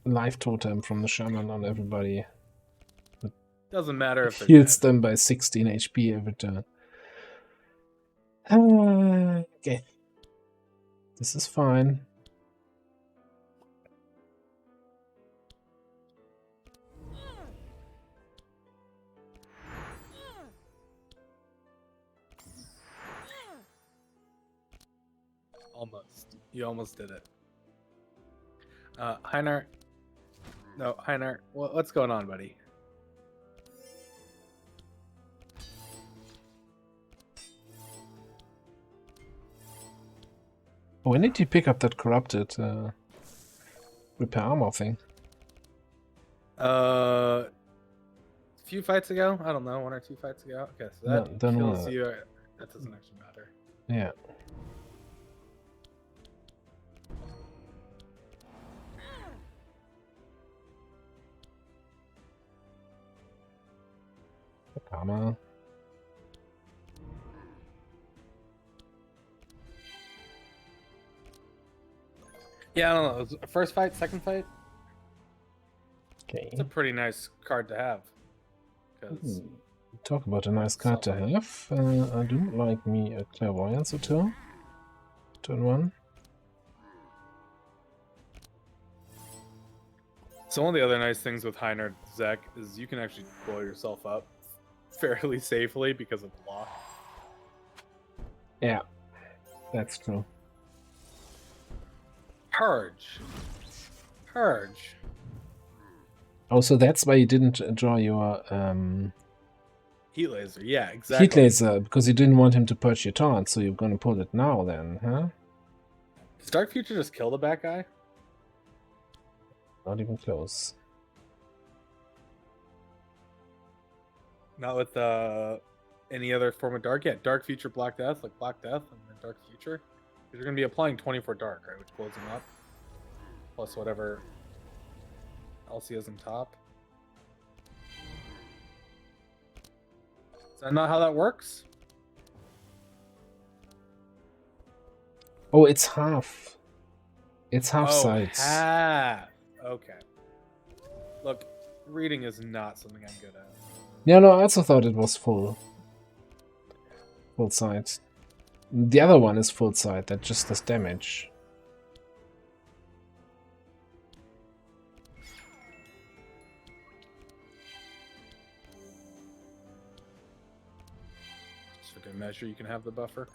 life totem from the shaman on everybody. Doesn't matter if they're Heals dead. them by 16 HP every turn. Okay. This is fine. Almost. You almost did it. Heinar. No, Heinar. What's going on, buddy? When did you pick up that corrupted repair armor thing? A few fights ago? I don't know, 1 or 2 fights ago. Okay, so that Don't kills know. you. That doesn't actually matter. Yeah. Armor. Yeah, I don't know. It was first fight, second fight. Okay. It's a pretty nice card to have. Because Talk about a nice card to have. I do like me a clairvoyance or two. Turn 1. so one of the other nice things with Heinar Zek is you can actually blow yourself up fairly safely because of block. Yeah, that's true. Purge. Purge. Oh, so that's why you didn't draw your Heat laser, yeah, exactly. heat laser, because you didn't want him to purge your taunt, so you're gonna pull it now then, huh? Does Dark Future just kill the bad guy? Not even close. Not with any other form of dark yet. Dark Future, Black Death, like Black Death, and then Dark Future. Because you're going to be applying 24 Dark, right? Which blows him up. Plus whatever else he has on top. Is that not how that works? Oh, it's half. It's half Oh, sides. half. Okay. Look, reading is not something I'm good at. Yeah, no, I also thought it was full. Full side. The other one is full side, that just does damage. Just for good measure, you can have the buffer.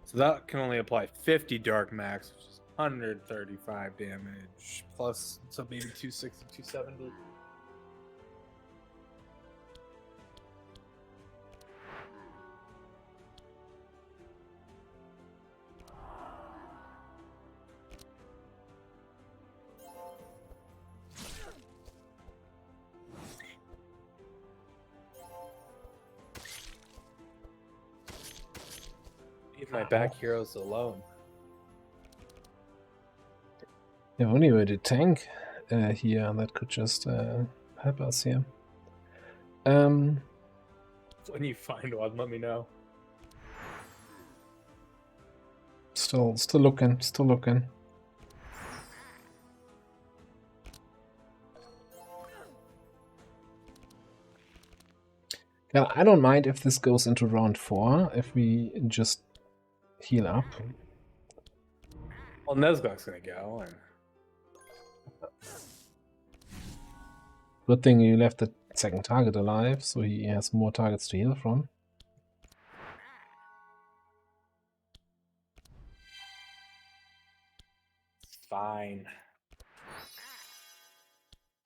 So that can only apply 50 dark max, which is 135 damage. Plus, so maybe 260, 270. Leave my back heroes alone. If only we had a tank here that could just help us here. When you find one, let me know. Still looking, still looking. Yeah, I don't mind if this goes into round 4, if we just heal up. Well, Nesgok's gonna go, and Good thing you left the second target alive, so he has more targets to heal from. it's fine.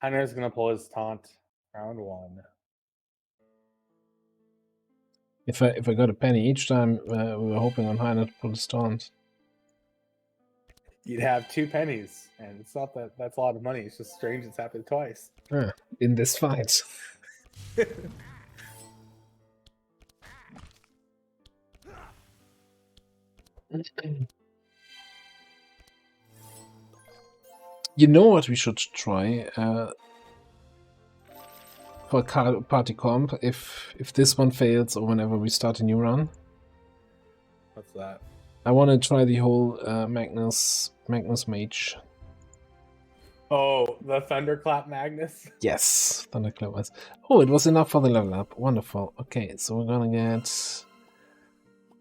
Hunter's gonna pull his taunt round 1. If I got a penny each time, we were hoping on Heiner to pull his taunt. You'd have 2 pennies, and it's not that that's a lot of money. It's just strange it's happened twice. In this fight. You know what we should try for party comp if this one fails or whenever we start a new run? What's that? I want to try the whole Magnus Mage. Oh, the Thunderclap Magnus? Yes, Thunderclap was. Oh, it was enough for the level up. Wonderful. Okay, so we're gonna get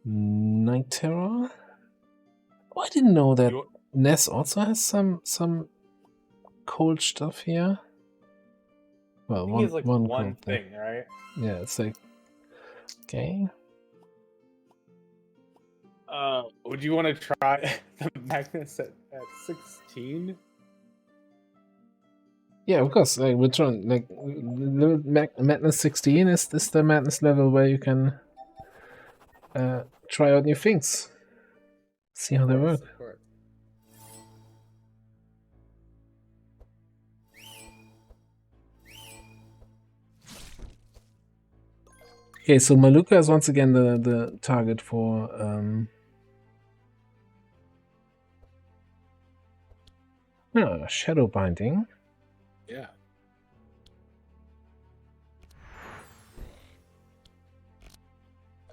Night Terror. Oh, I didn't know that Ness also has some cold stuff here. Well, I think he's like one one cold thing, right? Yeah, it's like okay. Would you want to try the Magnus at 16? Yeah, of course. Like we're trying, like Madness 16 is this the Madness level where you can try out new things, see how they work. Of course. Okay, so Maluka is once again the target for Shadow Binding. Yeah.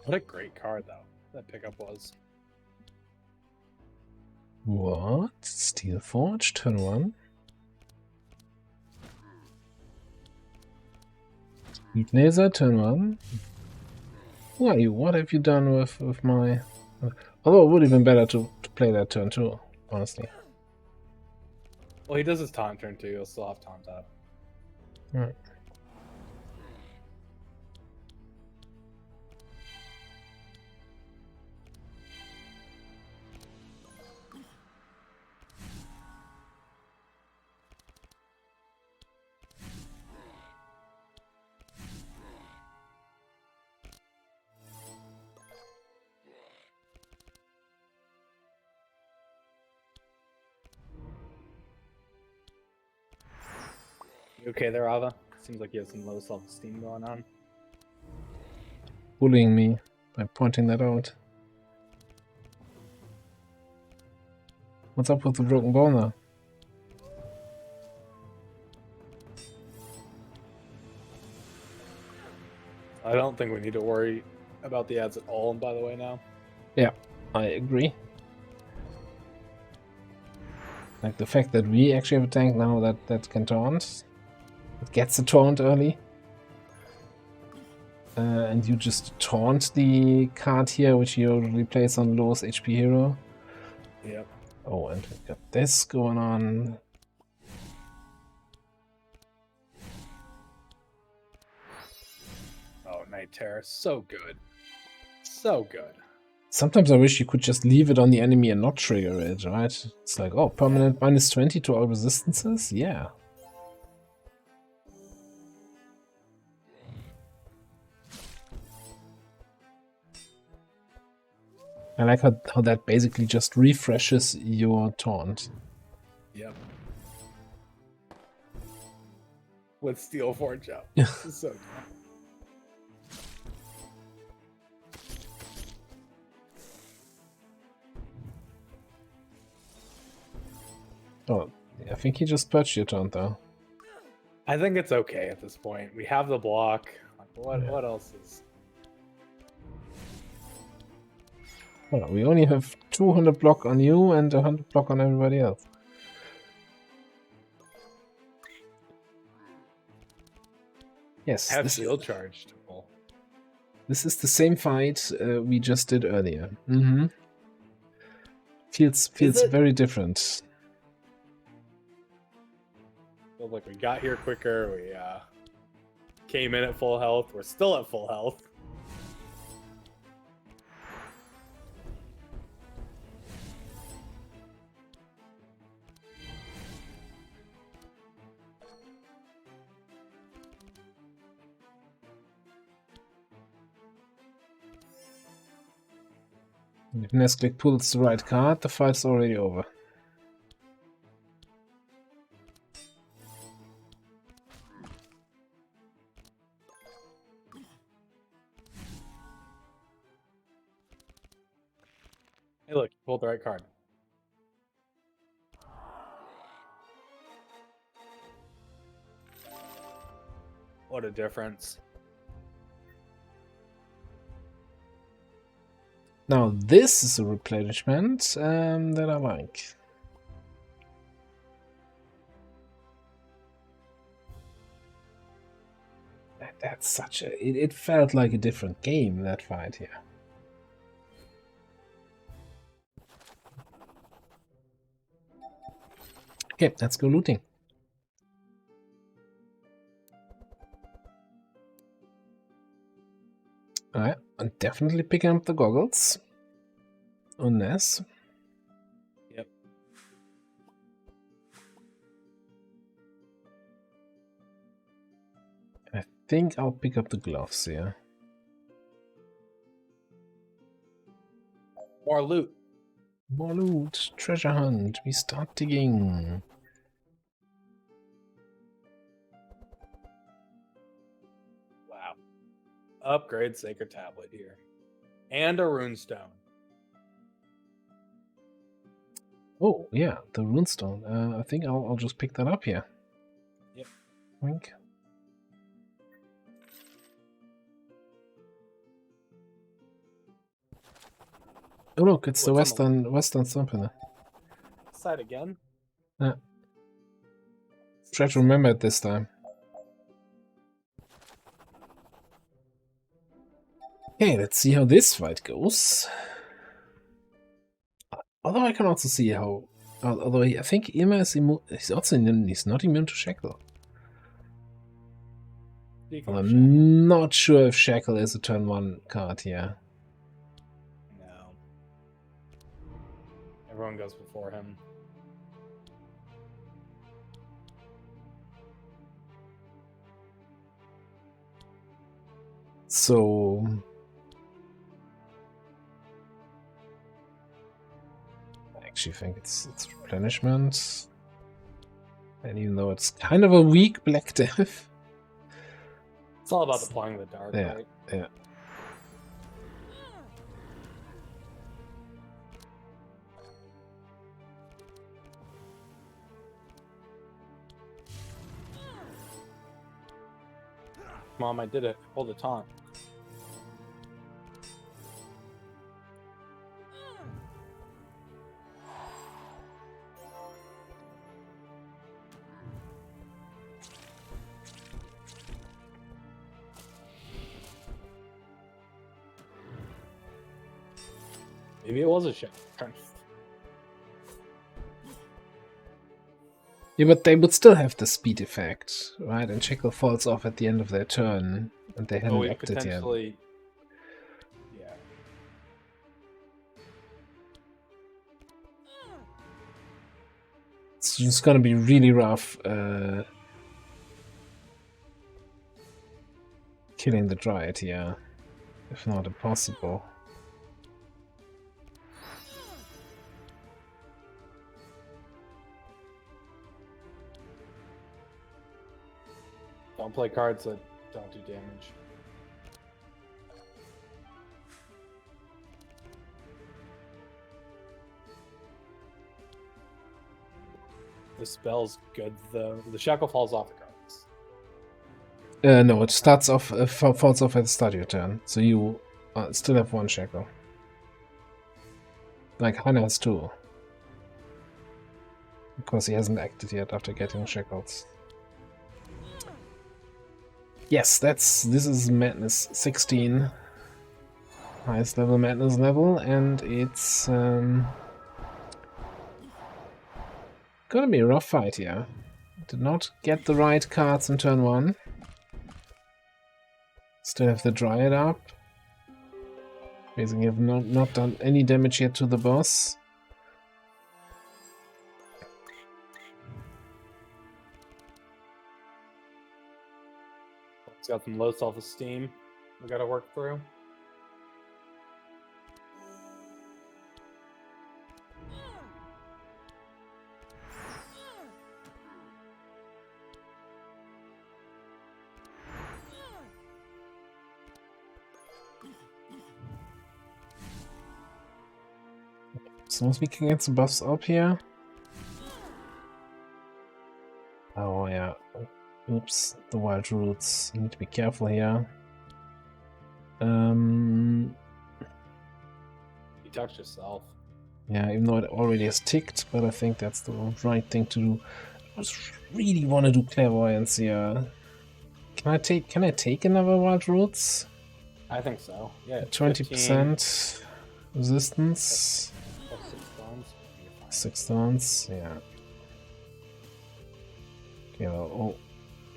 What a great card, though, that pickup was. What? Steel Forge, turn 1. Heat Laser, turn 1. Who are you? What have you done with my... Although it would have been better to play that turn 2, honestly. Well, he does his taunt turn 2. He'll still have taunt up. Right. You okay there, Ava? Seems like you have some low self-esteem going on. Bullying me by pointing that out. What's up with the broken boner? I don't think we need to worry about the ads at all, by the way, now. Yeah, I agree. Like the fact that we actually have a tank now that can taunt. It gets a taunt early. And you just taunt the card here, which you usually place on lowest HP hero. Yep. Oh, and we got this going on. Oh, Night Terror. So good. So good. Sometimes I wish you could just leave it on the enemy and not trigger it, right? It's like, oh, permanent minus 20 to all resistances? Yeah. I like how that basically just refreshes your taunt. Yep. With Steel Forge out. So good. Oh, I think he just purged your taunt though. I think it's okay at this point. We have the block. Like, Yeah. what else is... Well, we only have 200 block on you and 100 block on everybody else. Yes, Have shield charged. Well, this is the same fight we just did earlier. Mm-hmm. Feels it? very different. feels like we got here quicker. We came in at full health. We're still at full health. If Nesclick pulls the right card, the fight's already over. Hey, look, you pulled the right card. What a difference. Now this is a replenishment that I like. That's such a... It felt like a different game, that fight here. Okay, let's go looting. Alright, I'm definitely picking up the goggles. On Ness. Yep. I think I'll pick up the gloves here. More loot. More loot, treasure hunt, we start digging. Wow. Upgrade Sacred Tablet here. And a runestone. Oh, yeah, the runestone. I think I'll just pick that up here. Yep. Wink. Oh look, it's the Western Symphony. Side again? Yeah. Try to remember it this time. Okay, let's see how this fight goes. Although I can also see how... Although I think Irma is he's also he's not immune to Shackle. Well, I'm not sure if Shackle is a turn 1 card here. No. Everyone goes before him. So... I actually think it's replenishment. And even though it's kind of a weak Black Death. It's all about deploying the dark, Yeah, right? yeah. Mom, I did it. Hold the taunt. Maybe it was a ship. Yeah, but they would still have the speed effect, right? And Shackle falls off at the end of their turn, and they Oh, hadn't we acted yet. potentially. Yeah. It's just gonna be really rough killing the Dryad here, if not impossible. Don't play cards that don't do damage. The spell's good though. The shackle falls off the cards. No, it starts off, falls off at the start of your turn, so you still have one Shackle. Like Hannah has two. Because he hasn't acted yet after getting Shackles. Yes, this is Madness 16. Highest level Madness level, and it's gonna be a rough fight here. Did not get the right cards in turn 1. Still have the Dryad up. Basically have not done any damage yet to the boss. It's got some low self-esteem we gotta work through. As long as we can get some buffs up here. Oh yeah. Oops, the wild roots. I need to be careful here. You touched yourself. Yeah, even though it already has ticked, but I think that's the right thing to do. I just really want to do clairvoyance here. Can I take another wild roots? I think so. Yeah, 20% resistance. Plus 6 stones. 6 stones, yeah. Okay, I'll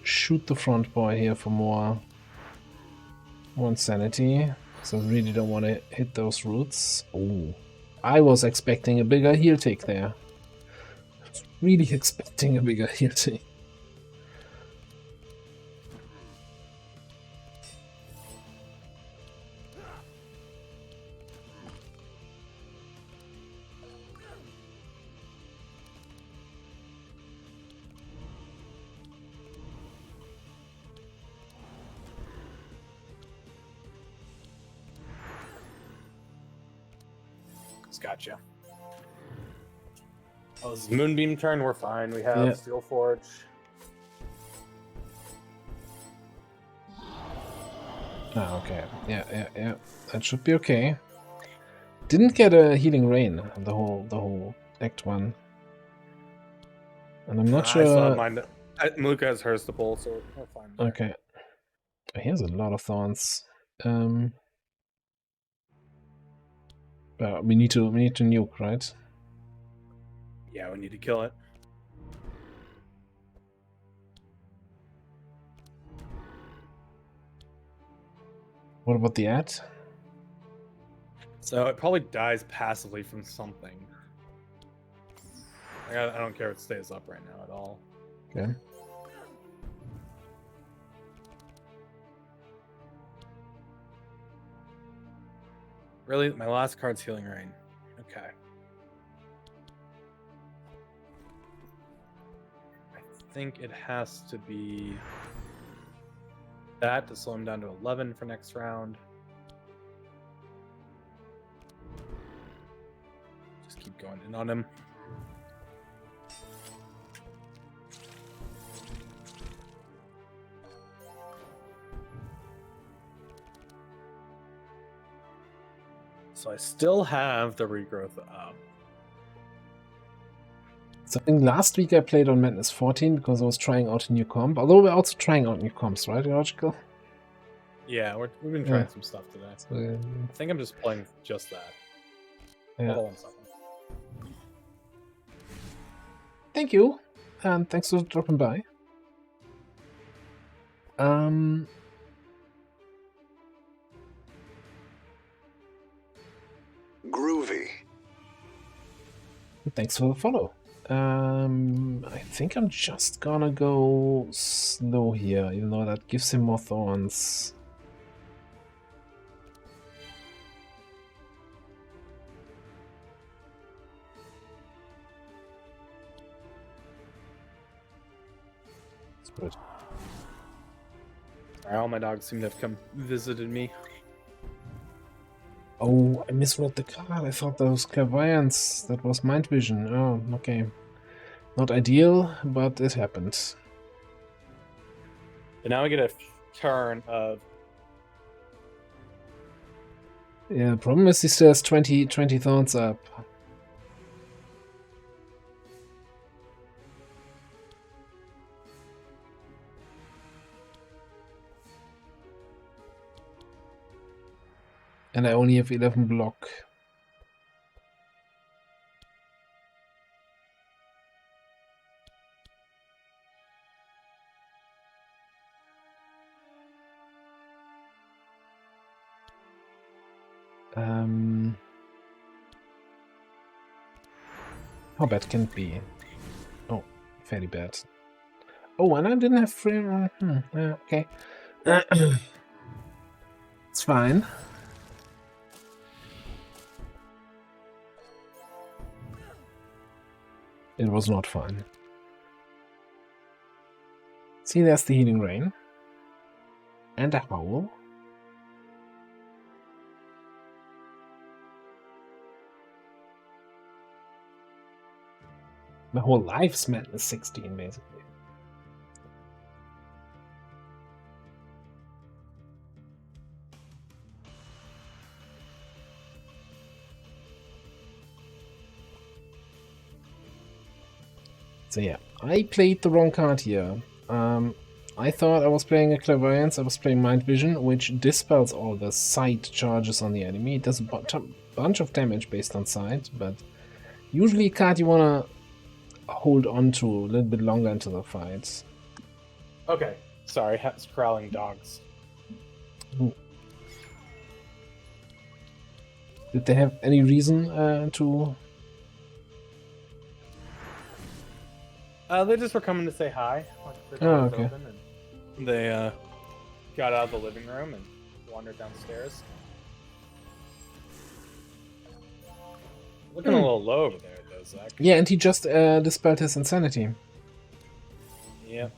shoot the front boy here for more insanity. So I really don't want to hit those roots. Oh, I was expecting a bigger heal take there. I was really expecting a bigger heal take. Gotcha. Oh, this is Moonbeam turn. We're fine. We have Steel Forge. Ah, okay. Yeah. That should be okay. Didn't get a healing rain the whole Act 1. And I'm not sure. I still have mine. Maluka has hers to pull, so we're fine. There. Okay. Here's a lot of thorns. We need to nuke, right? Yeah, we need to kill it. What about the ad? So it probably dies passively from something. I don't care if it stays up right now at all. Okay. Really? My last card's Healing Rain. Okay. think it has to be that to slow him down to 11 for next round. Just keep going in on him. So I still have the regrowth up. So I think last week I played on Madness 14 because I was trying out a new comp. Although we're also trying out new comps, right? Logical? Yeah, we've been trying Yeah. some stuff today. So, I think I'm just playing just that. yeah. Hold on 1 second. Thank you, and thanks for dropping by. Groovy. Thanks for the follow. I think I'm just gonna go slow here, even though that gives him more thorns. It's good. Sorry, all my dogs seem to have come visited me. Oh, I misread the card. I thought that was clairvoyance. That was mind vision. Oh, okay. Not ideal, but it happened. But now I get a turn of Yeah, the problem is he still has 20 thorns up. And I only have 11 block. How bad can it be? Oh, fairly bad. Oh, and I didn't have free. Okay. It's fine. It was not fine. See, there's the healing rain. And a howl. My whole life's Madness 16, basically. So yeah, I played the wrong card here. I thought I was playing a Clairvoyance, I was playing Mind Vision, which dispels all the sight charges on the enemy. It does a bunch of damage based on sight, but usually a card you wanna hold on to a little bit longer into the fight. okay. Sorry, it's crawling dogs. Did they have any reason to... They just were coming to say hi. Like, the Oh, door was okay. open and they got out of the living room and wandered downstairs. Looking a little low over there, though, Zach. Yeah, and he just dispelled his insanity. Yep.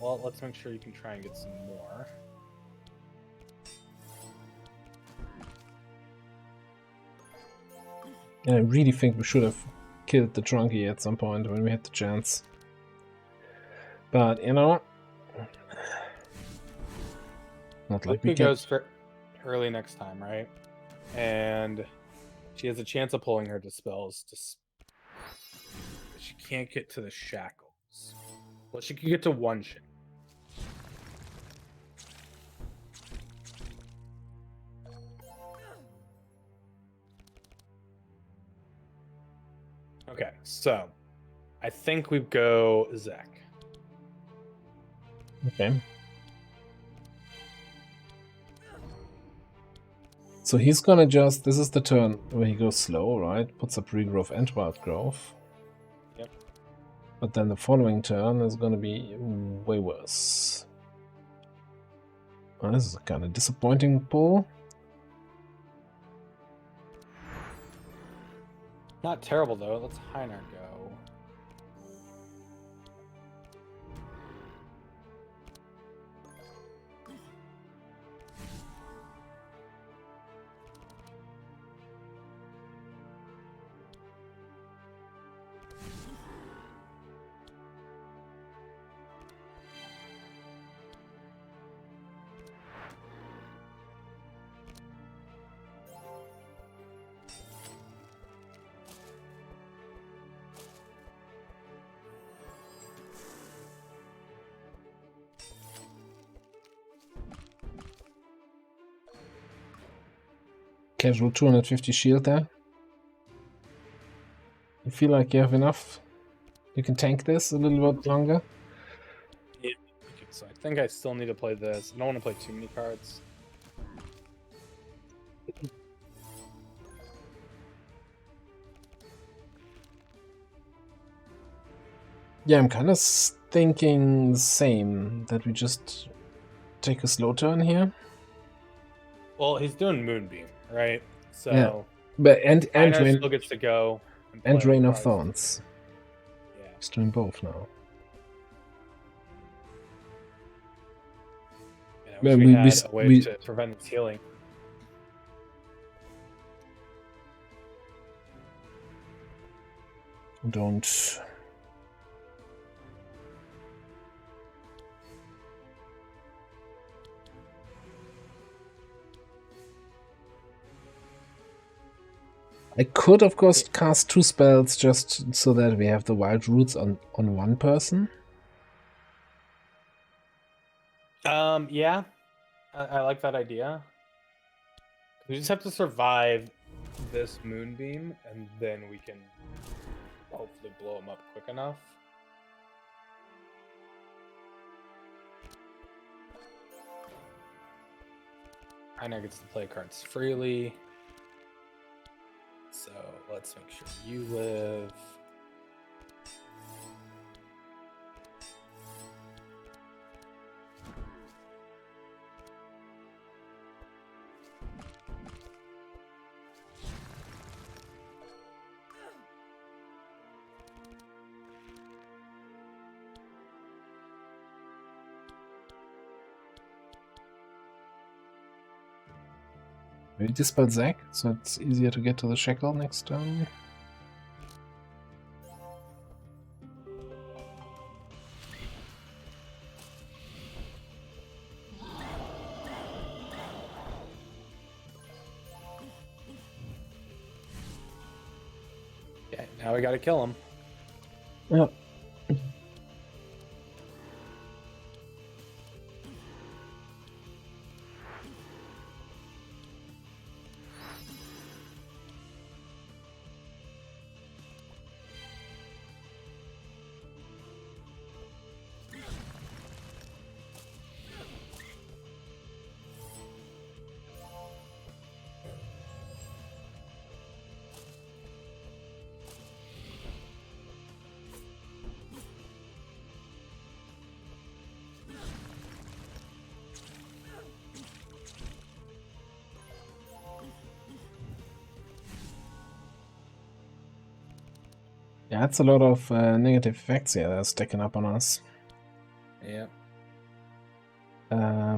Well, let's make sure you can try and get some more. And I really think we should have killed the Drunky at some point when we had the chance. But, you know... Not like we Luca can... goes for early next time, right? And she has a chance of pulling her dispels. She can't get to the shackles. Well, she can get to one shackle. Okay, so I think we go Zach. Okay. So he's gonna just... This is the turn where he goes slow, right? Puts up regrowth and wild growth. Yep. But then the following turn is gonna be way worse. Oh, this is a kind of disappointing pull. Not terrible though. Let's Heiner go. Casual 250 shield there. You feel like you have enough? You can tank this a little bit longer? Yeah. Okay, so I think I still need to play this. I don't want to play too many cards. Yeah, I'm kind of thinking the same, that we just take a slow turn here. Well, he's doing Moonbeam, right? So Yeah. But and Ina Rain, still gets to go and and play Rain of cards. Thorns. Yeah. He's doing both now. And I wish Well, we had a way we to prevent its healing. don't. I could, of course, cast 2 spells just so that we have the wild roots on one person. Yeah, I like that idea. We just have to survive this Moonbeam, and then we can hopefully blow him up quick enough. Ina gets to play cards freely. So let's make sure you live. Maybe dispel Zack, so it's easier to get to the shackle next turn. Okay, now we gotta kill him. Yeah. Yeah, that's a lot of negative effects here that are stacking up on us. Yeah. I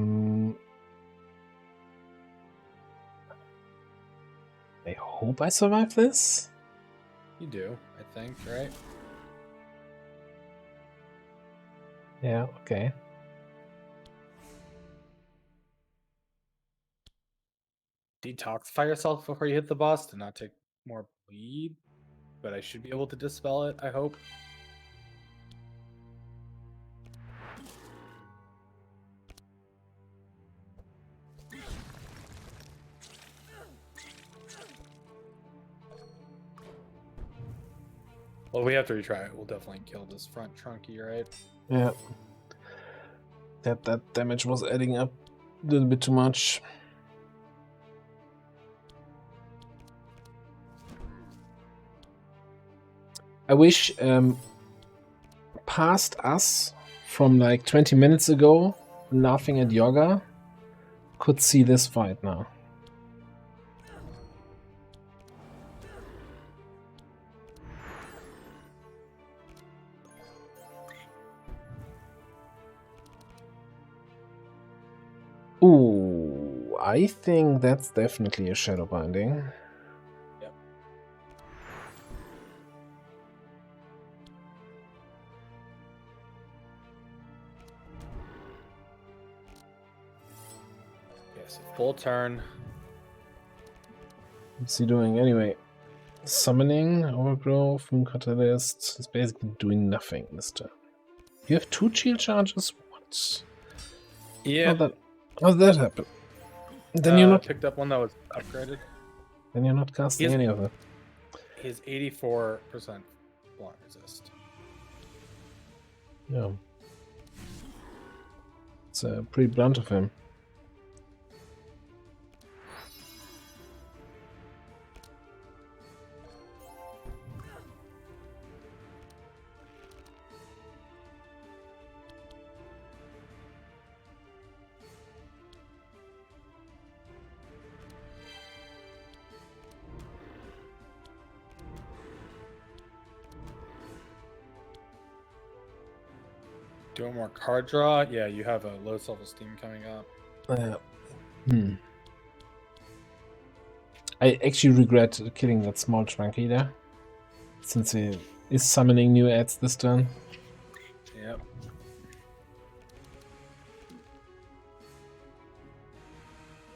hope I survive this. You do, I think, right? Yeah, okay. Detoxify yourself before you hit the boss to not take more bleed. But I should be able to dispel it, I hope. Well, we have to retry it. We'll definitely kill this front trunky, right? Yeah. That damage was adding up a little bit too much. I wish past us from like 20 minutes ago, laughing at Yoga, could see this fight now. Ooh, I think that's definitely a shadow binding. Yep. Okay, so full turn. What's he doing anyway? Summoning, Overgrowth, Moon Catalyst. He's basically doing nothing this turn. You have 2 shield charges? What? Yeah. How'd that happen? Then you're not. Picked up one that was upgraded. Then you're not casting He has- any of it. He has 84% blunt resist. Yeah. It's pretty blunt of him. Doing more card draw. Yeah, you have a low self-esteem coming up. I actually regret killing that small Trunky there, since he is summoning new ads this turn. Yep.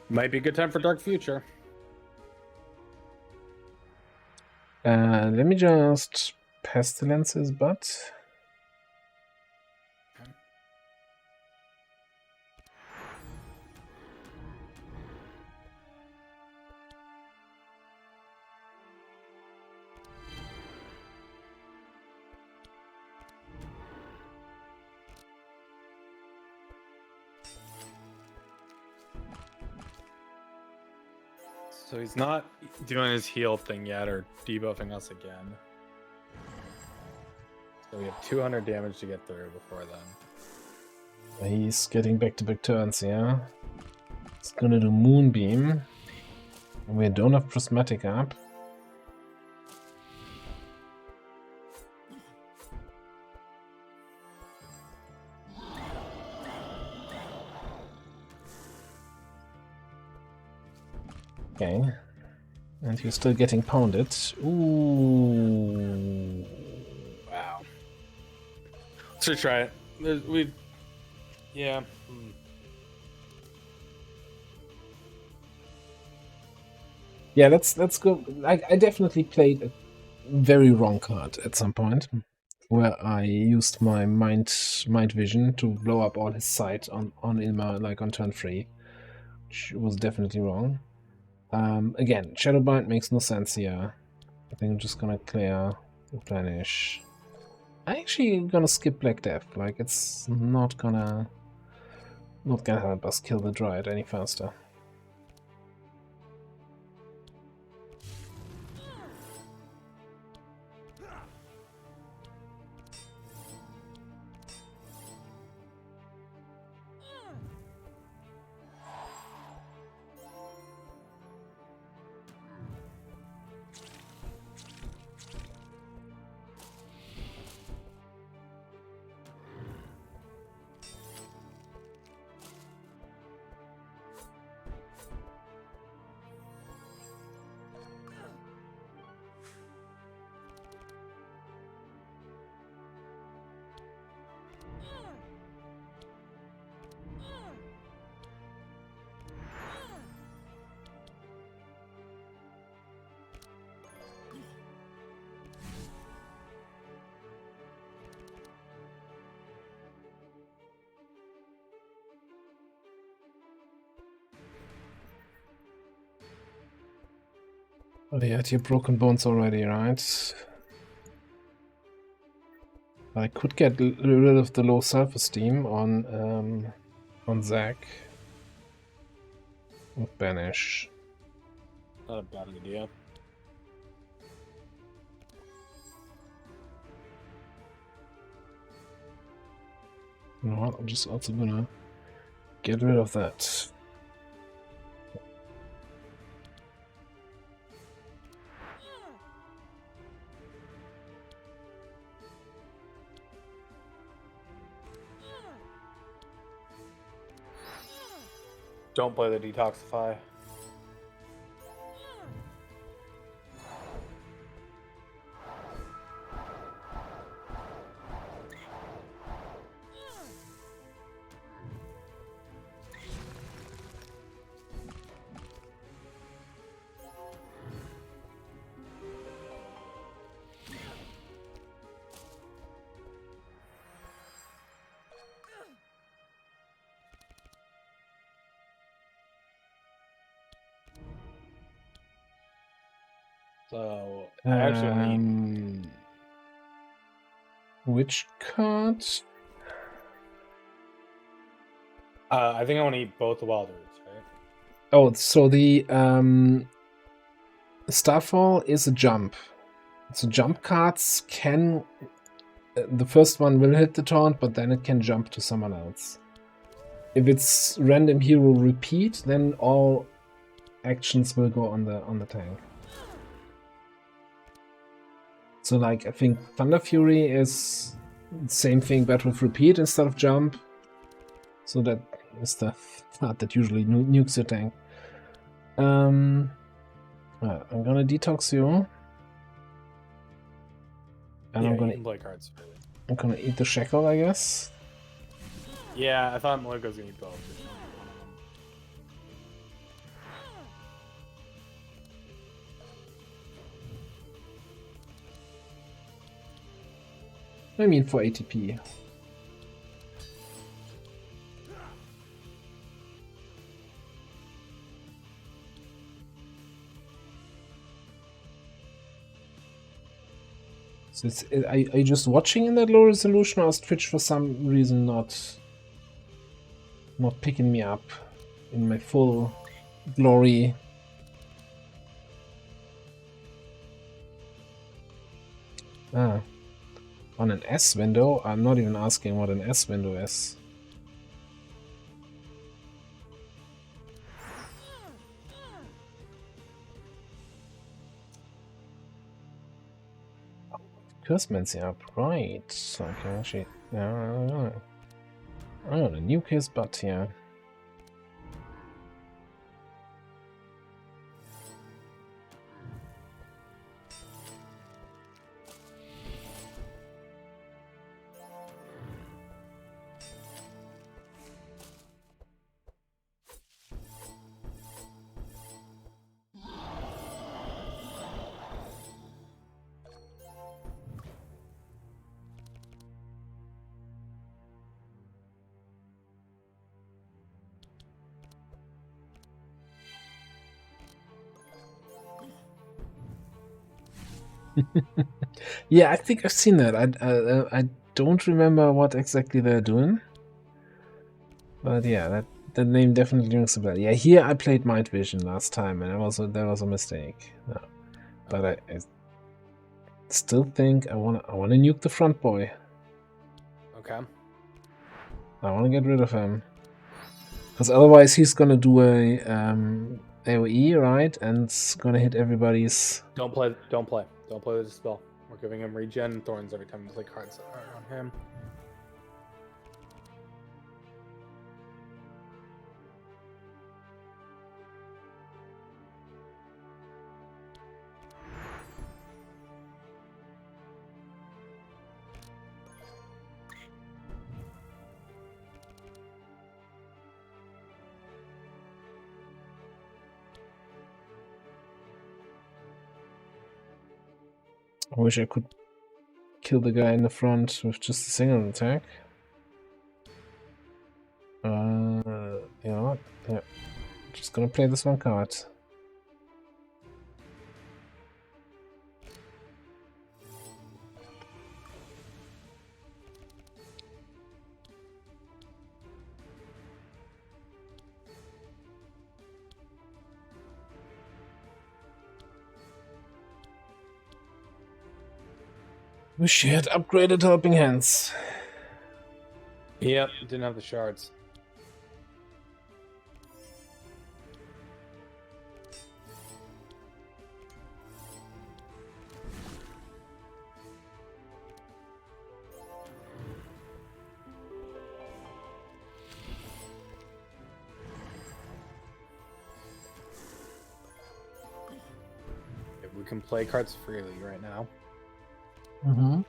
Might be a good time for Dark Future. Let me just pestilence his butt. So he's not doing his heal thing yet or debuffing us again. So we have 200 damage to get through before then. He's getting back-to-back turns, yeah. He's gonna do Moonbeam. We don't have Prismatic up. Okay. And you're still getting pounded. Ooh. Wow. Let's retry it. Yeah. Yeah, let's go. I definitely played a very wrong card at some point, where I used my mind vision to blow up all his sight on Ilma, like on turn 3, which was definitely wrong. Again, Shadowbind makes no sense here. I think I'm just gonna clear, replenish. I'm actually gonna skip Black Death. Like, it's not gonna help us kill the Dryad any faster. Oh, you had your broken bones already, right? I could get rid of the low self-esteem on Zack with Banish. Not a bad idea. You know what? I'm just also gonna get rid of that. Don't play the Detoxify. So I actually only need Which card? I think I want to eat both the wild roots, right? Oh, so the Starfall is a jump. So jump cards can... the first one will hit the taunt, but then it can jump to someone else. If it's random hero repeat, then all actions will go on the tank. So like I think Thunder Fury is the same thing but with repeat instead of jump. So that is the card that usually nukes your tank. I'm gonna detox you. And Yeah, I'm you gonna can play cards freely. I'm gonna eat the shackle, I guess. Yeah, I thought Maliko's gonna eat both. I mean for ATP. So are you just watching in that low resolution, or is Twitch for some reason not picking me up in my full glory? Ah, on an S window? I'm not even asking what an S window is. Cursemancy up, right. So I can actually... I'm gonna nuke his butt here. Yeah, I think I've seen that. I don't remember what exactly they're doing, but yeah, that name definitely rings a bell. Yeah, here I played Mind Vision last time, and that was a mistake. No. But I still think I wanna nuke the front boy. Okay. I wanna get rid of him, because otherwise he's gonna do a AOE, right, and it's gonna hit everybody's. Don't play the dispel. We're giving him regen thorns every time we play cards that are on him. I wish I could kill the guy in the front with just a single attack. You know what? Yeah. Just gonna play this one card. Wish she had upgraded Helping Hands. Yep, didn't have the shards. We can play cards freely right now. Mm-hmm.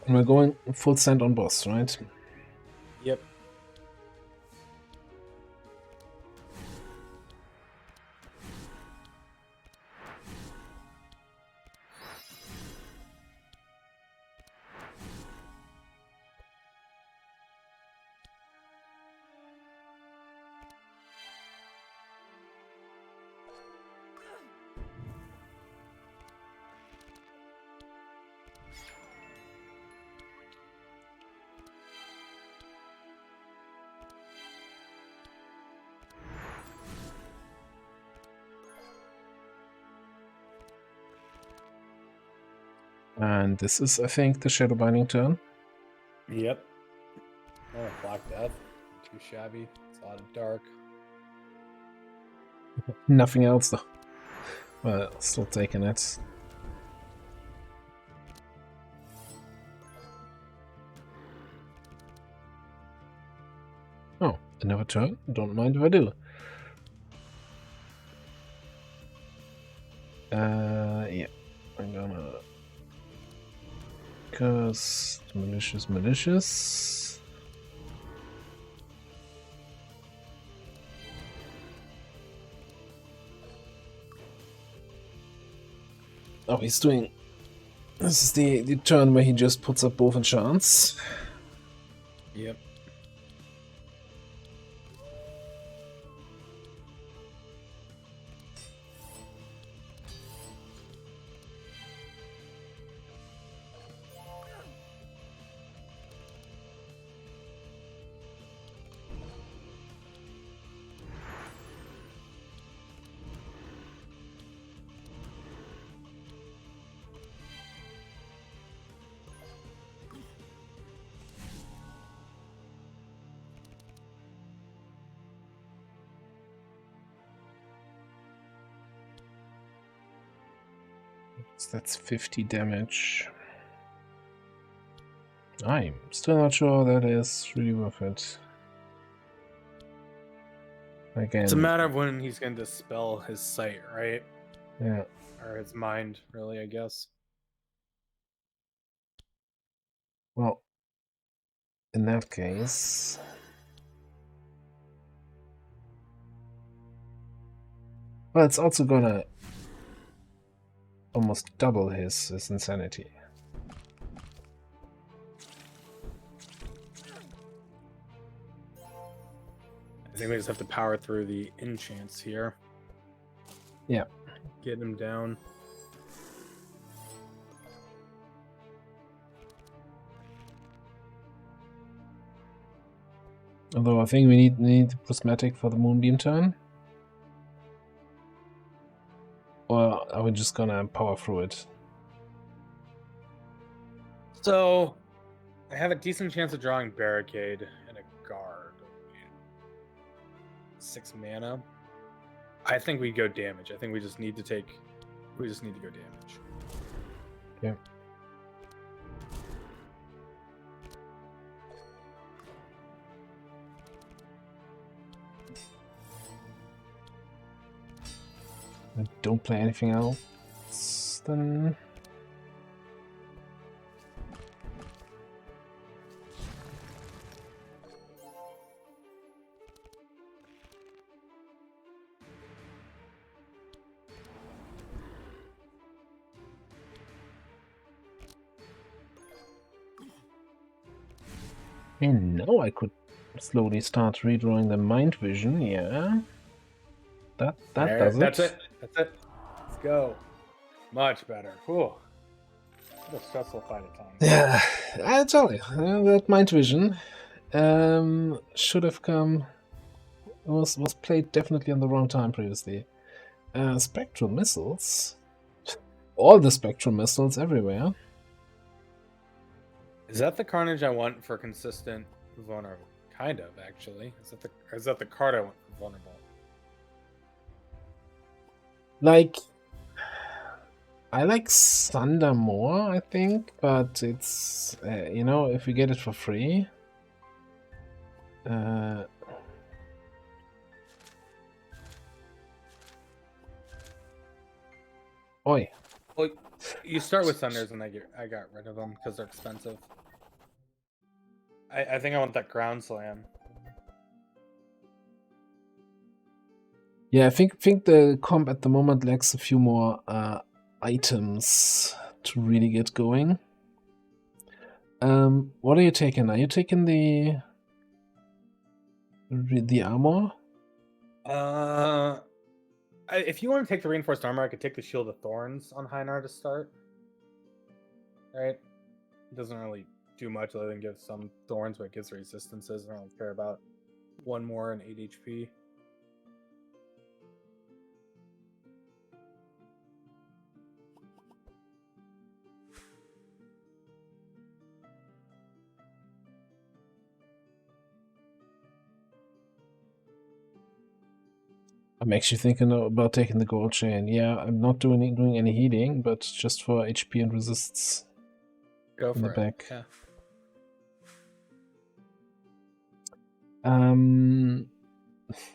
And we're going full send on boss, right? Yep. And this is, I think, the Shadow Binding turn. Yep. Oh, Black Death. Too shabby. It's a lot of dark. Nothing else, though. Well, still taking it. Oh, another turn? Don't mind if I do. Yeah. I'm gonna... Curse... Malicious. Oh, he's doing... This is the turn where he just puts up both enchants. Yep. So that's 50 damage. I'm still not sure that is really worth it. Again, It's a matter of when he's going to dispel his sight, right? yeah. Or his mind, really, I guess. Well, in that case... Well, it's also gonna almost double his insanity. I think we just have to power through the enchants here. Yeah. Get him down. Although I think we need the prismatic for the moonbeam turn. Or are we just gonna power through it? So, I have a decent chance of drawing Barricade and a Guard. 6 mana. I think we go damage. I think we just need to go damage. Okay. I don't play anything else, then... And now I could slowly start redrawing the mind vision, yeah. That does it. That's it. Let's go. Much better. Whew. What a stressful fight at times. Yeah, I tell you, that mind vision should have come... was played definitely on the wrong time previously. Spectral missiles? All the spectral missiles everywhere. Is that the Carnage I want for consistent vulnerable? Kind of, actually. Is that the card I want for vulnerable? Like, I like Thunder more, I think, but it's, you know, if we get it for free. Oi. Well, you start with Thunders and I got rid of them because they're expensive. I think I want that Ground Slam. Yeah, I think the comp at the moment lacks a few more items to really get going. What are you taking? Are you taking the armor? If you want to take the reinforced armor, I could take the Shield of Thorns on Heinar to start. Right? It doesn't really do much other than give some thorns, but it gives resistances. I don't really care about one more and 8 HP. I'm actually thinking about taking the gold chain. Yeah, I'm not doing any healing, but just for HP and resists Go in the for it. back. Yeah.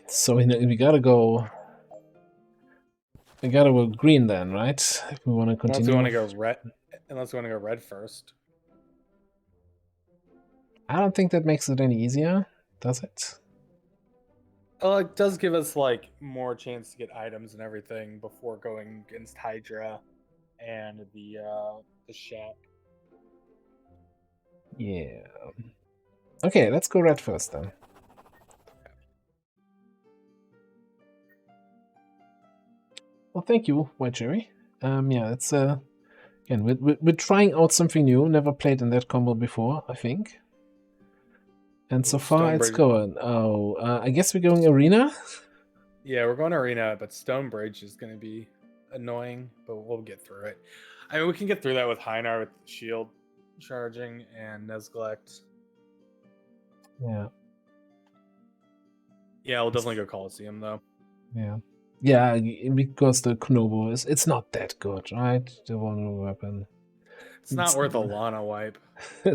So we gotta go. We gotta go green then, right? If we want to Unless continue. we want to go red. Unless we want to go red first. I don't think that makes it any easier, does it? Well, it does give us like more chance to get items and everything before going against Hydra and the shack. Yeah. Okay, let's go red first then. Well, thank you, White Cherry. Yeah, it's again we're trying out something new. Never played in that combo before, I think. And so far it's going. Oh, I guess we're going arena. Yeah, we're going arena, but Stonebridge is going to be annoying, but we'll get through it. I mean, we can get through that with Heinar with shield charging and Nezglect. Yeah. Yeah, we'll definitely go Coliseum though. Yeah. Yeah, because the Knobo it's not that good, right? The one weapon. It's not worth a Lana wipe.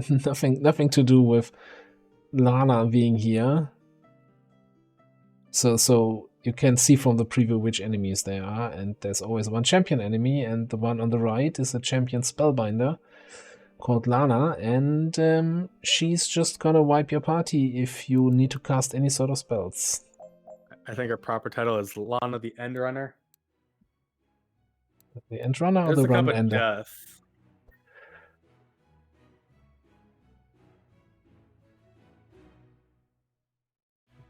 nothing to do with Lana being here. So you can see from the preview which enemies they are, and there's always one champion enemy, and the one on the right is a champion spellbinder called Lana, and she's just gonna wipe your party if you need to cast any sort of spells. I think her proper title is Lana the End Runner. The end runner or There's the a cup run of ender? death.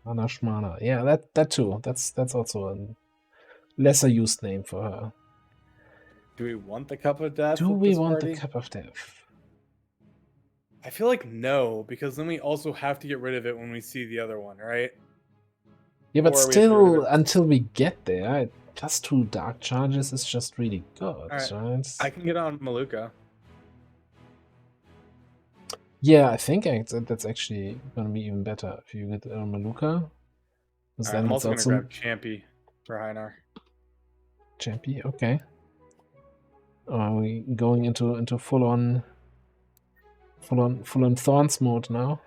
Lana Shmana. Yeah, that too. That's also a lesser used name for her. Do we want the cup of death? Do with we this want party? the cup of death? I feel like no, because then we also have to get rid of it when we see the other one, right? Yeah, but Or we have to get rid of still, it. until we get there, plus 2 dark charges is just really good, Alright. right? I can get on Maluka. Yeah, I think that's actually gonna be even better if you get Maluka. Because then I'm it's also also gonna grab Champy for Heinar. Champy. Okay. Are we going into full on Thorns mode now?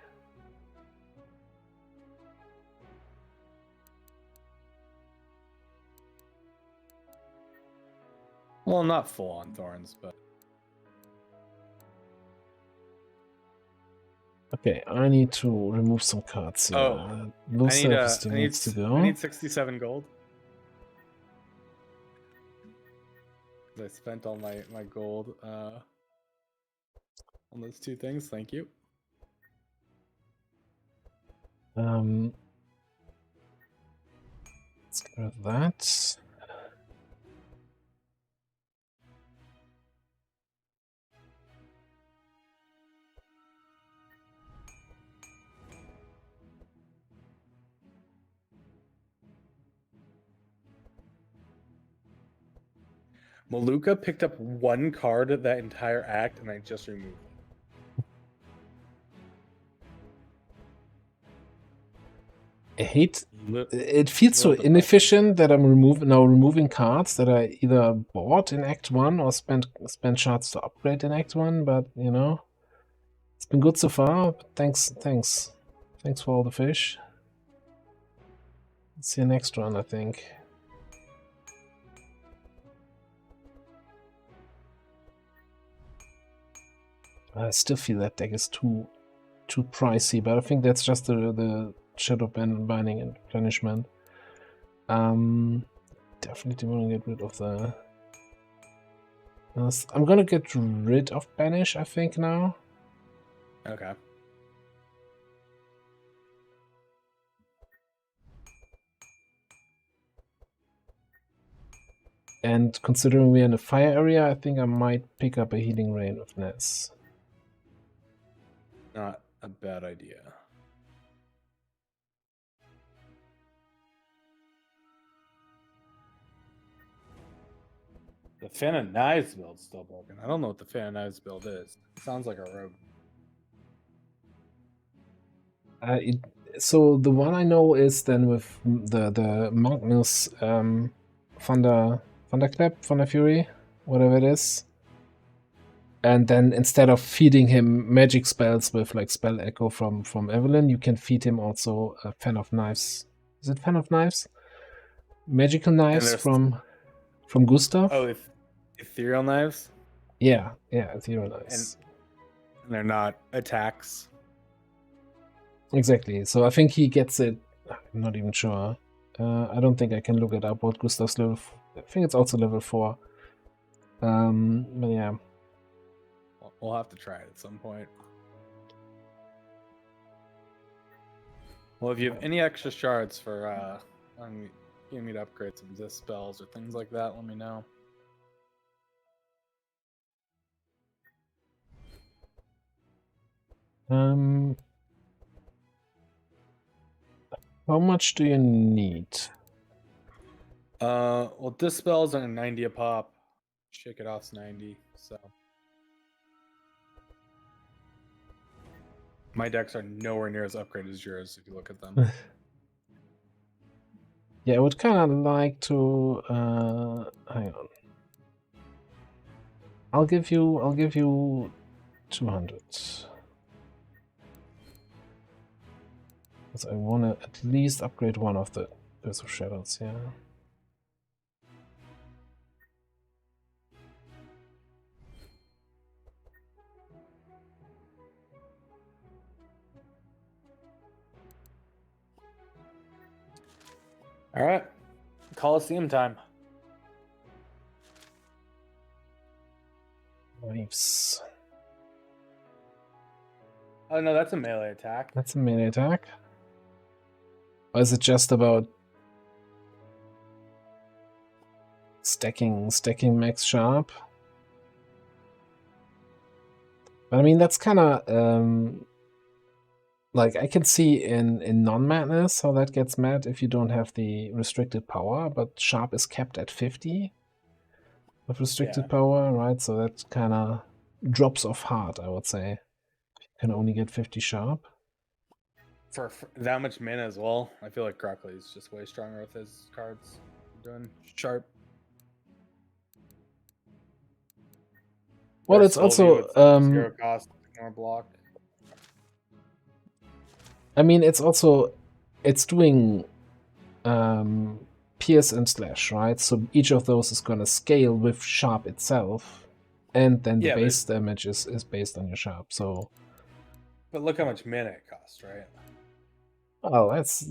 Well, not full on Thorns, but Okay, I need to remove some cards here. Oh, Low I self-esteem need needs to go. I need 67 gold. I spent all my gold on those two things. Thank you. Let's get rid of that. Maluka picked up one card that entire act, and I just removed it. I hate Li- it. Feels so little inefficient that I'm removing cards that I either bought in Act 1 or spent shards to upgrade in Act 1, but you know, it's been good so far. Thanks for all the fish. See you next run, I think. I still feel that deck is too pricey, but I think that's just the Shadow Binding and Replenishment. Definitely want to get rid of the... I'm gonna get rid of Banish, I think, now. Okay. And considering we're in a fire area, I think I might pick up a Healing Rain with Ness. Not a bad idea. The Fan of Knives build's still broken. I don't know what the Fan of Knives build is. Sounds like a rogue. So the one I know is then with the Magnus Thunder Fury, whatever it is. And then instead of feeding him magic spells with like Spell Echo from Evelyn, you can feed him also a Fan of Knives. Is it Fan of Knives? Magical knives there's- from Gustav. Oh, ethereal knives, Yeah, ethereal knives. and they're not attacks. Exactly. So I think he gets it. I'm not even sure. I don't think I can look it up. What Gustav's level? I think it's also level 4. But yeah. We'll have to try it at some point. Well, if you have any extra shards for you need to upgrade some Zist spells or things like that, let me know. How much do you need? Well, Dispels are 90 a pop. Shake It Off's 90, so. My decks are nowhere near as upgraded as yours if you look at them. Yeah, I would kind of like to. Hang on. I'll give you 200. Because I want to at least upgrade one of the Curse of Shadows, yeah. All right. Coliseum time. Waves. Oh, no, that's a melee attack. That's a melee attack. Or is it just about stacking max sharp? But I mean, that's kind of like I can see in non-madness how that gets mad if you don't have the restricted power, but sharp is capped at 50 of restricted power, right? So that kind of drops off hard, I would say. You can only get 50 sharp. For that much mana as well, I feel like Crockley is just way stronger with his cards. Doing sharp. Well, Or it's Sylvie also with 0 cost, more block. I mean, it's doing pierce and slash, right? So each of those is going to scale with sharp itself, and then the base damage is based on your sharp. So, but look how much mana it costs, right? Oh, that's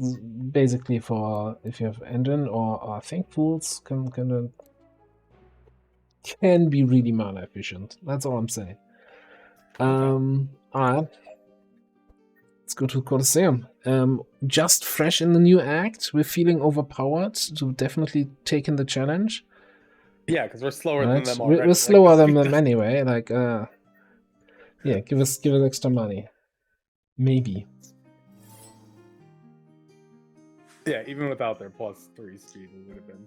basically for if you have engine or Thankfuls can be really mana efficient. That's all I'm saying. Alright. Let's go to Colosseum. Just fresh in the new act, we're feeling overpowered to definitely take in the challenge. Yeah, because we're slower than them already. We're slower than them anyway. Like, yeah, give us extra money. Maybe. Yeah, even without their +3 speed, we would have been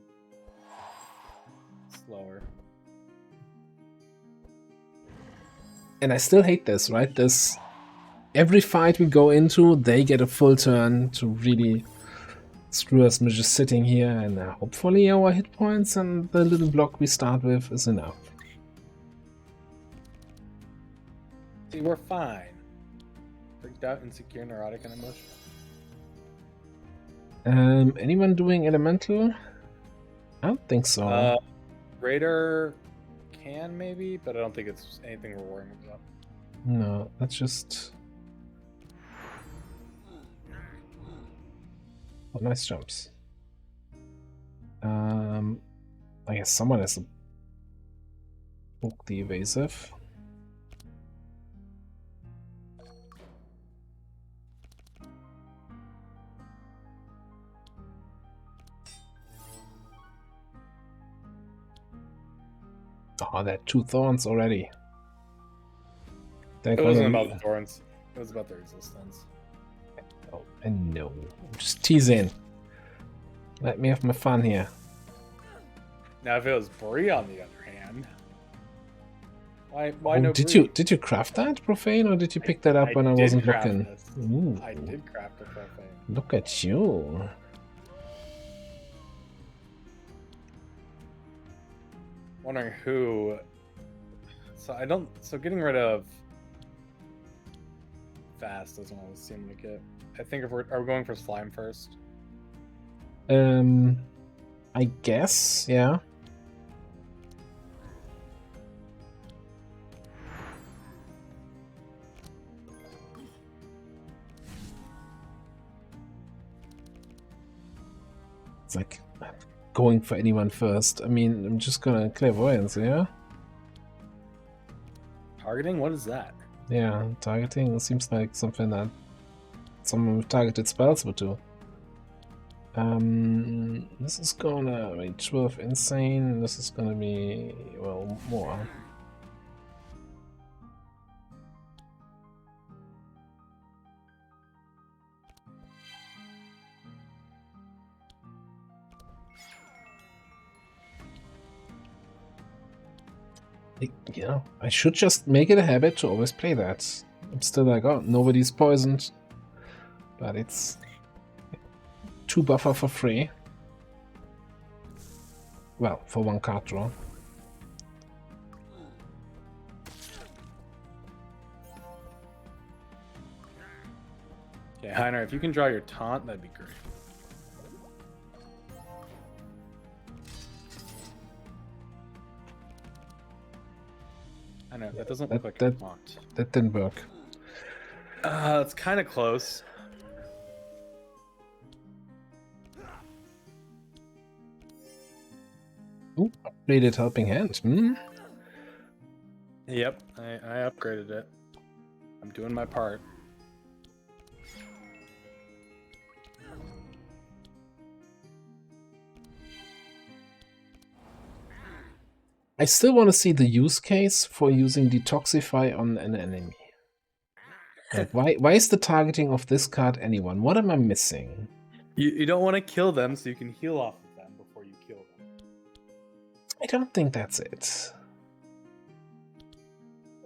slower. And I still hate this, right? Every fight we go into, they get a full turn to really screw us. We're just sitting here, and hopefully our hit points and the little block we start with is enough. See, we're fine. Freaked out, insecure, neurotic, and emotional. Anyone doing elemental? I don't think so. Raider can maybe, but I don't think it's anything we're worrying about. No, that's just... Oh, nice jumps. I guess someone has to book the evasive. Oh, that 2 thorns already. It wasn't about the thorns. It was about their resistance. Oh, I know. I'm just teasing. Let me have my fun here. Now, if it was Bree, on the other hand... Why Oh, no did you craft that, Profane, or did you pick that up when I did wasn't craft looking? this. Ooh, I did craft a profane. look at you. Wondering who. So getting rid of fast doesn't always seem like it. I think if are we going for slime first? I guess, yeah. It's like going for anyone first. I mean, I'm just gonna clairvoyance, yeah? Targeting? What is that? Yeah, targeting seems like something that someone with targeted spells would do. This is gonna be 12 insane. This is gonna be, well, more. You know, I should just make it a habit to always play that. I'm still like, oh, nobody's poisoned. But it's 2 buffer for free. Well, for 1 card draw. Okay, Heiner, if you can draw your taunt, that'd be great. I know, that doesn't look like a taunt. That didn't work. It's kind of close. Ooh, upgraded helping hand. Hmm? Yep, I upgraded it. I'm doing my part. I still want to see the use case for using Detoxify on an enemy. Like, why is the targeting of this card anyone? What am I missing? You don't want to kill them, so you can heal off of them before you kill them. I don't think that's it.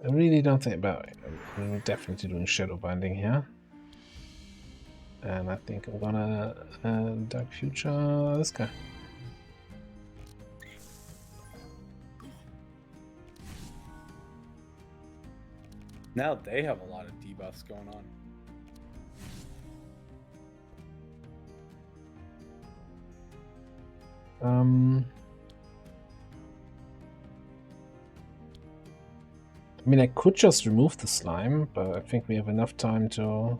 I really don't think about it. I'm definitely doing Shadow Binding here. And I think I'm gonna Dark Future this guy. Now they have a lot of debuffs going on. I mean, I could just remove the slime, but I think we have enough time to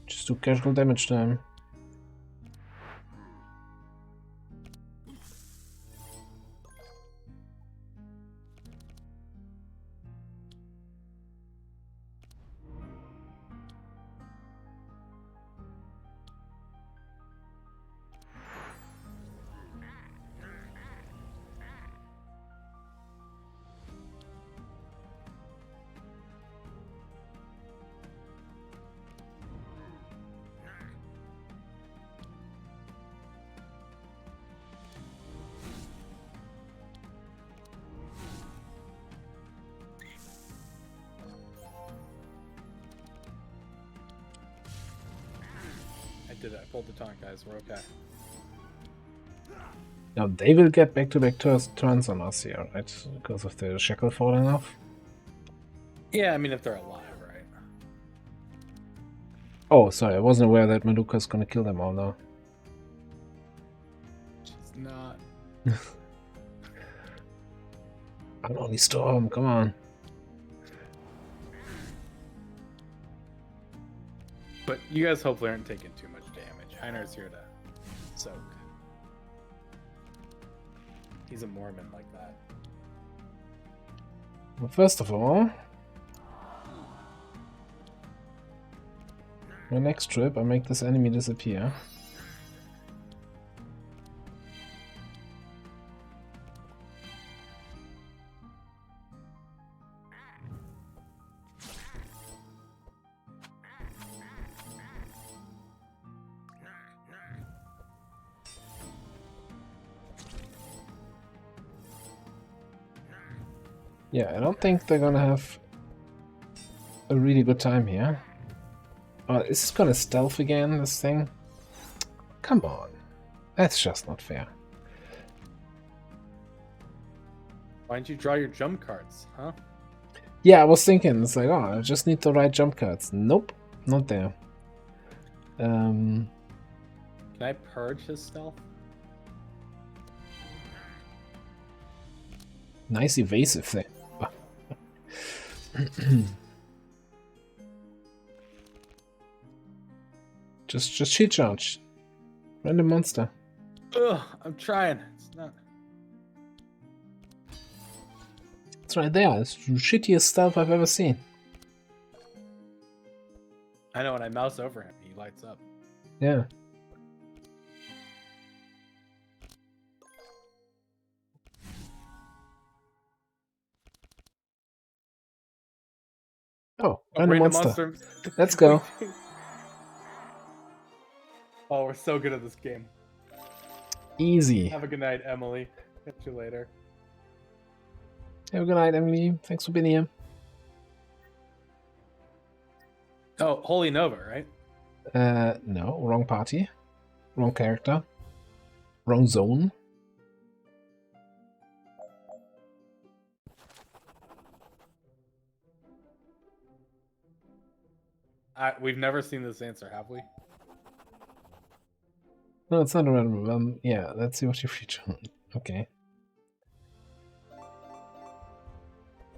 just do casual damage to him. I did it. I pulled the taunt, guys. We're okay. Now they will get back-to-back turns on us here, right? Because of the shackle falling off. Yeah, I mean, if they're alive, right? Oh, sorry, I wasn't aware that Maluka's gonna kill them all now. She's not. I'm only Storm, come on. But you guys hopefully aren't taking too much damage. Heiner's here to soak. He's a Mormon like that. Well, first of all, my next trip, I make this enemy disappear. Yeah, I don't think they're gonna have a really good time here. Is this gonna stealth again, this thing? Come on. That's just not fair. Why didn't you draw your jump cards, huh? Yeah, I was thinking, it's like, oh, I just need the right jump cards. Nope, not there. Can I purge his stealth? Nice evasive thing. just shield charge. Random monster. Ugh, I'm trying. It's not. It's right there. It's the shittiest stuff I've ever seen. I know when I mouse over him, he lights up. Yeah. Oh, random monster. Let's go. Oh, we're so good at this game. Easy. Have a good night, Emily. Catch you later. Have a good night, Emily. Thanks for being here. Oh, Holy Nova, right? No, wrong party. Wrong character. Wrong zone. We've never seen this answer, have we? No, it's not a random. Yeah, let's see what you feature. Okay.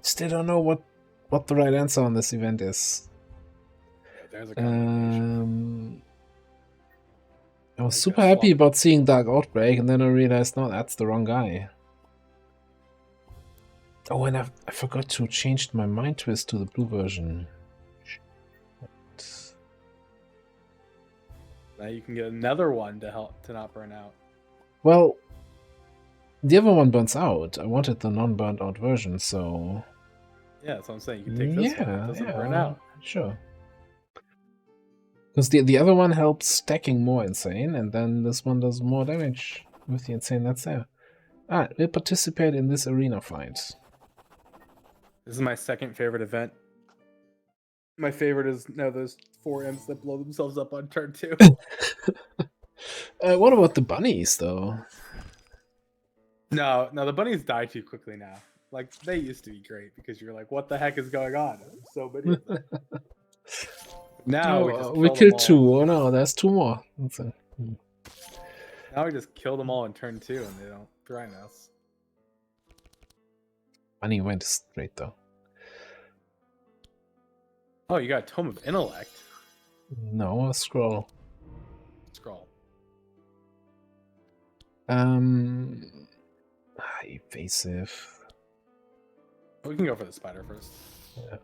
Still don't know what the right answer on this event is. Yeah, there's a combination. I was super happy about seeing Dark Outbreak, and then I realized, no, that's the wrong guy. Oh, and I forgot to change my mind twist to the blue version. Now you can get another one to help to not burn out. Well, the other one burns out. I wanted the non-burnt out version, so... Yeah, that's what I'm saying. You can take this one. It doesn't burn out. Sure. Because the other one helps stacking more insane, and then this one does more damage with the insane that's there. Alright, we'll participate in this arena fight. This is my second favorite event. My favorite is now those 4 imps that blow themselves up on turn 2. What about the bunnies, though? No, the bunnies die too quickly now. Like, they used to be great because you're like, what the heck is going on? There's so many of them. Now we killed 2. Oh no, there's 2 more. Now we just kill them all in turn 2 and they don't threaten us. Bunny went straight, though. Oh, you got a Tome of Intellect. No, a scroll. Scroll. Evasive. We can go for the spider first. Yeah.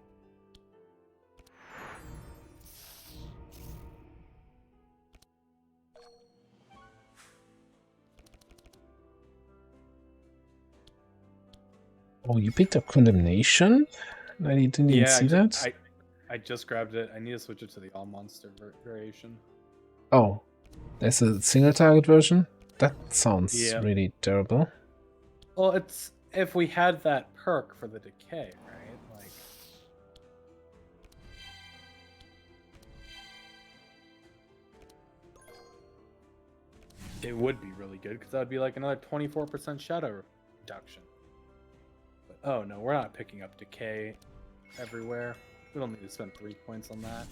Oh, you picked up Condemnation? I didn't even see that. I just grabbed it. I need to switch it to the all monster variation. Oh, there's a single target version? That sounds really terrible. Well, it's if we had that perk for the decay, right? Like, it would be really good because that would be like another 24% shadow reduction. But oh no, we're not picking up decay everywhere. We don't need to spend 3 points on that.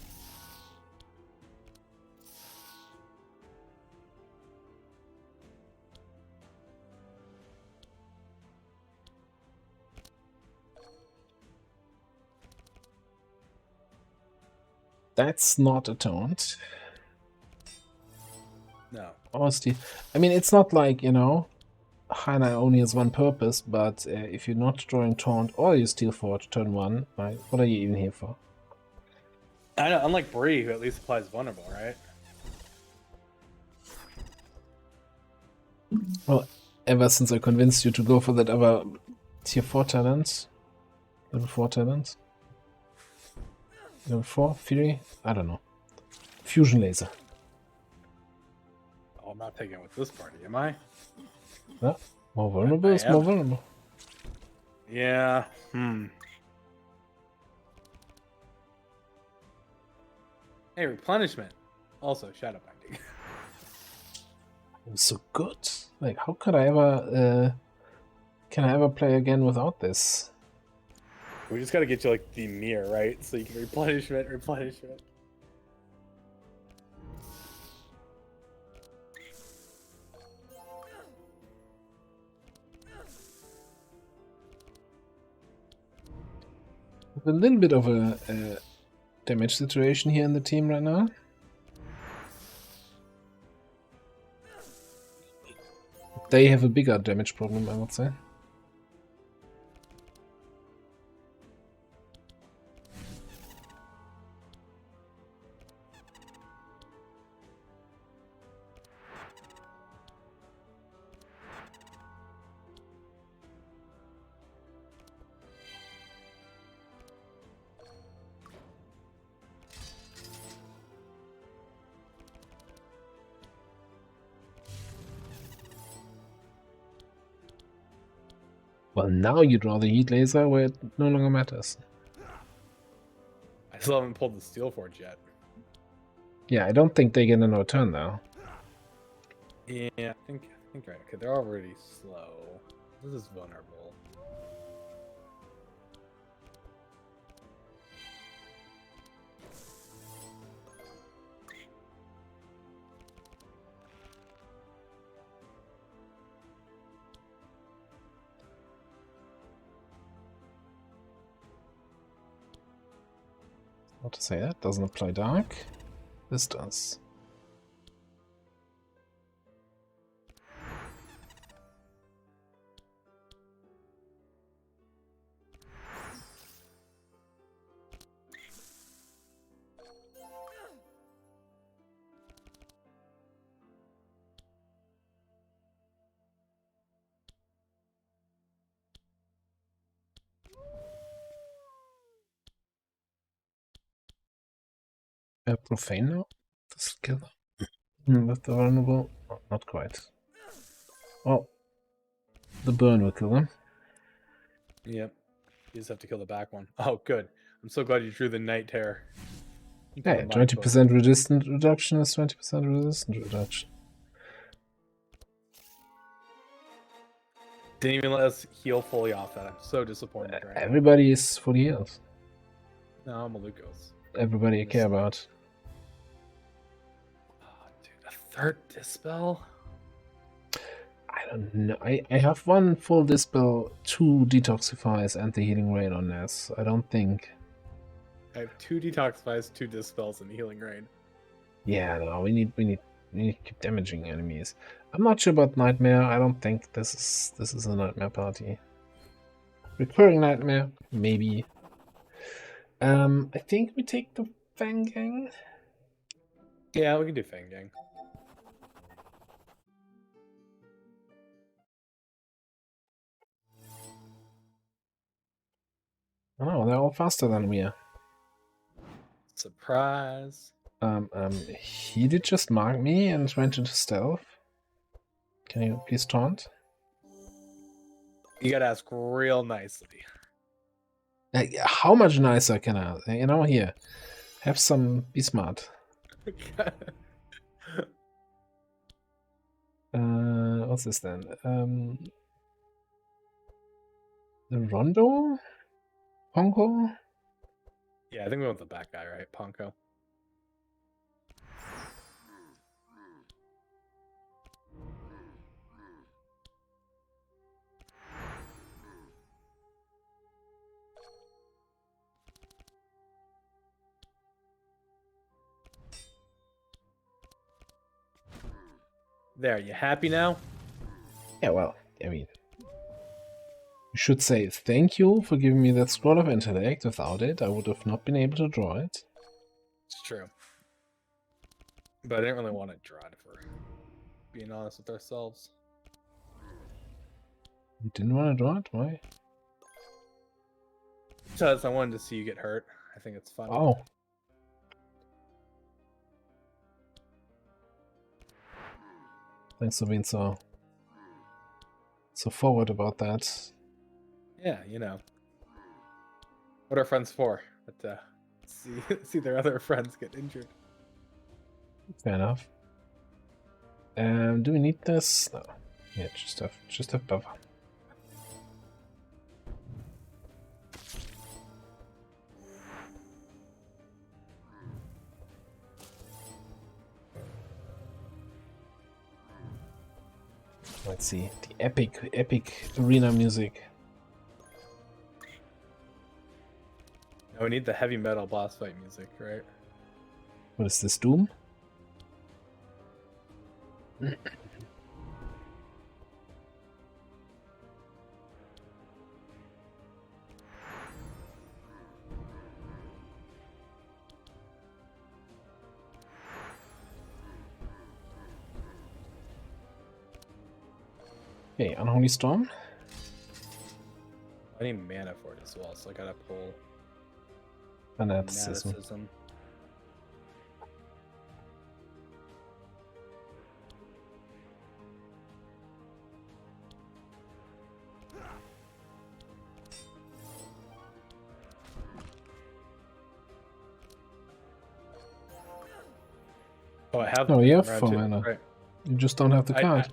That's not a taunt. No. Honestly, I mean, it's not like, you know, Hana only has one purpose, but if you're not drawing taunt or you steal forge turn 1, right, what are you even here for? I know, unlike Bree, who at least applies vulnerable, right? Well, ever since I convinced you to go for that other tier 4 talent, level 4 talent, level 4 Fury, I don't know, fusion laser. Oh, I'm not taking it with this party, am I? Yeah, more vulnerable is more vulnerable. Yeah. Hey, replenishment. Also, shadow binding. It was so good. Like, how could I ever... can I ever play again without this? We just gotta get you like the mirror, right? So you can replenishment. A little bit of a damage situation here in the team right now. They have a bigger damage problem, I would say. Well, now you draw the heat laser where it no longer matters. I still haven't pulled the steel forge yet. Yeah, I don't think they get another turn now. Yeah, I think right. Okay, they're already slow. This is vulnerable. How to say that? Doesn't apply dark. This does. Profane now? This kill them. With the vulnerable? Oh, not quite. Oh. The burn will kill them. Yep. You just have to kill the back one. Oh, good. I'm so glad you drew the Night Terror. Hey, 20% resistance reduction is 20% resistance reduction. Didn't even let us heal fully off that. I'm so disappointed right now. Everybody is fully healed. No, Maluko's. Everybody I care about. Oh, dude, a third Dispel? I don't know. I have one full Dispel, 2 Detoxifies, and the Healing Rain on this. I don't think... I have 2 Detoxifies, 2 Dispels, and Healing Rain. Yeah, no, we need to keep damaging enemies. I'm not sure about Nightmare. I don't think this is a Nightmare party. Recurring Nightmare, maybe. I think we take the Fang Gang. Yeah, we can do Fang Gang. Oh, they're all faster than we are. Surprise. He did just mark me and went into stealth. Can you please taunt? You gotta ask real nicely. How much nicer can I? You know, here. Have some... Be smart. What's this then? The Rondo? Ponko? Yeah, I think we want the back guy, right? Ponko. There, you happy now? Yeah, well, I mean... You should say thank you for giving me that scroll of intellect. Without it, I would have not been able to draw it. It's true. But I didn't really want to draw it, if we're being honest with ourselves. You didn't want to draw it? Why? Because I wanted to see you get hurt. I think it's funny. Oh. Thanks for being so forward about that. Yeah, what are friends for? But see their other friends get injured. Fair enough. Do we need this? No. Yeah, just have buffer. Let's see the epic arena music. Now we need the heavy metal boss fight music, right? What is this, Doom? Okay, Unholy Storm. I need mana for it as well, so I gotta pull Fanaticism. Fanaticism. Oh, I have. Oh, you have around 4 two, mana. Right. You just don't have the card.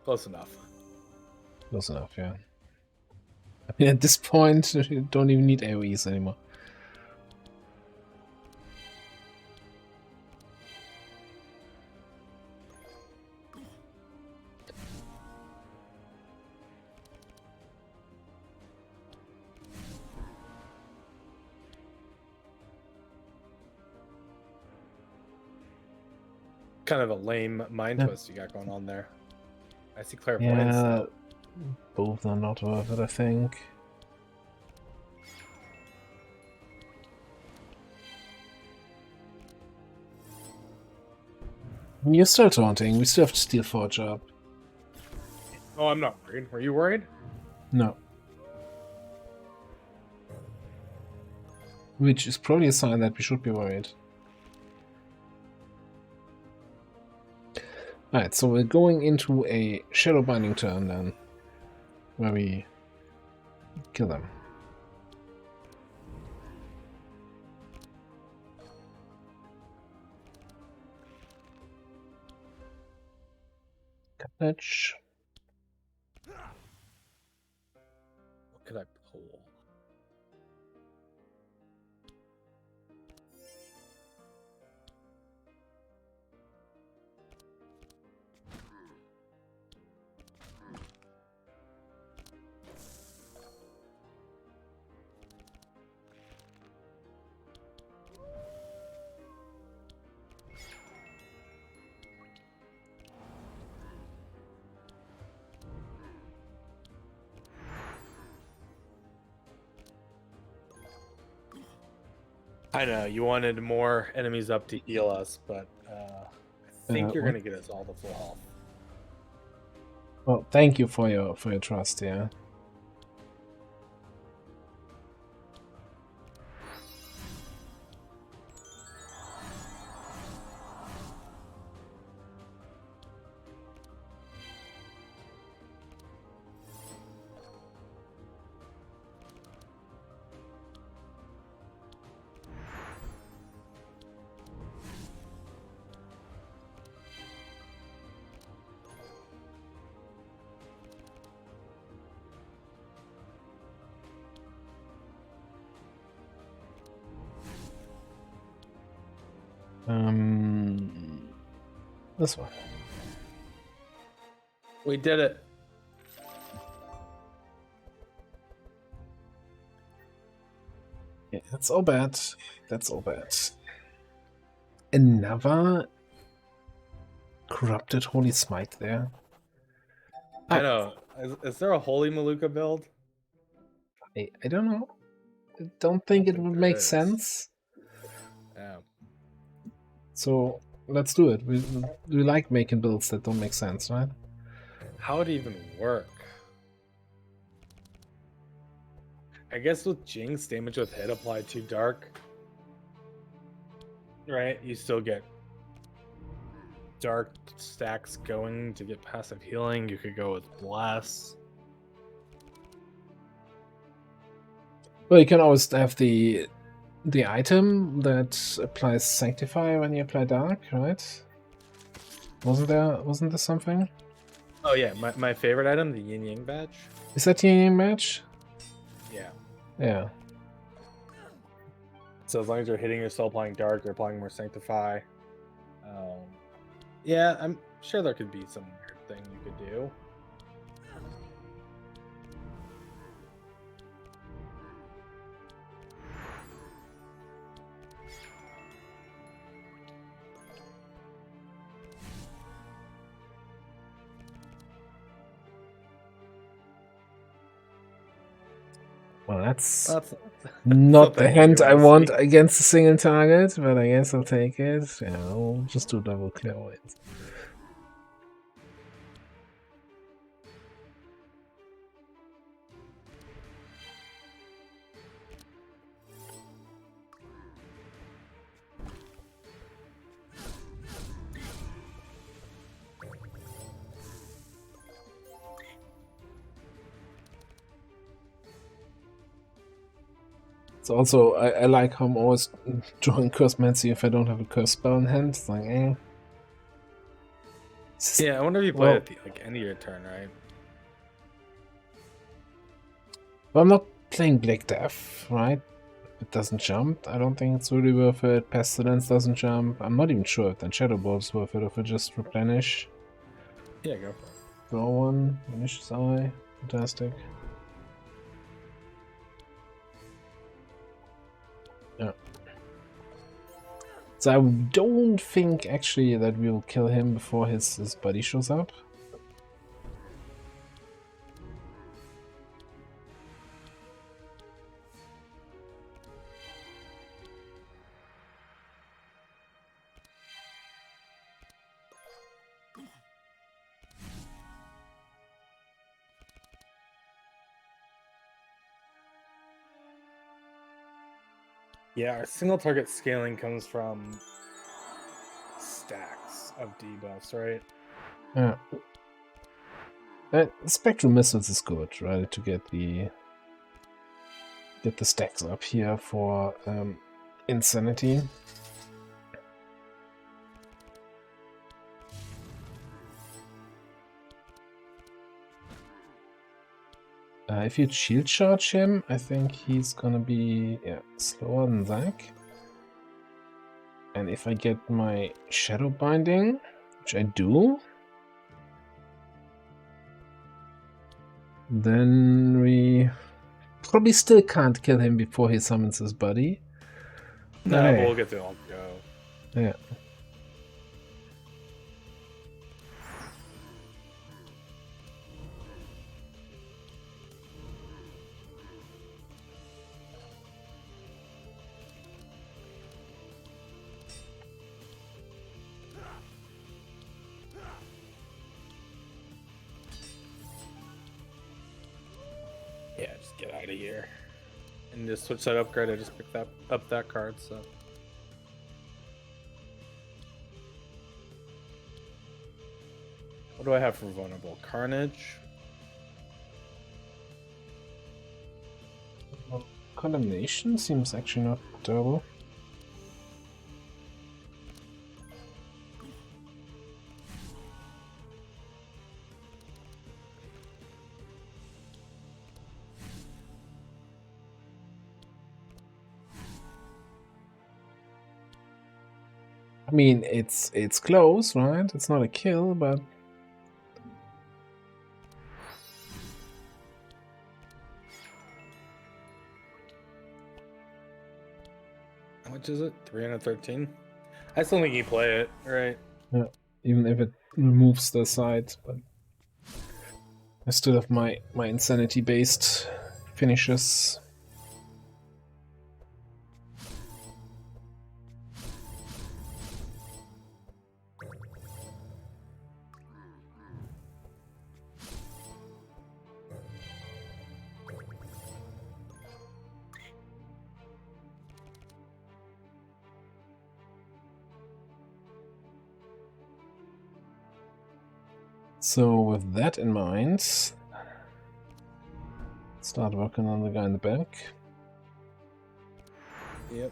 Close enough. Close enough, yeah. I mean, at this point, you don't even need AoEs anymore. Kind of a lame mind Yeah. twist you got going on there. I see clairvoyance. Yeah, Though. both are not worth it, I think. You're still taunting. We still have to steal Forge up. Oh, I'm not worried. Were you worried? No. Which is probably a sign that we should be worried. Alright, so we're going into a Shadow Binding turn then, where we kill them. Catch. What could I pull? I know you wanted more enemies up to heal us, but I think you're what? gonna get us all to full health. Well, thank you for your trust, yeah. This one. We did it. Yeah, that's all bad. That's all bad. Another corrupted Holy Smite there. I know. Is there a Holy Maluka build? I don't know. I don't think it would there make is. sense. Yeah. So let's do it. We like making builds that don't make sense, right? How would it even work? I guess with Jinx, damage with hit applied to dark. Right? You still get dark stacks going to get passive healing, you could go with Bless. Well, you can always have the item that applies Sanctify when you apply Dark, right? Wasn't there something? Oh yeah, my favorite item, the Yin Yang badge. Is that your match? Yeah. Yeah. So as long as you're hitting, you're still applying Dark, you're applying more Sanctify. Yeah, I'm sure there could be some weird thing you could do. Well, that's That's not the something hand you I wanna want see. against a single target, but I guess I'll take it. Yeah, I'll just do double clairvoyance. It's also I like how I'm always drawing Curse Mancy if I don't have a curse spell in hand. It's like, eh. Yeah, I wonder if you play Well, at the end of your turn, right? Well, I'm not playing Black Death, right? It doesn't jump. I don't think it's really worth it. Pestilence doesn't jump. I'm not even sure if then Shadow Ball is worth it, or if it just replenish. Yeah, go for it. Draw one, Malicious Eye. Fantastic. Yeah. So I don't think actually that we'll kill him before his buddy shows up. Yeah, our single target scaling comes from stacks of debuffs, right? Yeah. Spectral Missiles is good, right? To get the stacks up here for Insanity. If you shield charge him, I think he's gonna be slower than Zack. And if I get my Shadow Binding, which I do, then we probably still can't kill him before he summons his buddy. No, Hey. but we'll get to all go. Yeah. Yeah, just get out of here. And just switch that upgrade. I just picked up that card, so. What do I have for vulnerable? Carnage? Condemnation seems actually not terrible. I mean, it's close, right? It's not a kill, but How much is it? 313? I still think you play it, right? yeah, even if it removes the side, but I still have my insanity-based finishes. So with that in mind, start working on the guy in the back. Yep.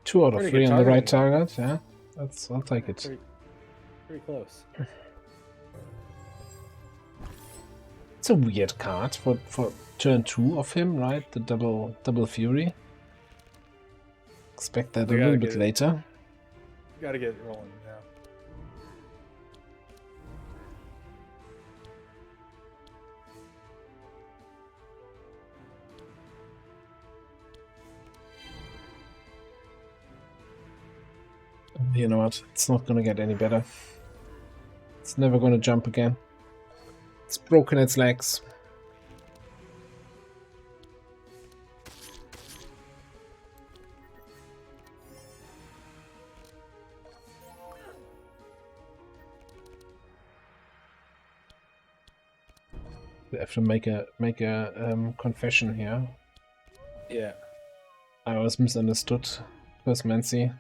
Two out of Pretty three good on the right targeting. target. Yeah, I'll take it. Pretty close. It's a weird card for turn 2 of him, right? The double fury. Expect that a We gotta little get bit it. later. Gotta get it rolling now. You know what? It's not gonna get any better. It's never gonna jump again. It's broken its legs. We have to make a confession here. Yeah. I was misunderstood, Mancy.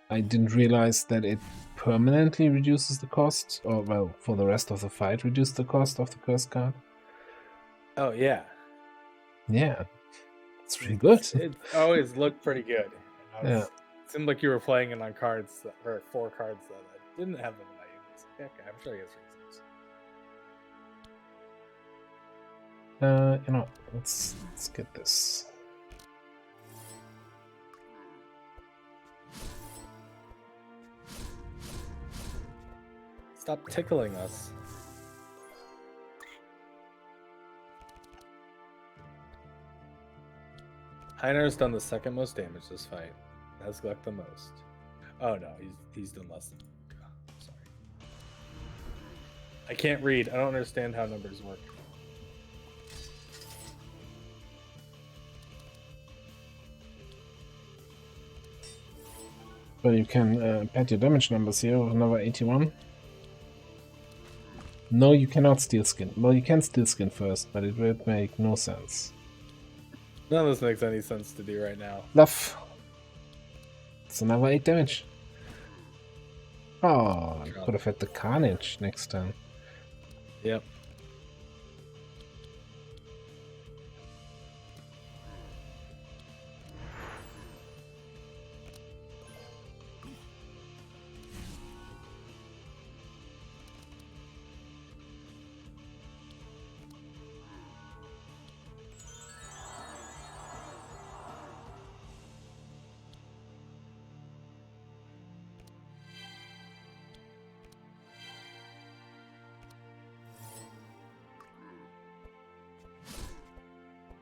I didn't realize that it permanently reduces the cost, or well, for the rest of the fight, reduce the cost of the curse card. Oh yeah. Yeah, it's really good. It always looked pretty good. Yeah. It seemed like you were playing it on cards that were 4 cards that didn't have the value. Okay, I'm sure he has reasons. You know, let's get this. Stop tickling us. Heiner's done the second most damage this fight. Nesgluck the most. Oh no, he's done less than. Sorry. I can't read. I don't understand how numbers work. But you can pad your damage numbers here with another 81. No, you cannot steal skin. Well, you can steal skin first, but it will make no sense. None of this makes any sense to do right now. Love. It's another 8 damage. Oh, I could have had the Carnage next time. Yep.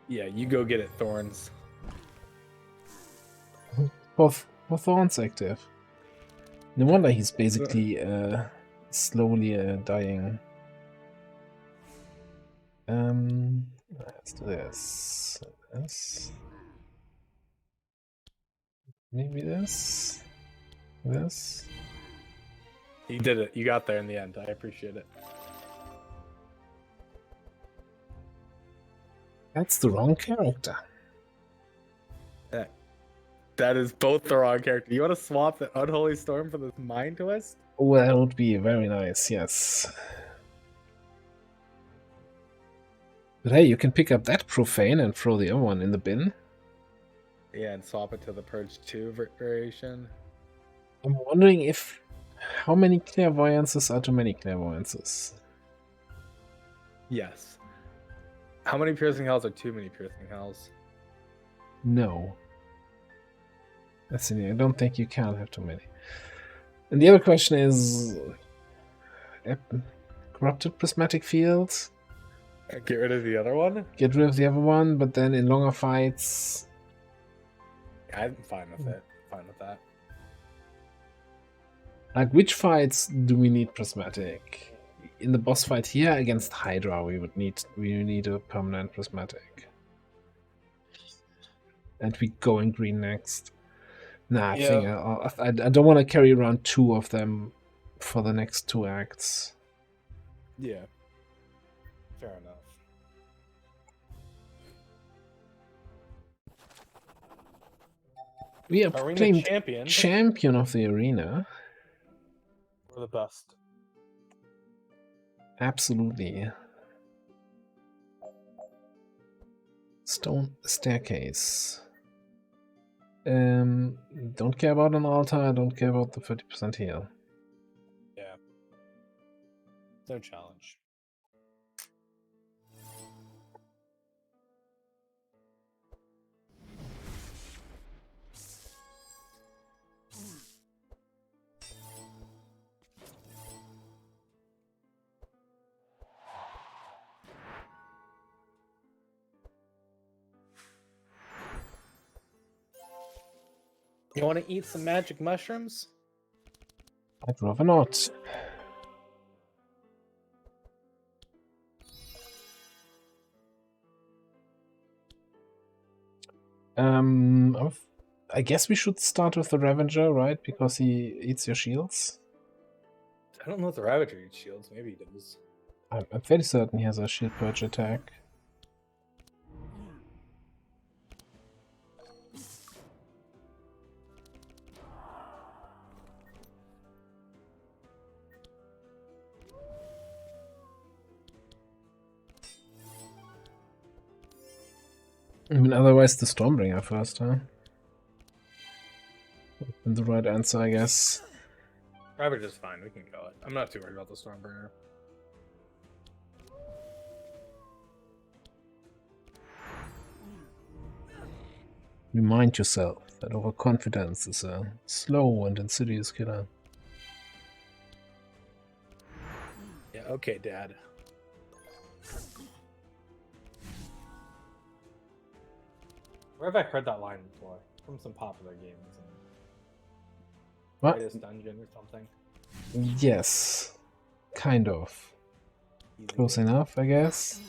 Yeah, you go get it, Thorns. Both Thorns active. No wonder he's basically slowly dying. Let's do this. This. Maybe this. This. You did it. You got there in the end. I appreciate it. That's the wrong character. That is both the wrong character. You want to swap the Unholy Storm for this Mind Twist? Well, that would be very nice, yes. But hey, you can pick up that Profane and throw the other one in the bin. Yeah, and swap it to the Purge 2 variation. I'm wondering if how many clairvoyances are too many clairvoyances. Yes. How many piercing hells are too many piercing hells? No. That's the thing. I don't think you can have too many. And the other question is corrupted prismatic fields. Get rid of the other one? Get rid of the other one, but then in longer fights. I'm fine with it. Fine with that. Like, which fights do we need prismatic? In the boss fight here against Hydra, we need a permanent prismatic. And we go in green next. Nah, I think I don't want to carry around 2 of them for the next 2 acts. Yeah. Fair enough. We are Arena playing champion. champion of the arena. We're the best. Absolutely. Stone staircase. Don't care about an altar, don't care about the 30% heal. Yeah. No challenge. You want to eat some magic mushrooms? I'd rather not. I guess we should start with the Revenger, right? Because he eats your shields. I don't know if the Ravager eats shields. Maybe he does. I'm fairly certain he has a shield purge attack. I mean, otherwise the Stormbringer first, huh? And the right answer, I guess. Ravager's fine. We can kill it. I'm not too worried about the Stormbringer. Remind yourself that overconfidence is a slow and insidious killer. Yeah, okay, Dad. Where have I heard that line before? From some popular games. What? Greatest Dungeon or something. Yes. Kind of. Easy Close game. enough, I guess.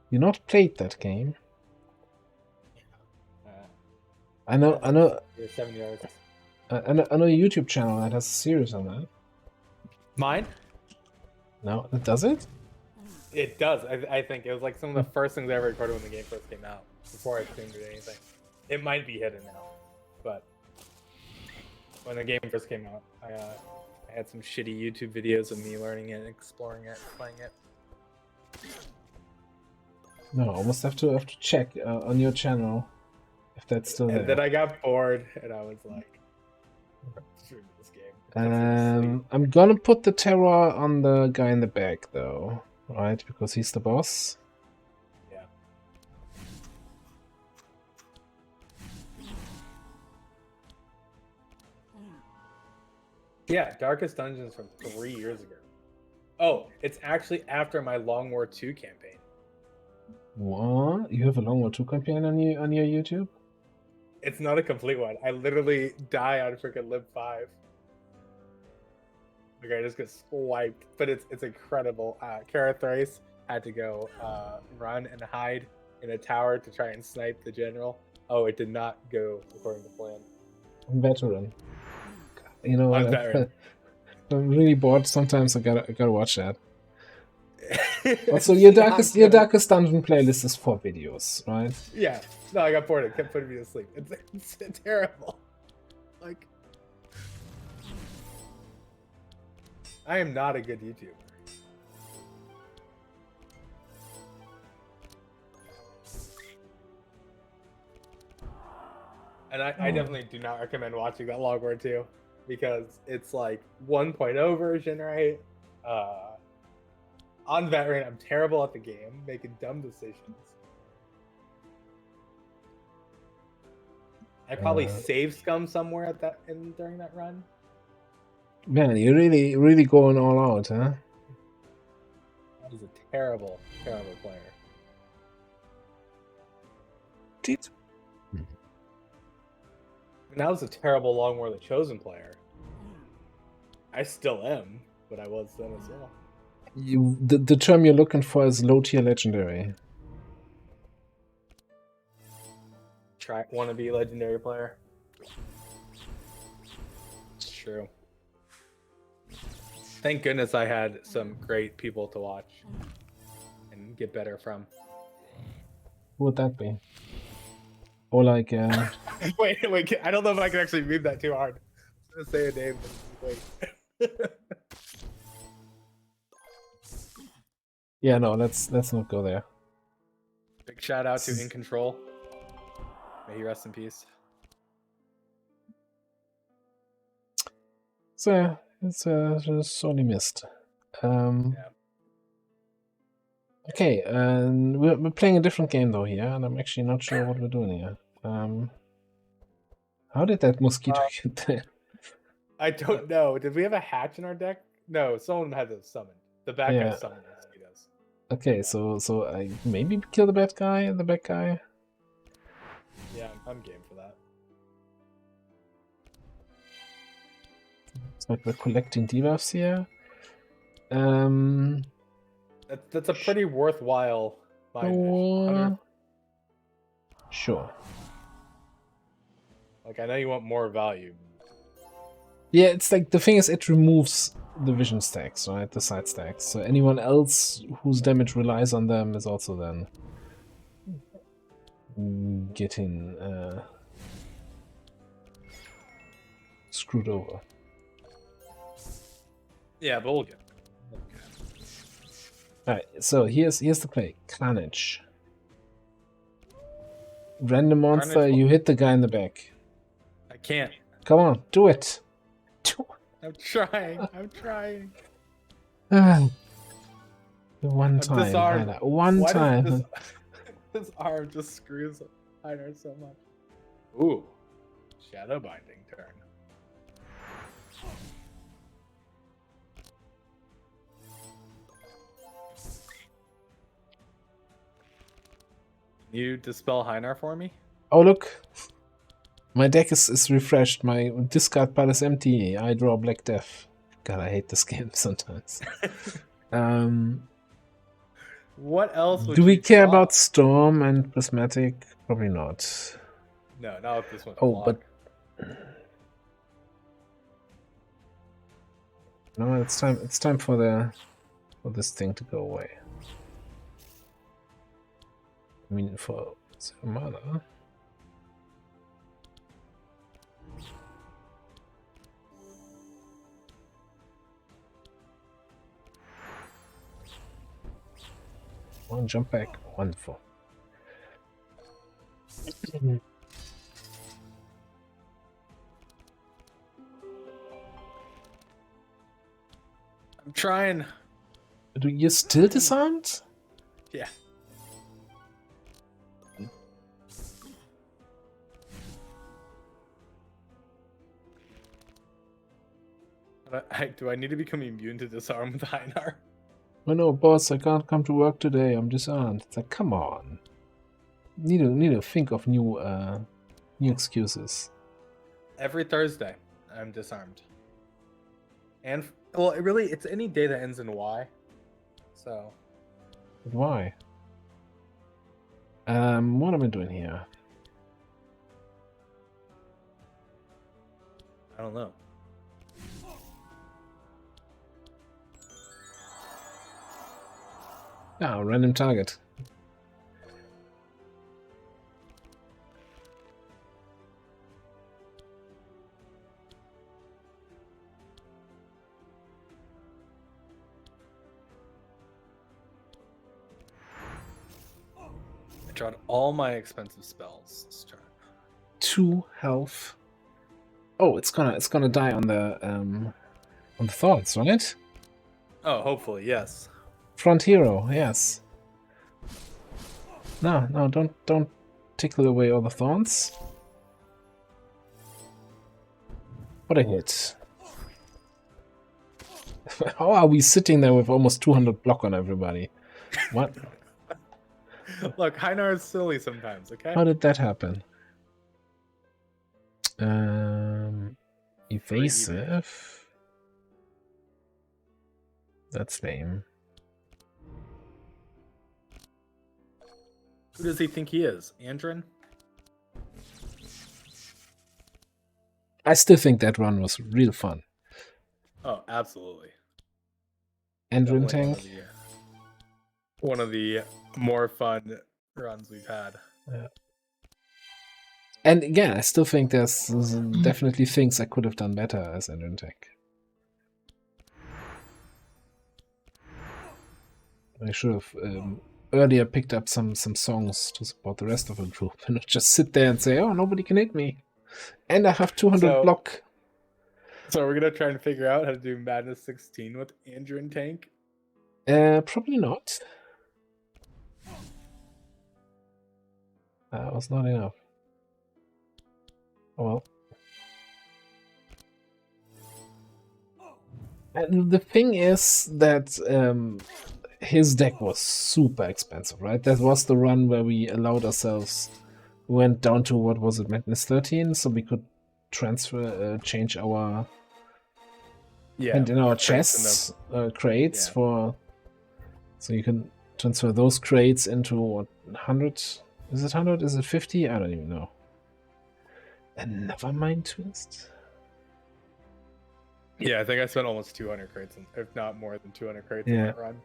You not played that game. I know You're 7 years. I know a YouTube channel that has a series on that. Mine? No, it does it? It does. I think it was like some of the first things I ever recorded when the game first came out. Before I streamed or anything. It might be hidden now, but when the game first came out, I had some shitty YouTube videos of me learning it, exploring it, playing it. No, I almost have to check on your channel if that's still there. And then I got bored, and I was like, "Screw this game." I'm gonna put the terror on the guy in the back, though, right? Because he's the boss. Yeah. Yeah, Darkest Dungeons from 3 years ago. Oh, it's actually after my Long War 2 campaign. What? You have a Long War 2 campaign on your YouTube? It's not a complete one. I literally die on freaking Lib 5. Like I just get swiped, but it's incredible. Kara Thrace had to go run and hide in a tower to try and snipe the general. Oh, it did not go according to plan. I'm veteran. You know what? I'm veteran. I'm really bored. Sometimes I gotta watch that. Also, your darkest dungeon playlist is 4 videos, right? Yeah. No, I got bored. It kept putting me to sleep. It's terrible. Like, I am not a good YouTuber. And I definitely do not recommend watching that Log War 2 because it's like 1.0 version, right? On veteran, I'm terrible at the game, making dumb decisions. I probably save scum somewhere at that during that run. Man, you're really going all out, huh? He's a terrible, terrible player. Jeez. And I was a terrible Long War the Chosen player. I still am, but I was then as well. The term you're looking for is low tier legendary. Wanna be a legendary player. It's true. Thank goodness I had some great people to watch and get better from. Who would that be? Or like, wait, I don't know if I can actually read that too hard. I'm gonna say a name. Wait. yeah, no, let's not go there. Big shout out to In Control. May he rest in peace. So it's sorely missed. Yeah. Okay, and we're playing a different game though here, and I'm actually not sure what we're doing here. How did that mosquito get there? I don't know. Did we have a hatch in our deck? No, someone had those summoned. The bad guy summoned mosquitoes. Okay, Yeah. so I maybe kill the bad guy and the bad guy. Yeah, I'm game for that. It's like we're collecting debuffs here. That's a pretty worthwhile mind. Sure. Like I know you want more value. Yeah, it's like the thing is it removes the vision stacks, right? The side stacks. So anyone else whose damage relies on them is also then getting screwed over. Yeah, but we'll get. Alright, so here's the play. Carnage. Random monster, Carnage. you hit the guy in the back. I can't. Come on, do it. I'm trying. I'm trying. The one I'm time. disarmed. Hannah, one Why time. does this arm just screws Heiner so much. Ooh. Shadow binding turn. Can you dispel Heinar for me? Oh look. My deck is refreshed. My discard pile is empty. I draw Black Death. God, I hate this game sometimes. What else would Do we you care draw? about Storm and Prismatic? Probably not. No, not if this one's Oh, block. but no, it's time for this thing to go away. I mean, for mana. One jump back, wonderful. I'm trying. Do you still disarmed? Yeah. Do I need to become immune to disarm with Heinar? Oh no, boss, I can't come to work today. I'm disarmed. It's like, come on. Need to think of new excuses. Every Thursday, I'm disarmed. And well, it's any day that ends in Y. So. But why? What am I doing here? I don't know. Ah, random target. I tried all my expensive spells this turn. 2 health. Oh, it's gonna die on the thoughts, right? Oh, hopefully, yes. Front hero, yes. No, don't tickle away all the thorns. What a hit. How are we sitting there with almost 200 block on everybody? What? Look, Heinar is silly sometimes, okay? How did that happen? Evasive. That's lame. Who does he think he is? Andrin? I still think that run was real fun. Oh, absolutely. Andrin Definitely tank. one of the more fun runs we've had. Yeah. And again, I still think there's definitely things I could have done better as Andrin tank. I should have earlier picked up some songs to support the rest of the group and not just sit there and say, oh, nobody can hit me. And I have 200 block. So we're going to try and figure out how to do Madness 16 with Andrin tank? Probably not. That was not enough. Oh well. And the thing is that his deck was super expensive, right? That was the run where we allowed ourselves, went down to, what was it, Madness 13, so we could transfer, change our, and in our chests, crates for, so you can transfer those crates into, what, 100? Is it 100? Is it 50? I don't even know. Another Mind Twist? Yeah, I think I spent almost 200 crates, if not more than 200 crates in that run.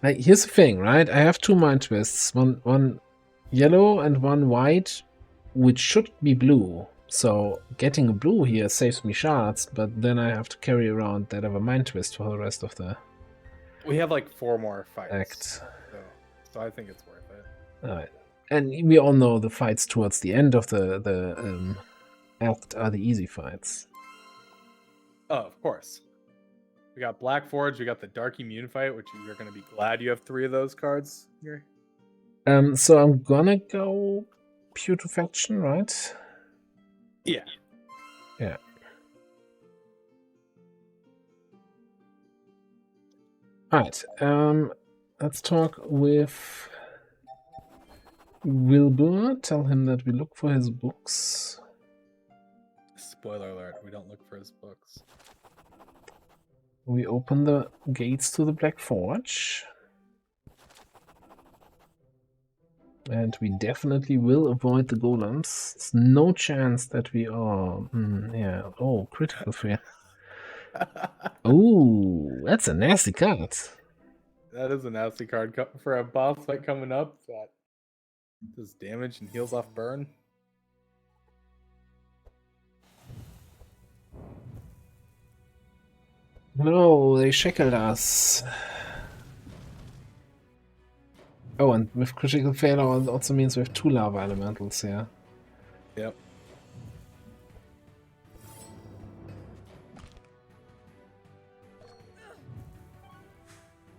Here's the thing, right? I have 2 Mind Twists, one yellow and one white, which should be blue. So getting a blue here saves me shards, but then I have to carry around that other Mind Twist for the rest of the... We have like 4 more fights. Act. So I think it's worth it. Alright. And we all know the fights towards the end of the act are the easy fights. Oh, of course. We got Black Forge, we got the Dark Immune fight, which you're going to be glad you have 3 of those cards here. So I'm gonna go Putrefaction, right? Yeah. Yeah. Alright, let's talk with Wilbur. Tell him that we look for his books. Spoiler alert, we don't look for his books. We open the gates to the Black Forge. And we definitely will avoid the golems. There's no chance that we are... yeah. Oh, critical fail. Oh, that's a nasty card. That is a nasty card for a boss fight coming up that does damage and heals off burn. No, they shackled us. Oh, and with critical failure it also means we have 2 lava elementals here. Yep.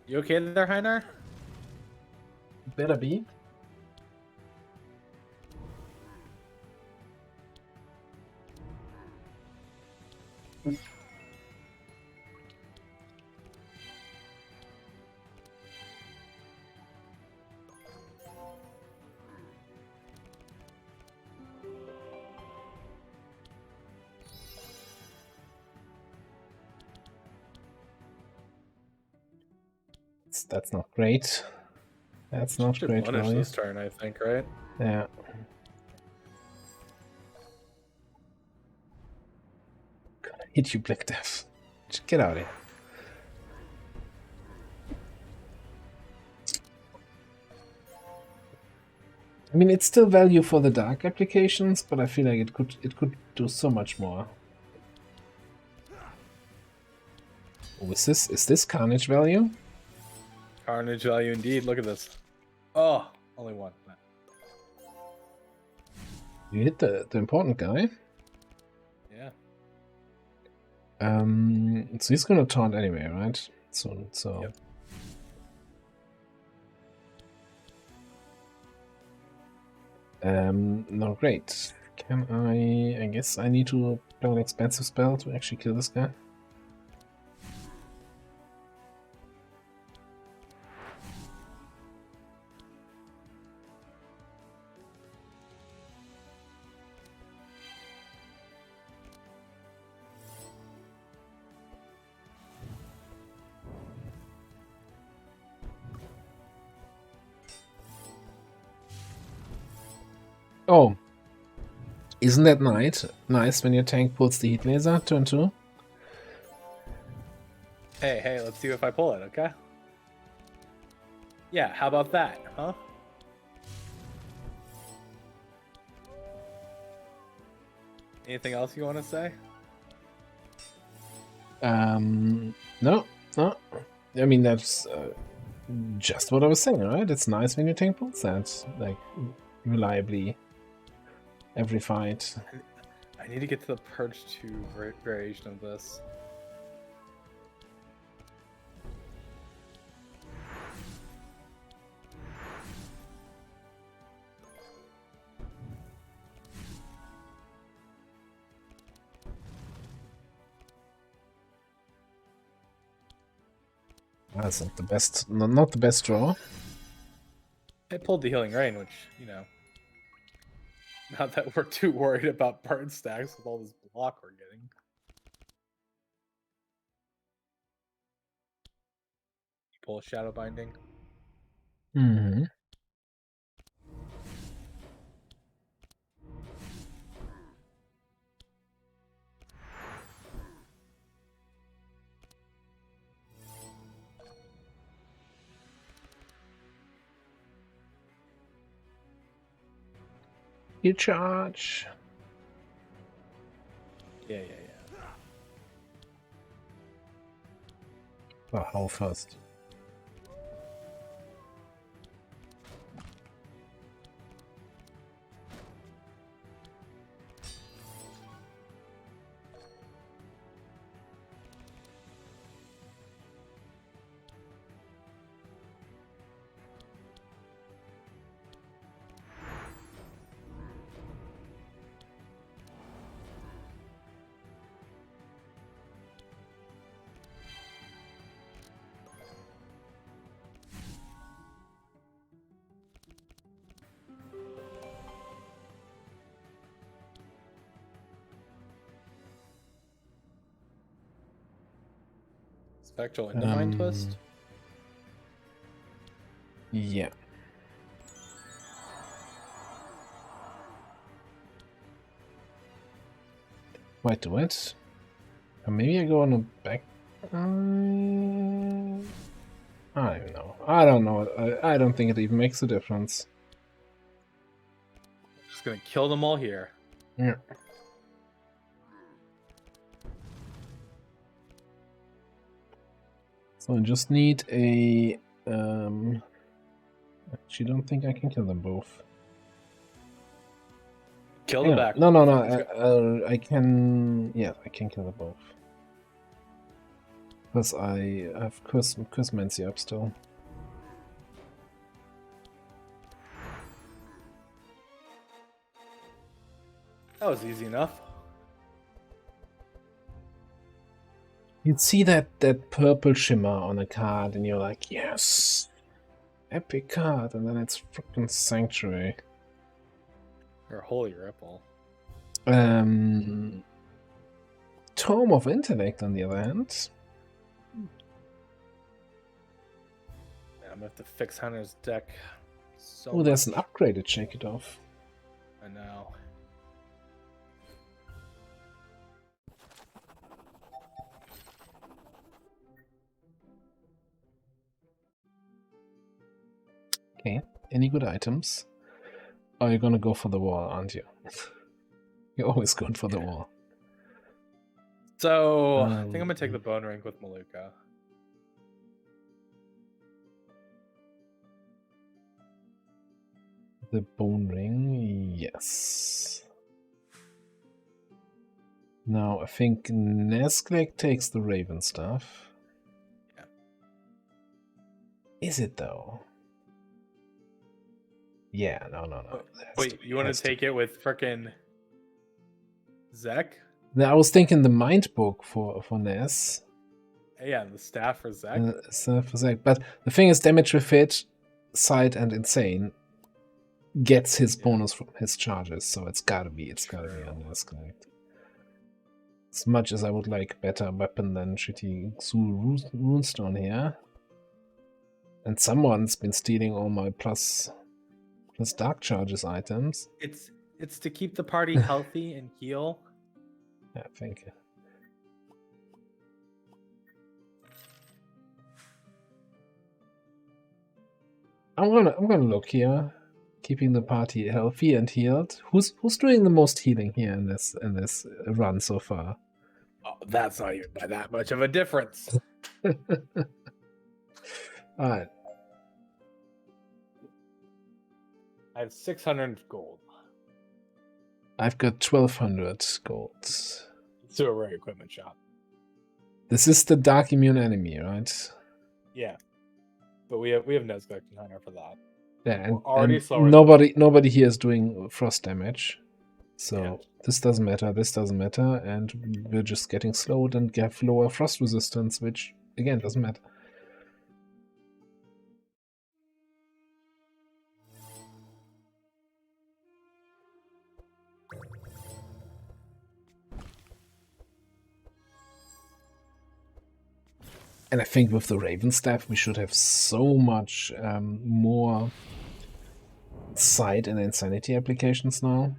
You okay there, Heinar? Better be. That's not great. That's not Should great. punish Value. this turn, I think, right? Yeah. Gonna hit you, Black Death. Just get out of here. I mean, it's still value for the dark applications, but I feel like it could do so much more. Oh, is this Carnage value? Carnage value indeed. Look at this. Oh, only one. You hit the important guy. Yeah. So he's gonna taunt anyway, right? So Yep. No, great. Can I guess I need to play an expensive spell to actually kill this guy? Oh, isn't that nice when your tank pulls the heat laser, turn 2? Hey, let's see if I pull it, okay? Yeah, how about that, huh? Anything else you want to say? No. I mean, that's just what I was saying, right? It's nice when your tank pulls that, like, reliably every fight. I need to get to the Purge 2 variation of this. That's not the best, not the best draw. I pulled the Healing Rain, which, you know, not that we're too worried about burn stacks with all this block we're getting. You pull a Shadow Binding. Mm-hmm. You charge. Yeah. Oh, how fast? Spectral Endovine Twist? Yeah. Wait, what? Maybe I go on a back. I don't even know. I don't know. I don't think it even makes a difference. Just gonna kill them all here. Yeah. So I just need a. Actually, don't think I can kill them both. Kill the back. No. I can. Yeah, I can kill them both. Because I have Cosmancy up still. That was easy enough. You'd see that purple shimmer on a card, and you're like, yes, epic card, and then it's freaking Sanctuary. Or Holy Ripple. Tome of Intellect, on the other hand. Yeah, I'm gonna have to fix Hunter's deck. Oh, there's an upgraded Shake It Off. I know. Okay, any good items? Oh, you're gonna go for the wall, aren't you? You're always going for the wall. So, I think I'm gonna take the Bone Ring with Maluka. The bone ring, yes. Now I think Nesklek takes the Raven stuff. Yeah. Is it though? Yeah, no. Wait, you want to take it with frickin' Zek? Now, I was thinking the mind book for Ness. Yeah, the staff for Zek. For Zek. But the thing is, damage with it, sight, and insane gets his bonus from his charges, so it's gotta be on Ness, correct? As much as I would like a better weapon than shitty Xul Runestone here. And someone's been stealing all my plus dark charges items. It's to keep the party healthy and heal. Yeah, thank you. I'm gonna look here, keeping the party healthy and healed. Who's doing the most healing here in this run so far? Oh, that's not even by that much of a difference. All right. I have 600 gold. I've got 1,200 gold. Let's do a rare equipment shop. This is the dark immune enemy, right? Yeah, but we have Nesgek and Hunter for that. Yeah, and, already slower nobody here is doing frost damage, so Yeah. this doesn't matter. This doesn't matter, and we're just getting slowed and have lower frost resistance, which again doesn't matter. And I think with the Raven Staff, we should have so much more sight and insanity applications now.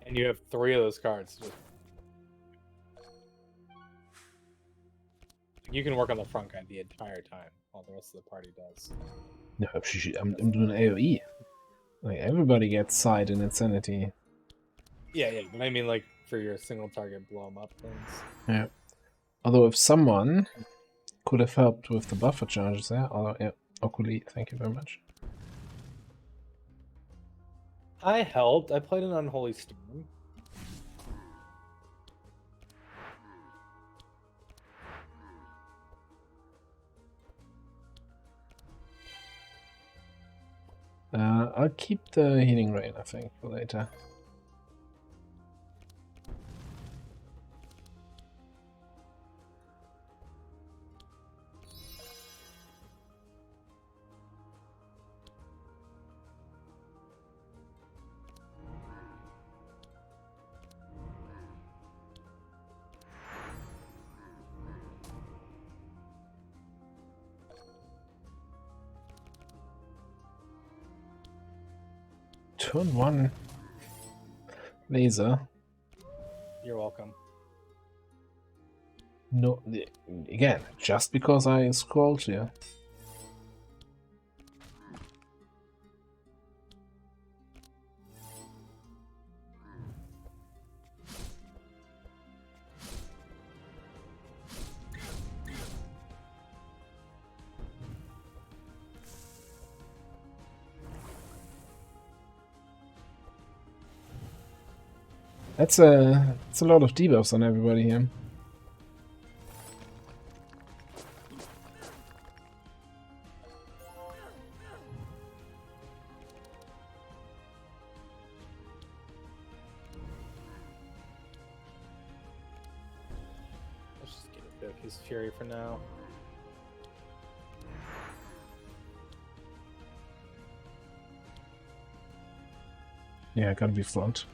And you have 3 of those cards. You can work on the front guy the entire time while the rest of the party does. No, I'm doing AoE. Like everybody gets sight and insanity. Yeah, but I mean like for your single target blow 'em up things. Yeah. Although if someone could have helped with the buffer charges there, although yeah, Okuli, thank you very much. I helped. I played an Unholy Storm. I'll keep the healing rain, I think, for later. Turn 1 laser. You're welcome. No, again, just because I scrolled here. That's a lot of debuffs on everybody here. Let's just get rid of his fury for now. Yeah, gotta be front.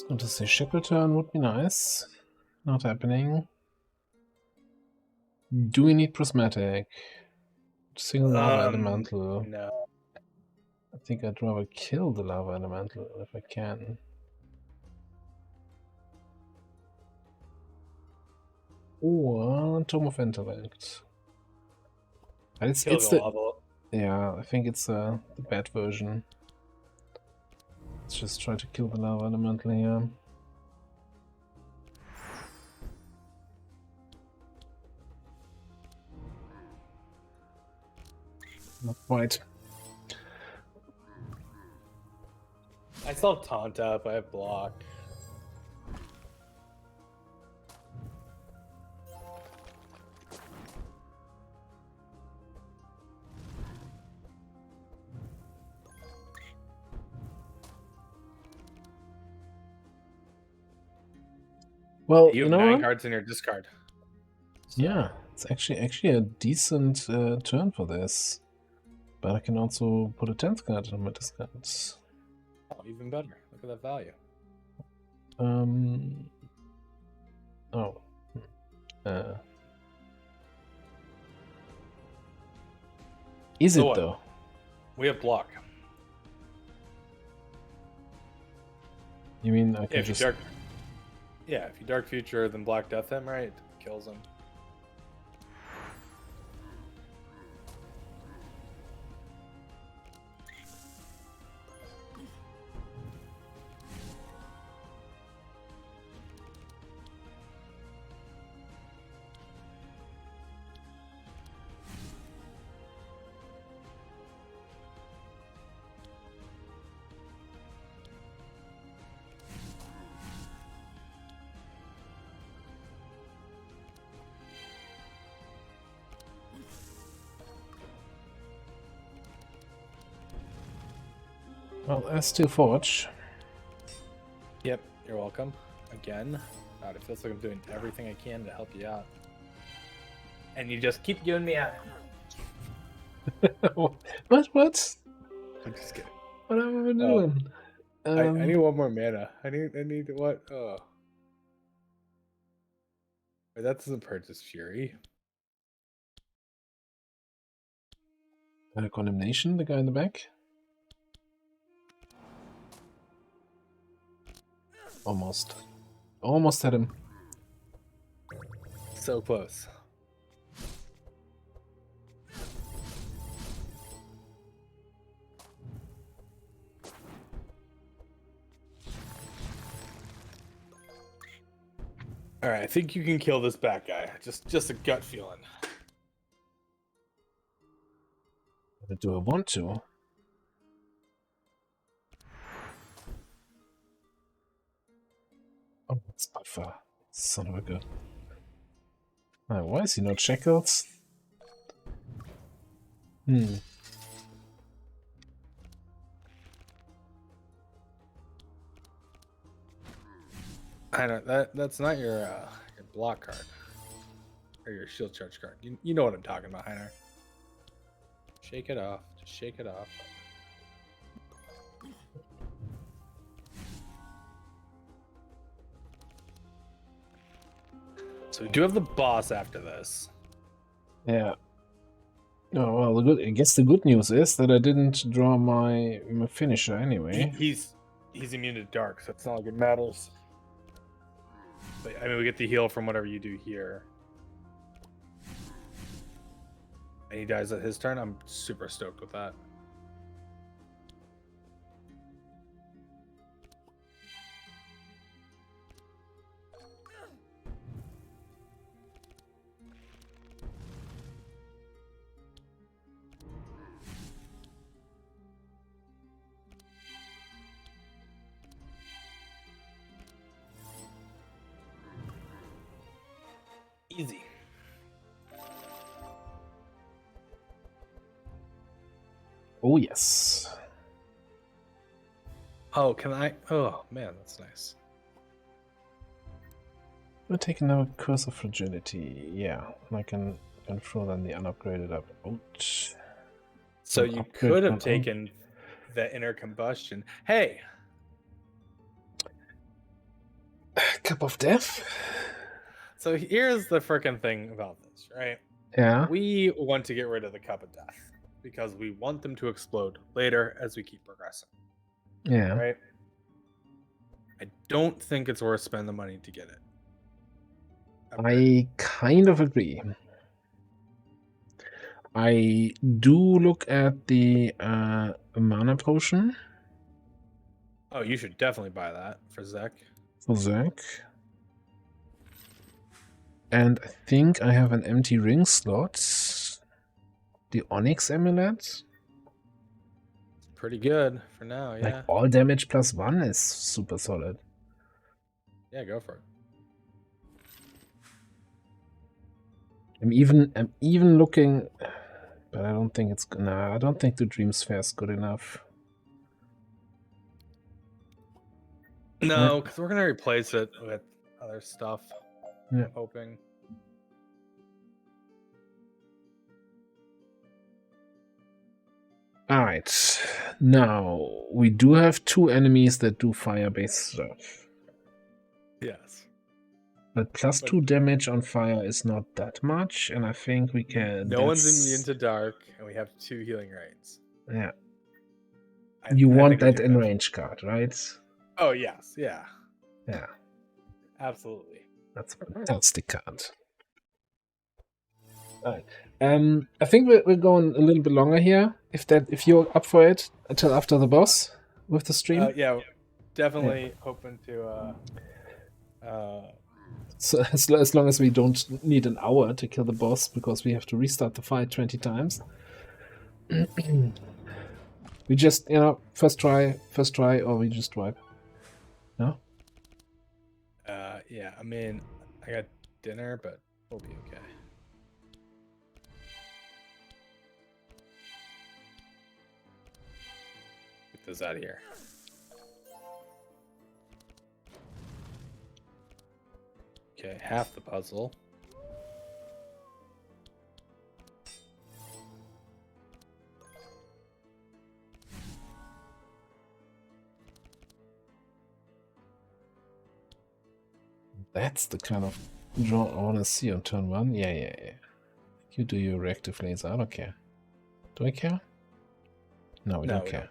was going to say Shackleton would be nice. Not happening. Do we need Prismatic? Single Lava Elemental. No. I think I'd rather kill the Lava Elemental if I can. Or Tome of Intellect. It's the lava. Yeah, I think it's the bad version. Let's just try to kill the Lava Elemental here. Not quite. I still have taunt up. I have block. Well, You you have know 9 what? cards in your discard. So, Yeah, it's actually a decent turn for this. But I can also put a 10th card in my discard. oh, even better. Look at that value. Oh. Is So it what? though? We have block. You mean I Yeah, can if just... if you Dark Future, then Black Death him, right? It kills him. Well, I still forge. Yep, you're welcome. Again. God, it feels like I'm doing everything I can to help you out. And you just keep giving me out. What? I'm just kidding. What am I doing? I need one more mana. I need what? Oh. Wait, that doesn't purchase Fury. Condemnation, the guy in the back? Almost. Almost had him. So close. Alright, I think you can kill this bad guy. Just a gut feeling. Do I want to? Oh, that's by far. Son of a gun. Why is he not shackled? I don't. That's not your block card or your shield charge card. You know what I'm talking about, Heiner. Shake it off. Just shake it off. So we do have the boss after this. Yeah. Oh, well, I guess the good news is that I didn't draw my finisher anyway. He's immune to dark, so it's not like it matters. But I mean, we get the heal from whatever you do here. And he dies at his turn. I'm super stoked with that. Easy. Oh, yes. Oh, can I? Oh, man, that's nice. We'll take another Curse of Fragility. Yeah, and I can throw then the unupgraded up. Ouch. So An you upgrade could one have taken the inner combustion. Hey, Cup of Death. So here's the freaking thing about this, right? Yeah. We want to get rid of the Cup of Death because we want them to explode later as we keep progressing, Yeah. right? I don't think it's worth spending the money to get it. I kind of agree. I do look at the mana potion Oh, you should definitely buy that for Zek. for Zerk. And I think I have an empty ring slot. The Onyx Amulet. Pretty good for now, yeah. Like all damage +1 is super solid. Yeah, go for it. I'm even looking, but I don't think it's gonna. I don't think the Dream Sphere is good enough. No, because we're gonna replace it with other stuff. Yeah. I'm hoping. Alright. Now, we do have 2 enemies that do fire-based stuff. Yes. But +2 damage on fire is not that much, and I think we can... No one's immune to dark, and we have 2 healing rains. Yeah. I You want think we that do in have- range card, right? Oh, yes. Yeah. Yeah. Absolutely. That's a fantastic card. Alright. I think we're going a little bit longer here. If you're up for it, until after the boss with the stream. Yeah, definitely hoping to. So as long as we don't need an hour to kill the boss because we have to restart the fight 20 times. We just, first try, or we just wipe. No? Yeah, I mean, I got dinner, but we'll be okay. Get those out of here. Okay, half the puzzle. That's the kind of draw I want to see on turn 1. Yeah. You do your reactive laser. I don't care. Do I care? No, we don't care.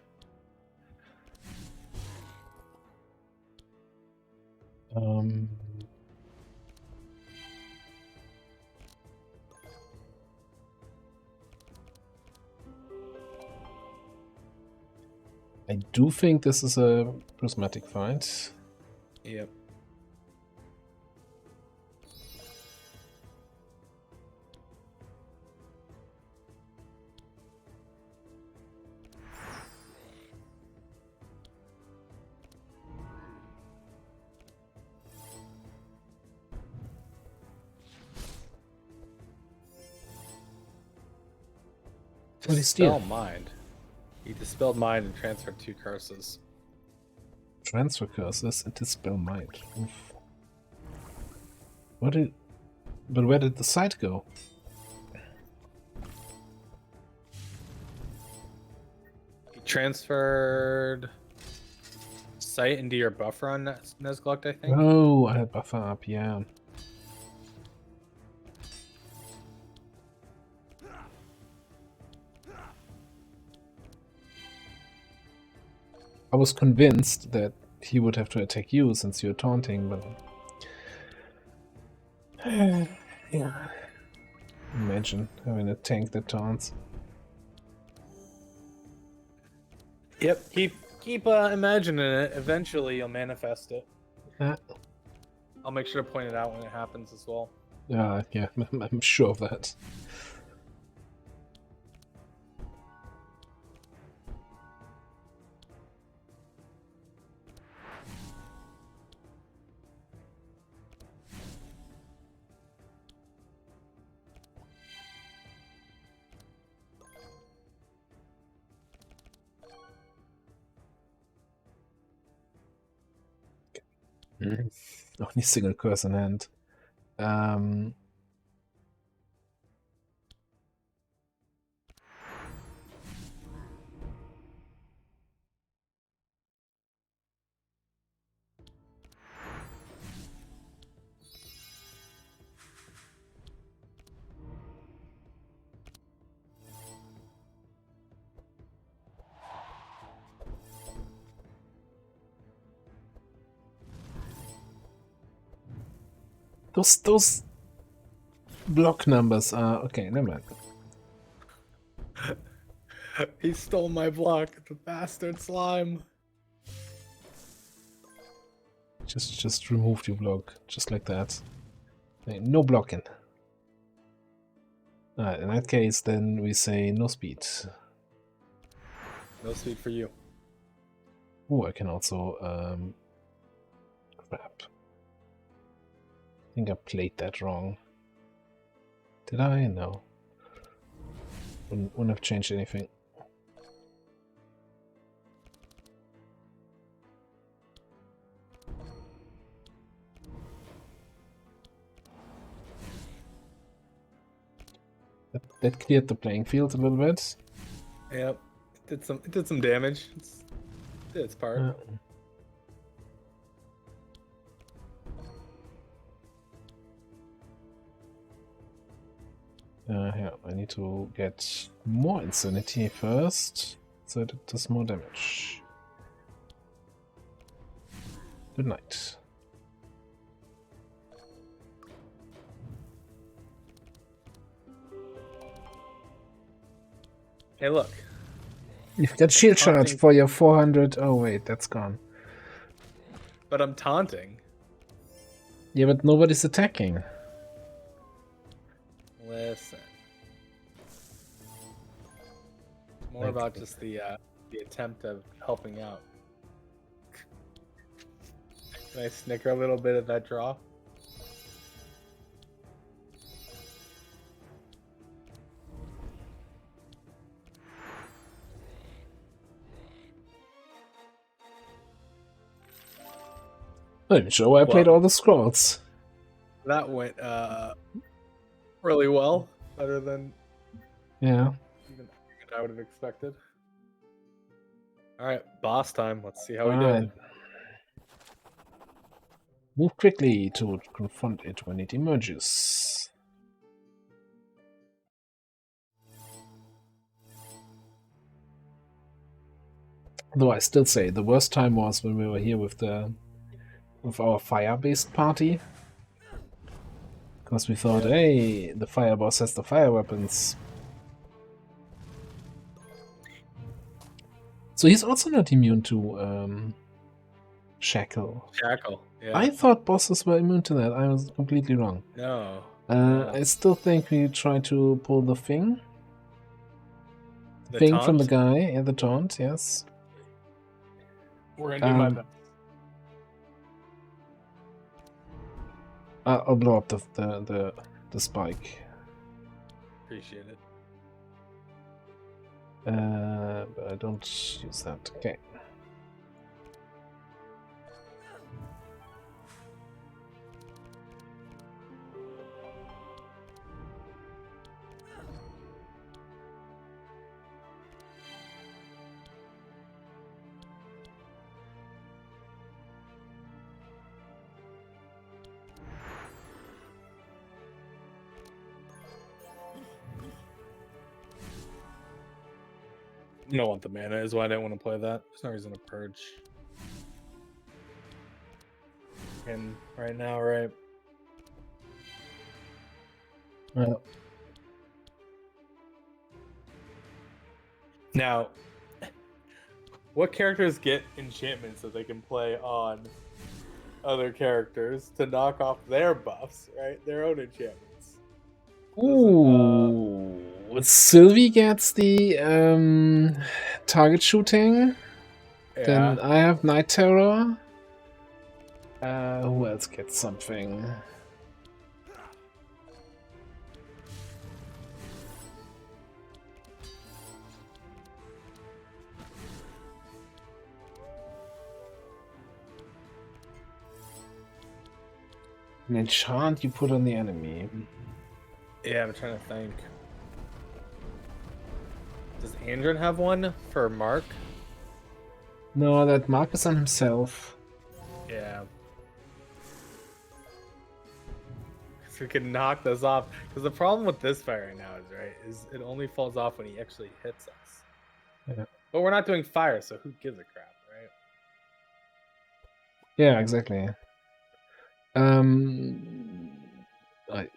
I do think this is a prismatic fight. Yep. What is steal? Dispel mind. He dispelled mind and transferred 2 curses. Transfer curses and dispel mind. Oof. But where did the sight go? He transferred sight into your buffer on Nezglucht, I think. Oh, I had buffer up, yeah. I was convinced that he would have to attack you since you're taunting, but... yeah. Imagine having a tank that taunts. Yep, keep imagining it. Eventually, you'll manifest it. I'll make sure to point it out when it happens as well. Yeah, I'm sure of that. Only single curse in hand. Those block numbers are okay. Never mind. He stole my block, the bastard slime. Just remove your block, just like that. Okay, no blocking. Alright, in that case, then we say no speed. No speed for you. Oh, I can also crap. I think I played that wrong. Did I? No. Wouldn't have changed anything. That cleared the playing field a little bit. Yep. It did some damage. It did its part. Yeah, I need to get more insanity first, so that it does more damage. Good night. Hey, look. You've got shield charge Taunting. for your 400. Oh wait, that's gone. But I'm taunting. Yeah, but nobody's attacking. Listen. More about just the attempt of helping out. Can I snicker a little bit at that draw? I'm sure I played Well- all the scrolls. That went really well. Better than Yeah. even I would have expected. Alright, boss time. Let's see how we Alright. do. Move quickly to confront it when it emerges. Though I still say the worst time was when we were here with our fire-based party. Because we thought, hey, the fire boss has the fire weapons. So he's also not immune to Shackle. Shackle. Yeah. I thought bosses were immune to that. I was completely wrong. No. I still think we try to pull the thing. The Thing from the taunt? guy, yeah, the taunt, yes. We're gonna do my Um, best. I'll blow up the spike. Appreciate it. But I don't use that. Okay. You don't want the mana, is why I didn't want to play that. There's no reason to purge. And right now, right? Well, Now, what characters get enchantments that they can play on other characters to knock off their buffs, right? Their own enchantments. ooh. Sylvie gets the target shooting. Yeah. Then I have Night Terror. Who else gets something? An enchant you put on the enemy. Yeah, I'm trying to think. Does Andron have one for Mark? No, that Mark is on himself. Yeah. So we can knock those off. Because the problem with this fight right now is it only falls off when he actually hits us. Yeah. But we're not doing fire, so who gives a crap, right? Yeah, exactly. I,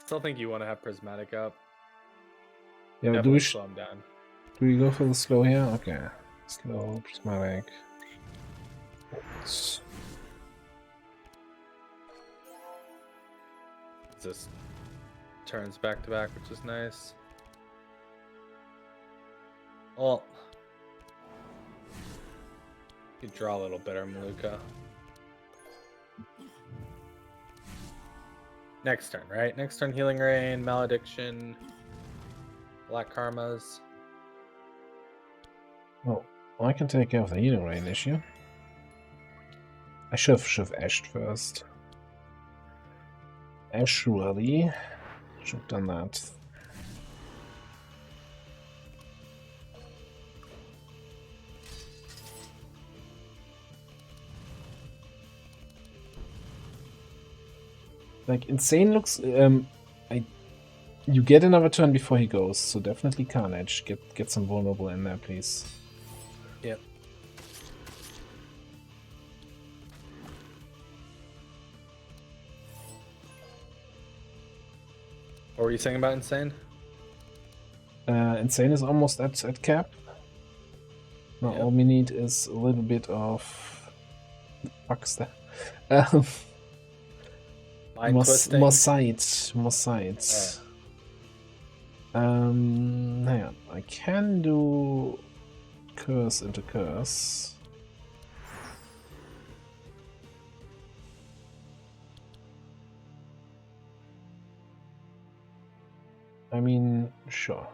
Still think you want to have Prismatic up. yeah, do Definitely we, slow him down. do we go for the slow here? Okay. Slow, prismatic. Just turns back to back, which is nice. Well, you draw a little better, Maluka. Next turn, right? Next turn, Healing Rain, Malediction, Black Karmas. Oh, I can take care of the healing rain issue. I should have ashed first. Ash surely. Should have done that. Like, Insane looks... you get another turn before he goes, so definitely Carnage. Get some vulnerable in there, please. Yep. What were you saying about Insane? Insane is almost at cap. Now Yep. all we need is a little bit of... Fuck's that? Um, Mind more twisting. sight. More sight. Hang on. I can do curse into curse. I mean, sure.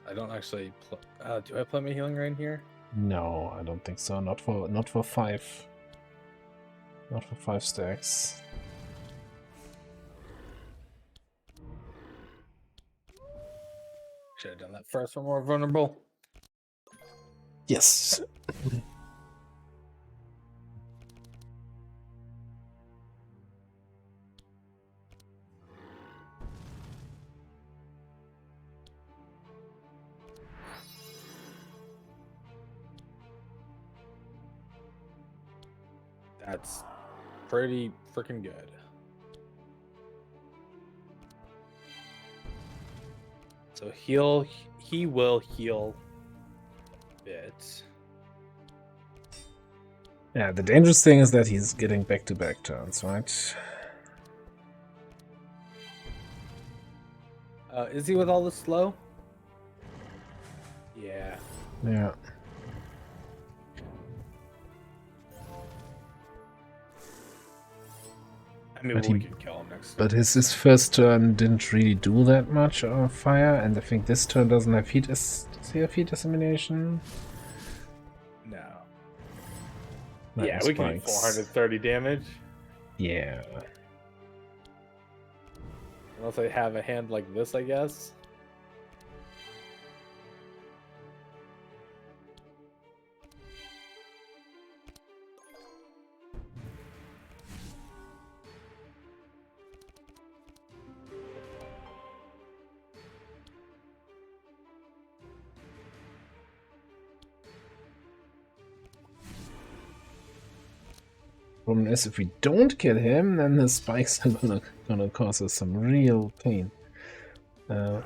I don't actually. Do I play my Healing Rain here? No, I don't think so. Not for 5. Not for 5 stacks. Should have done that first. We're more vulnerable. Yes. That's pretty freaking good. So he will heal a bit. Yeah, the dangerous thing is that he's getting back-to-back turns, right? Is he with all the slow? Yeah. Yeah. I mean, But we he- could kill him next. But his first turn didn't really do that much of fire, and I think this turn doesn't have heat. Does he have heat dissemination? No. Lightning Yeah, we can do spikes. 430 damage. Yeah. Unless I have a hand like this, I guess. Problem is, if we don't kill him, then the spikes are gonna cause us some real pain. Oh,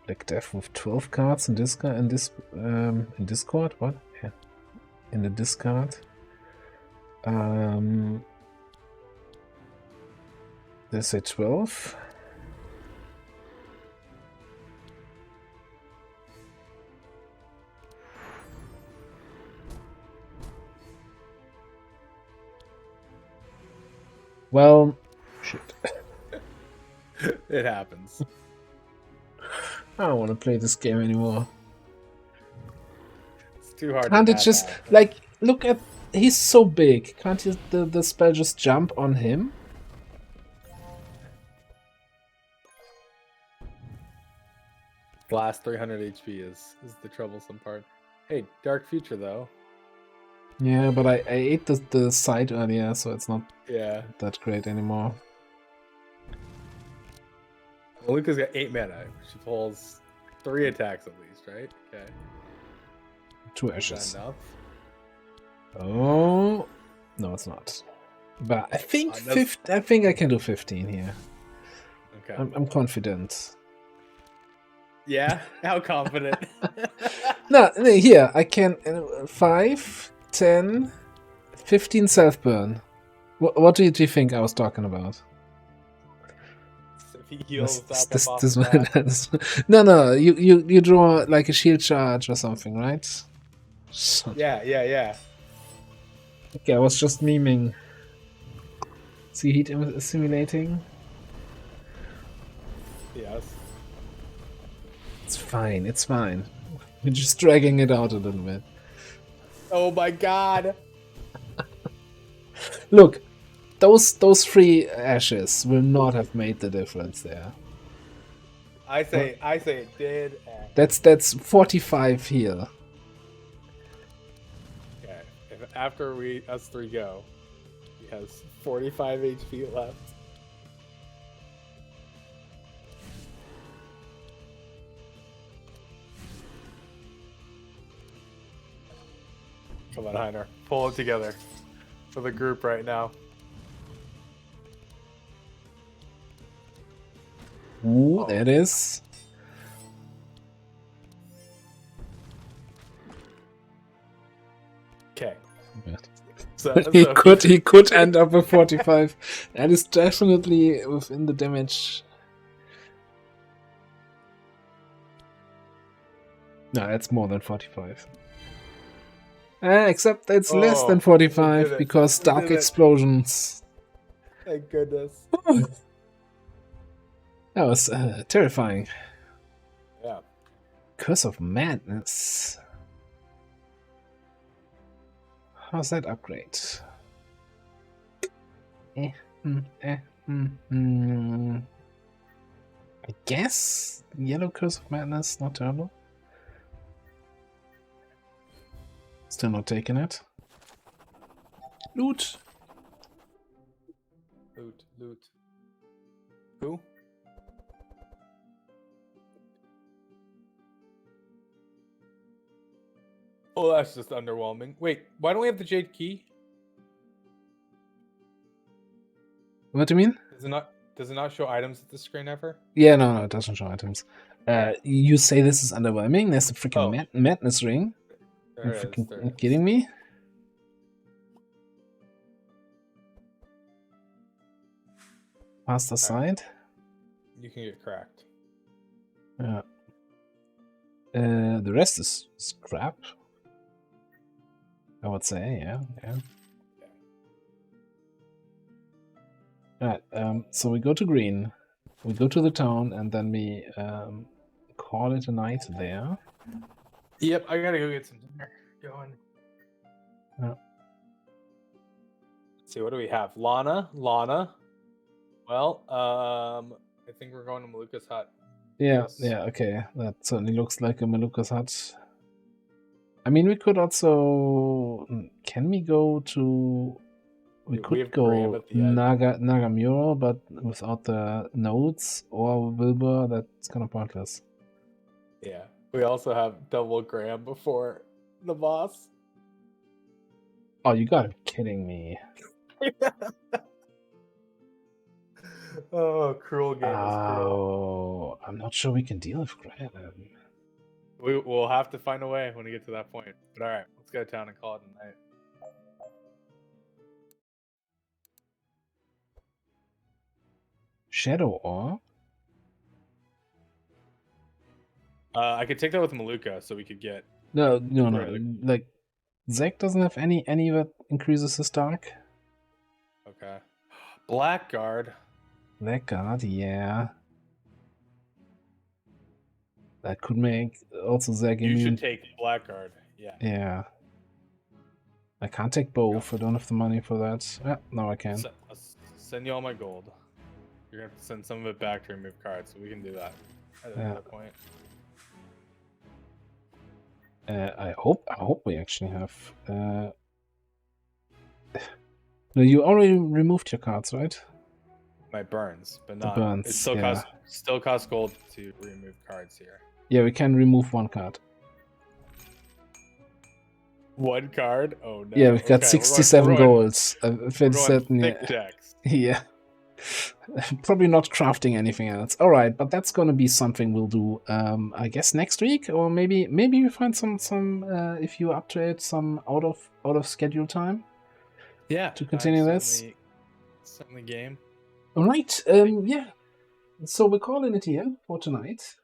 Black Death with 12 cards in in Discord. What? Yeah, in the discard. Did I say 12? Well, shit. It happens. I don't want to play this game anymore. It's too hard. Can't to it have just, that. like, look at... He's so big. Can't the spell just jump on him? Last 300 HP is the troublesome part. Hey, Dark Future though. Yeah, but I ate the side earlier, so it's not Yeah. that great anymore. Well, Luca's got 8 mana. She pulls 3 attacks at least, right? Okay. 2 Is that ashes. enough? Oh, no, it's not. But I think that's- I think I can do 15 here. Okay. I'm confident. Yeah? How confident? No, here I can 5, 10, 15 self burn. What do you think I was talking about? If he heals back This, up off this, the bat. no, you draw like a shield charge or something, right? So, Yeah. okay, I was just memeing. See heat simulating. Yes. It's fine. It's fine. We're just dragging it out a little bit. Oh my god! Look, those 3 ashes will not have made the difference there. I say it did. And... That's 45 here. Okay. If after us 3 go, he has 45 HP left. Come on, Heiner. Pull it together for the group right now. Ooh, there it is. Okay. So he he could end up with 45. That is definitely within the damage. No, that's more than 45. Except it's less than Oh, 45 it. because It dark did it. explosions. Thank goodness. That was terrifying. Yeah. Curse of Madness. How's that upgrade? I guess Yellow Curse of Madness, not terrible. Still not taking it. Loot. Loot. Who? Oh, that's just underwhelming. Wait, why don't we have the Jade Key? What do you mean? Does it not show items at the screen ever? Yeah, no, it doesn't show items. You say this is underwhelming? There's a freaking madness ring. There You're is. freaking kidding me? Master side? You can get cracked. Yeah. The rest is crap. I would say, yeah. Alright, so we go to green. We go to the town and then we call it a night there. Yep, I gotta go get some dinner going. Yeah. Let's see, what do we have? Lana. Well, I think we're going to Maluka's hut. Yeah, Yes. yeah, okay. That certainly looks like a Maluka's hut. I mean, we could also... Can we go to... We could go Nagamura, but without the nodes, or Wilbur, that's kind of pointless. Yeah. We also have double Graham before the boss. Oh, you gotta be kidding me. Oh, cruel game is Oh, cruel. I'm not sure we can deal with Graham. We'll have to find a way when we get to that point. But alright, let's go to town and call it a night. Shadow Ore? I could take that with Maluka so we could get... No. Like, Zach doesn't have any that increases his dark. Okay. Blackguard. Blackguard, yeah. That could make also Zach immune. You should take Blackguard. Yeah. Yeah. I can't take both. I don't have the money for that. Yeah, no, I can. I'll send you all my gold. You're gonna have to send some of it back to remove cards, so we can do that at that point. I hope we actually have No, you already removed your cards, right? My burns, but The not. burns, It still yeah. costs gold to remove cards here. Yeah, we can remove one card. One card? Oh no. Yeah, we've got Okay, 67 golds. We're Fed going said, thick yeah. decks. Yeah. Probably not crafting anything else. All right, but that's gonna be something we'll do. I guess next week, or maybe we find some if you up to it, some out of schedule time. Yeah. To continue this. Certainly game. All right. Yeah. So we're calling it here for tonight.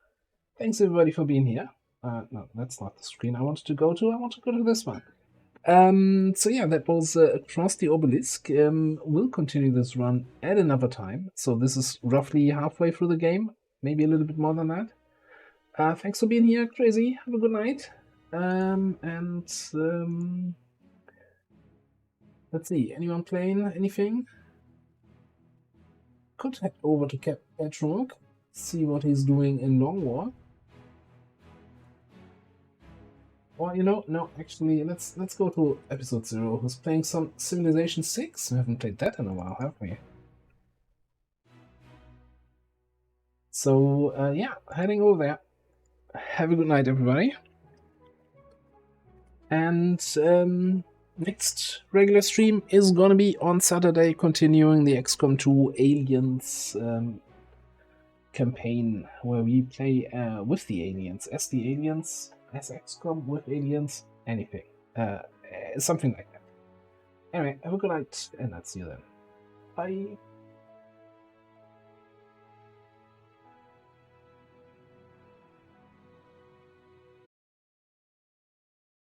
Thanks everybody for being here. No, that's not the screen I wanted to go to. I want to go to this one. So yeah, that was Across the Obelisk. We'll continue this run at another time. So this is roughly halfway through the game, maybe a little bit more than that. Thanks for being here, Crazy. Have a good night. Let's see, anyone playing anything? Could head over to Cap Petrog, see what he's doing in Long War. Or no, actually, let's go to episode 0. Who's playing some Civilization 6? We haven't played that in a while, have we? So yeah, heading over there. Have a good night, everybody. And next regular stream is gonna be on Saturday, continuing the XCOM 2 Aliens campaign, where we play with the aliens, as the aliens, as XCOM, with aliens, anything. Something like that. Anyway, have a good night, and I'll see you then. Bye.